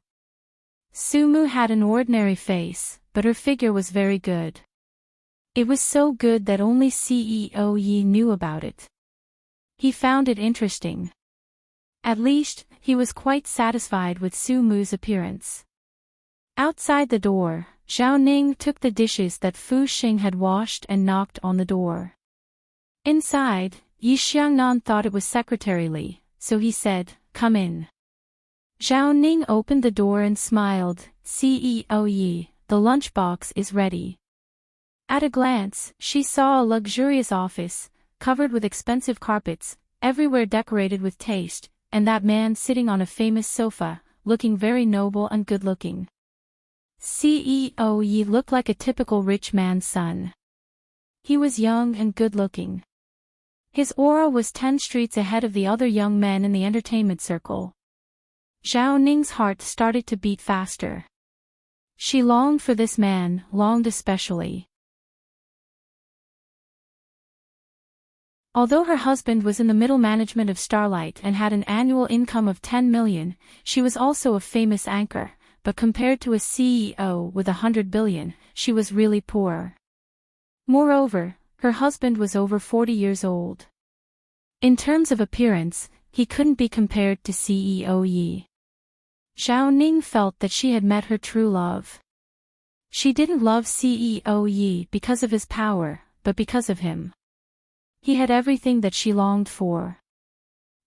Sumu had an ordinary face, but her figure was very good. It was so good that only CEO Yi knew about it. He found it interesting. At least, he was quite satisfied with Sumu's appearance. Outside the door, Zhao Ning took the dishes that Fu Xing had washed and knocked on the door. Inside, Yi Xiangnan thought it was Secretary Li, so he said, come in. Zhao Ning opened the door and smiled, CEO Yi, the lunchbox is ready. At a glance, she saw a luxurious office, covered with expensive carpets, everywhere decorated with taste, and that man sitting on a famous sofa, looking very noble and good-looking. CEO Yi looked like a typical rich man's son. He was young and good-looking. His aura was 10 streets ahead of the other young men in the entertainment circle. Zhao Ning's heart started to beat faster. She longed for this man, longed especially. Although her husband was in the middle management of Starlight and had an annual income of 10 million, she was also a famous anchor, but compared to a CEO with 100 billion, she was really poor. Moreover, her husband was over 40 years old. In terms of appearance, he couldn't be compared to CEO Yi. Zhao Ning felt that she had met her true love. She didn't love CEO Yi because of his power, but because of him. He had everything that she longed for.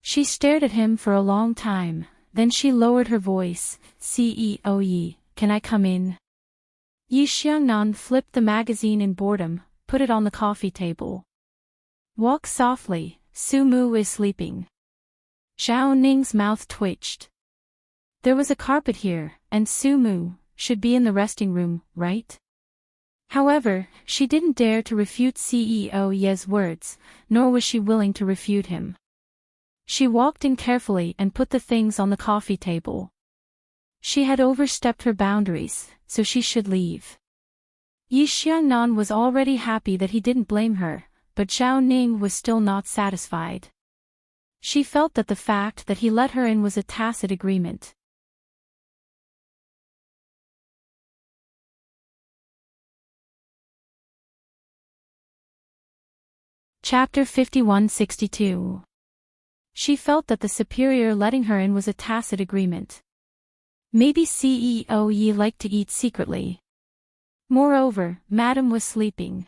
She stared at him for a long time, then she lowered her voice, CEO Yi, can I come in? Yi Xiangnan flipped the magazine in boredom, put it on the coffee table. Walk softly, Sumu is sleeping. Zhao Ning's mouth twitched. There was a carpet here, and Sumu should be in the resting room, right? However, she didn't dare to refute CEO Ye's words, nor was she willing to refute him. She walked in carefully and put the things on the coffee table. She had overstepped her boundaries, so she should leave. Yi Xiangnan was already happy that he didn't blame her, but Zhao Ning was still not satisfied. She felt that the fact that he let her in was a tacit agreement. Chapter 5162. She felt that the superior letting her in was a tacit agreement. Maybe CEO Yi liked to eat secretly. Moreover, Madam was sleeping.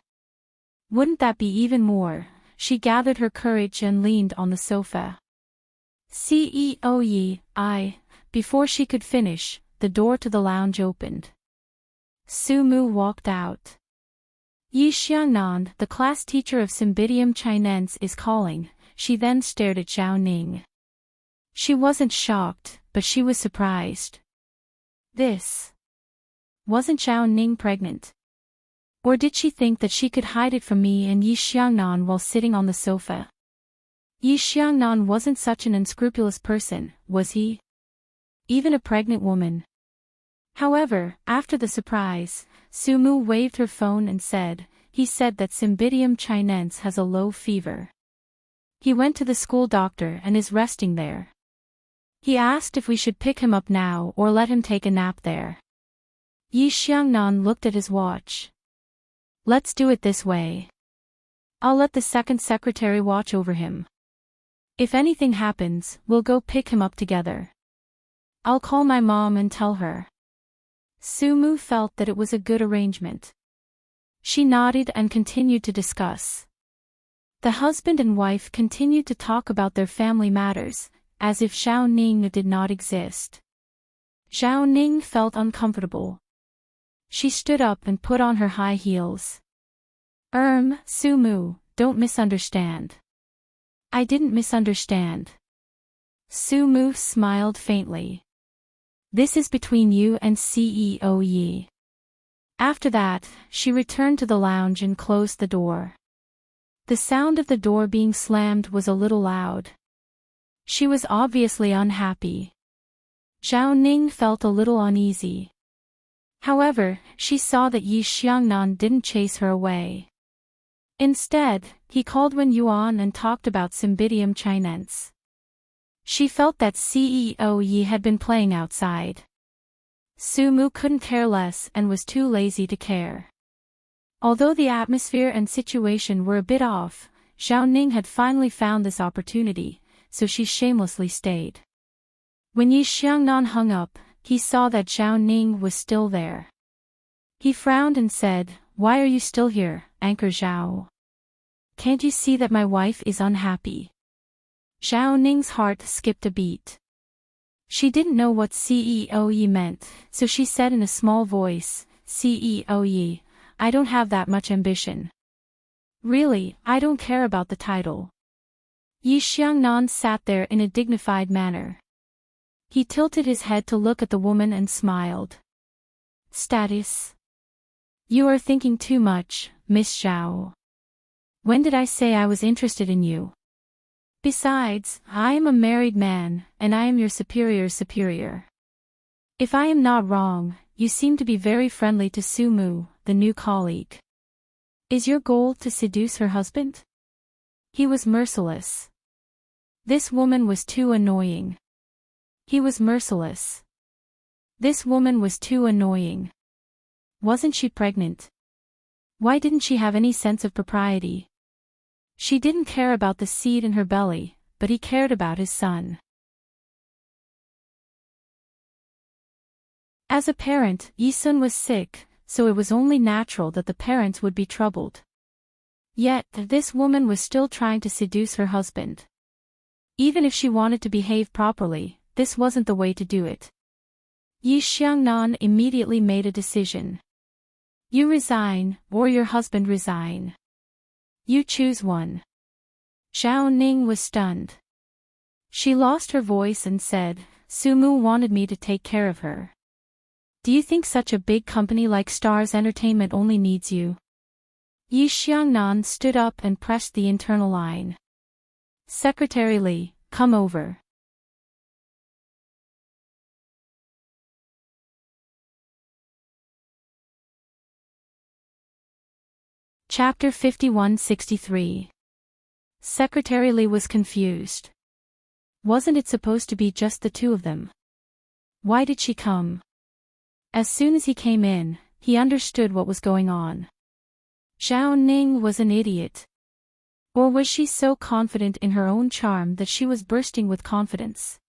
Wouldn't that be even more? She gathered her courage and leaned on the sofa. CEO Yi, Before she could finish, the door to the lounge opened. Sumu walked out. Yi Xiangnan, the class teacher of Cymbidium Chinense, is calling. She then stared at Zhao Ning. She wasn't shocked, but she was surprised. Wasn't Zhao Ning pregnant? Or did she think that she could hide it from me and Yi Xiangnan while sitting on the sofa? Yi Xiangnan wasn't such an unscrupulous person, was he? Even a pregnant woman. However, after the surprise, Sumu waved her phone and said, he said that Cymbidium Chinense has a low fever. He went to the school doctor and is resting there. He asked if we should pick him up now or let him take a nap there. Yi Xiangnan looked at his watch. Let's do it this way. I'll let the second secretary watch over him. If anything happens, we'll go pick him up together. I'll call my mom and tell her. Sumu felt that it was a good arrangement. She nodded and continued to discuss. The husband and wife continued to talk about their family matters, as if Zhao Ning did not exist. Zhao Ning felt uncomfortable. She stood up and put on her high heels. Sumu, don't misunderstand. I didn't misunderstand. Sumu smiled faintly. This is between you and CEO Yi. After that, she returned to the lounge and closed the door. The sound of the door being slammed was a little loud. She was obviously unhappy. Zhao Ning felt a little uneasy. However, she saw that Yi Xiangnan didn't chase her away. Instead, he called Wen Yuan and talked about Cymbidium Chinense. She felt that CEO Yi had been playing outside. Sumu couldn't care less and was too lazy to care. Although the atmosphere and situation were a bit off, Zhao Ning had finally found this opportunity, so she shamelessly stayed. When Yi Xiangnan hung up, he saw that Zhao Ning was still there. He frowned and said, "Why are you still here, Anchor Zhao? Can't you see that my wife is unhappy?" Zhao Ning's heart skipped a beat. She didn't know what CEO Yi meant, so she said in a small voice, "CEO Yi, I don't have that much ambition. Really, I don't care about the title." Yi Xiangnan sat there in a dignified manner. He tilted his head to look at the woman and smiled. "Status? You are thinking too much, Miss Zhao. When did I say I was interested in you? Besides, I am a married man, and I am your superior's superior. If I am not wrong, you seem to be very friendly to Sumu, the new colleague. Is your goal to seduce her husband?" He was merciless. This woman was too annoying. He was merciless. This woman was too annoying. Wasn't she pregnant? Why didn't she have any sense of propriety? She didn't care about the seed in her belly, but he cared about his son. As a parent, Yi-sun was sick, so it was only natural that the parents would be troubled. Yet, this woman was still trying to seduce her husband. Even if she wanted to behave properly, this wasn't the way to do it. Yi Xiangnan immediately made a decision. You resign, or your husband resign. You choose one. Zhao Ning was stunned. She lost her voice and said, Sumu wanted me to take care of her. Do you think such a big company like Stars Entertainment only needs you? Yi Xiangnan stood up and pressed the internal line. Secretary Li, come over. Chapter 5163. Secretary Li was confused. Wasn't it supposed to be just the two of them? Why did she come? As soon as he came in, he understood what was going on. Zhao Ning was an idiot. Or was she so confident in her own charm that she was bursting with confidence?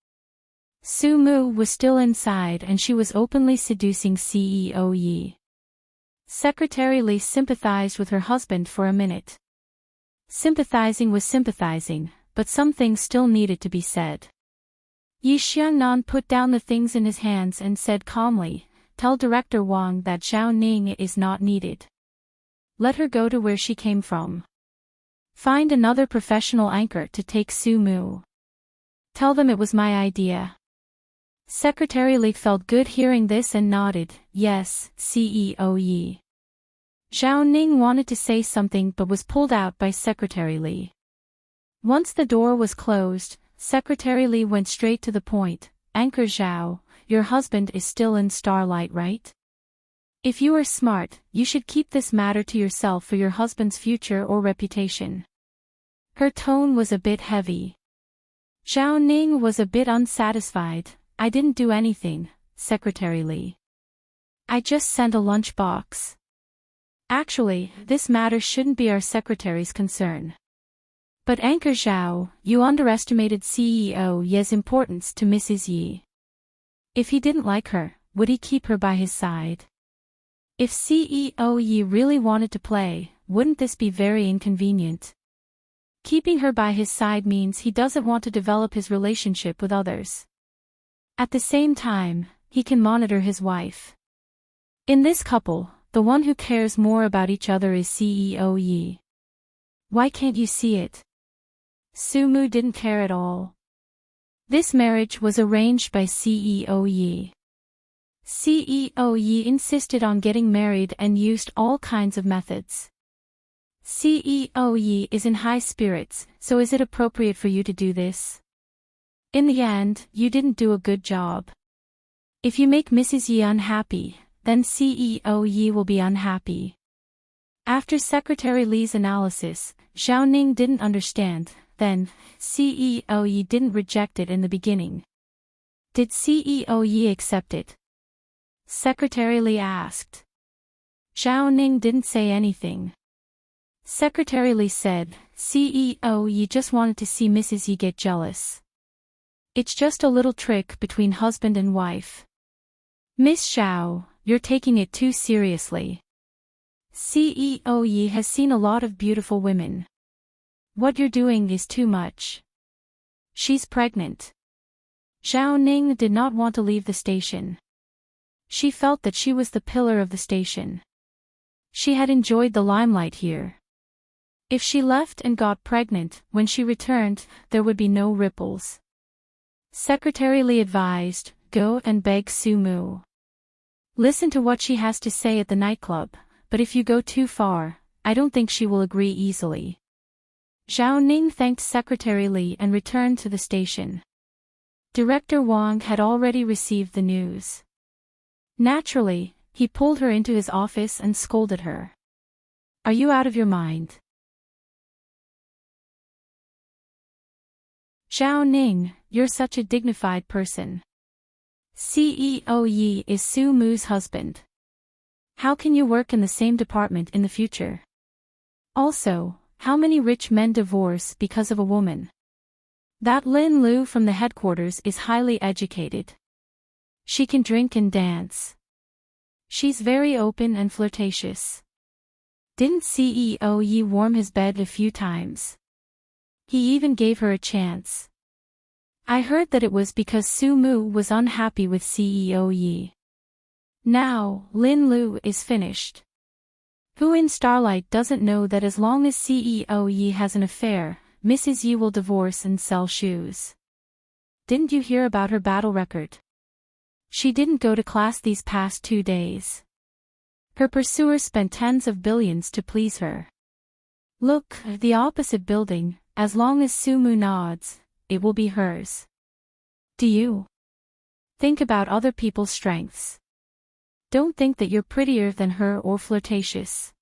Su Mu was still inside and she was openly seducing CEO Yi. Secretary Li sympathized with her husband for a minute. Sympathizing was sympathizing, but some things still needed to be said. Yi Xiangnan put down the things in his hands and said calmly, Tell Director Wang that Zhao Ning is not needed. Let her go to where she came from. Find another professional anchor to take Su Mu. Tell them it was my idea. Secretary Li felt good hearing this and nodded, yes, CEO Yi. Zhao Ning wanted to say something but was pulled out by Secretary Li. Once the door was closed, Secretary Li went straight to the point, Anchor Zhao, your husband is still in Starlight, right? If you are smart, you should keep this matter to yourself for your husband's future or reputation. Her tone was a bit heavy. Zhao Ning was a bit unsatisfied. I didn't do anything, Secretary Li. I just sent a lunchbox. Actually, this matter shouldn't be our secretary's concern. But Anchor Zhao, you underestimated CEO Ye's importance to Mrs. Yi. If he didn't like her, would he keep her by his side? If CEO Yi really wanted to play, wouldn't this be very inconvenient? Keeping her by his side means he doesn't want to develop his relationship with others. At the same time, he can monitor his wife. In this couple, the one who cares more about each other is CEO Yi. Why can't you see it? Su Mu didn't care at all. This marriage was arranged by CEO Yi. CEO Yi insisted on getting married and used all kinds of methods. CEO Yi is in high spirits, so is it appropriate for you to do this? In the end, you didn't do a good job. If you make Mrs. Yi unhappy, then CEO Yi will be unhappy. After Secretary Li's analysis, Zhao Ning didn't understand, then, CEO Yi didn't reject it in the beginning. Did CEO Yi accept it? Secretary Li asked. Zhao Ning didn't say anything. Secretary Li said, CEO Yi just wanted to see Mrs. Yi get jealous. It's just a little trick between husband and wife. Miss Zhao, you're taking it too seriously. CEO Yi has seen a lot of beautiful women. What you're doing is too much. She's pregnant. Zhao Ning did not want to leave the station. She felt that she was the pillar of the station. She had enjoyed the limelight here. If she left and got pregnant, when she returned, there would be no ripples. Secretary Li advised, go and beg Su Mu. Listen to what she has to say at the nightclub, but if you go too far, I don't think she will agree easily. Zhao Ning thanked Secretary Li and returned to the station. Director Wang had already received the news. Naturally, he pulled her into his office and scolded her. Are you out of your mind? Zhao Ning, you're such a dignified person. CEO Yi is Su Mu's husband. How can you work in the same department in the future? Also, how many rich men divorce because of a woman? That Lin Lu from the headquarters is highly educated. She can drink and dance. She's very open and flirtatious. Didn't CEO Yi warm his bed a few times? He even gave her a chance. I heard that it was because Su Mu was unhappy with CEO Yi. Now, Lin Lu is finished. Who in Starlight doesn't know that as long as CEO Yi has an affair, Mrs. Yi will divorce and sell shoes. Didn't you hear about her battle record? She didn't go to class these past 2 days. Her pursuers spent tens of billions to please her. Look, the opposite building, as long as Sumu nods, it will be hers. Do you? Think about other people's strengths. Don't think that you're prettier than her or flirtatious.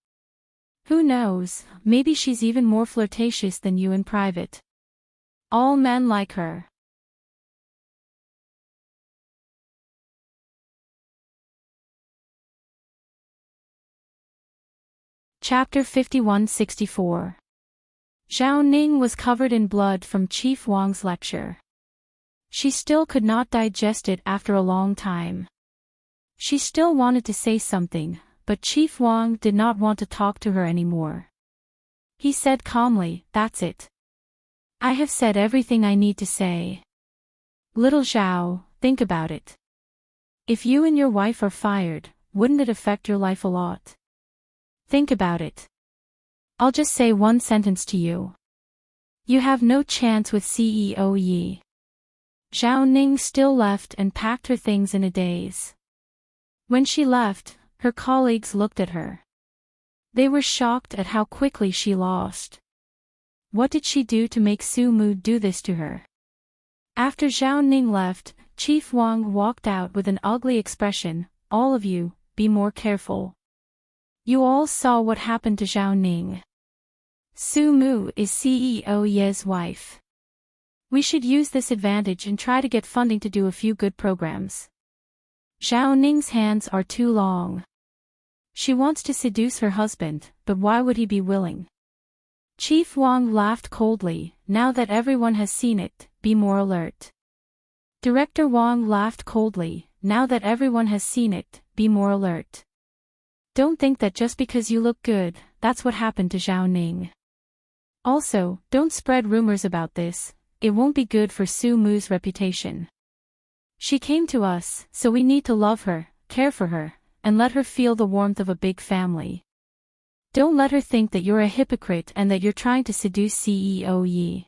Who knows, maybe she's even more flirtatious than you in private. All men like her. Chapter 51-64. Zhao Ning was covered in blood from Chief Wang's lecture. She still could not digest it after a long time. She still wanted to say something, but Chief Wang did not want to talk to her anymore. He said calmly, "That's it. I have said everything I need to say. Little Zhao, think about it. If you and your wife are fired, wouldn't it affect your life a lot? Think about it. I'll just say one sentence to you. You have no chance with CEO Yi." Zhao Ning still left and packed her things in a daze. When she left, her colleagues looked at her. They were shocked at how quickly she lost. What did she do to make Su Mu do this to her? After Zhao Ning left, Chief Wang walked out with an ugly expression. "All of you, be more careful. You all saw what happened to Zhao Ning. Su Mu is CEO Ye's wife. We should use this advantage and try to get funding to do a few good programs. Zhao Ning's hands are too long. She wants to seduce her husband, but why would he be willing?" Chief Wang laughed coldly. "Now that everyone has seen it, be more alert." Director Wang laughed coldly. "Now that everyone has seen it, be more alert. Don't think that just because you look good, that's what happened to Zhao Ning. Also, don't spread rumors about this, it won't be good for Su Mu's reputation. She came to us, so we need to love her, care for her, and let her feel the warmth of a big family. Don't let her think that you're a hypocrite and that you're trying to seduce CEO Yi.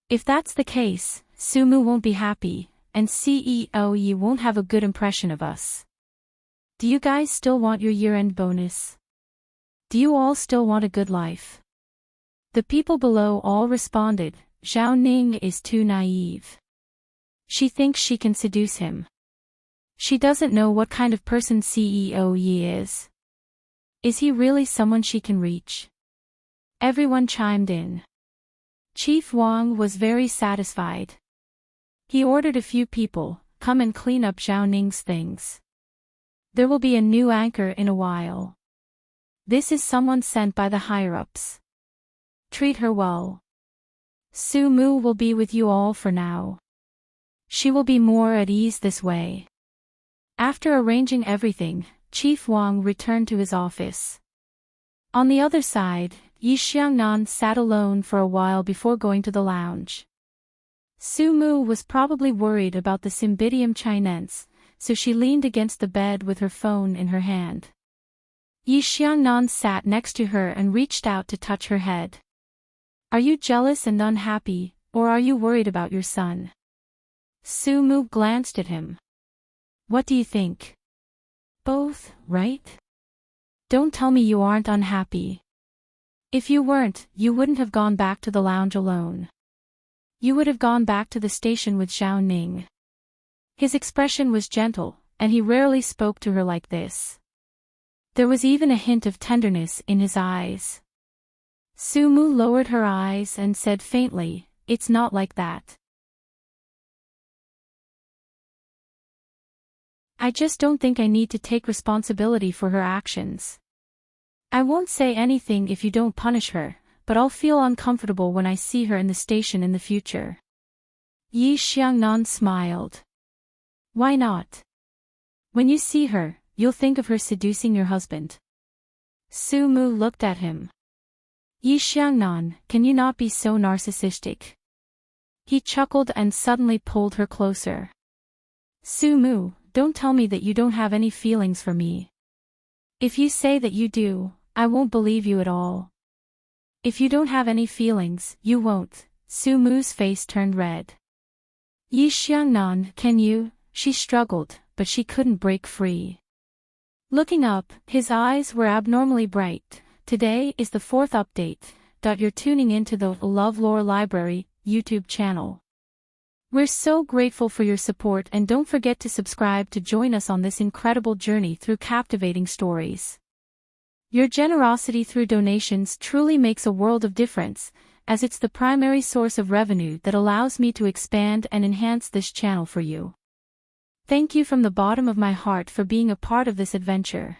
If that's the case, Su Mu won't be happy, and CEO Yi won't have a good impression of us. Do you guys still want your year-end bonus? Do you all still want a good life?" The people below all responded, "Zhao Ning is too naive. She thinks she can seduce him. She doesn't know what kind of person CEO Yi is. Is he really someone she can reach?" Everyone chimed in. Chief Wang was very satisfied. He ordered a few people, "Come and clean up Zhao Ning's things. There will be a new anchor in a while. This is someone sent by the higher-ups. Treat her well. Su Mu will be with you all for now. She will be more at ease this way." After arranging everything, Chief Wang returned to his office. On the other side, Yi Xiangnan sat alone for a while before going to the lounge. Su Mu was probably worried about the Cymbidium chinense, so she leaned against the bed with her phone in her hand. Yi Xiangnan sat next to her and reached out to touch her head. "Are you jealous and unhappy, or are you worried about your son?" Su Mu glanced at him. "What do you think?" "Both, right? Don't tell me you aren't unhappy. If you weren't, you wouldn't have gone back to the lounge alone. You would have gone back to the station with Zhao Ning." His expression was gentle, and he rarely spoke to her like this. There was even a hint of tenderness in his eyes. Su Mu lowered her eyes and said faintly, "It's not like that. I just don't think I need to take responsibility for her actions. I won't say anything if you don't punish her, but I'll feel uncomfortable when I see her in the station in the future." Yi Xiangnan smiled. "Why not? When you see her, you'll think of her seducing your husband." Su Mu looked at him. "Yi Xiangnan, can you not be so narcissistic?" He chuckled and suddenly pulled her closer. "Su Mu, don't tell me that you don't have any feelings for me. If you say that you do, I won't believe you at all. If you don't have any feelings, you won't. Su Mu's face turned red. Yi Xiangnan, can you? She struggled, but she couldn't break free. Looking up, his eyes were abnormally bright. Today is the 4th update. You're tuning into the LoveLore Library YouTube channel. We're so grateful for your support, and don't forget to subscribe to join us on this incredible journey through captivating stories. Your generosity through donations truly makes a world of difference, as it's the primary source of revenue that allows me to expand and enhance this channel for you. Thank you from the bottom of my heart for being a part of this adventure.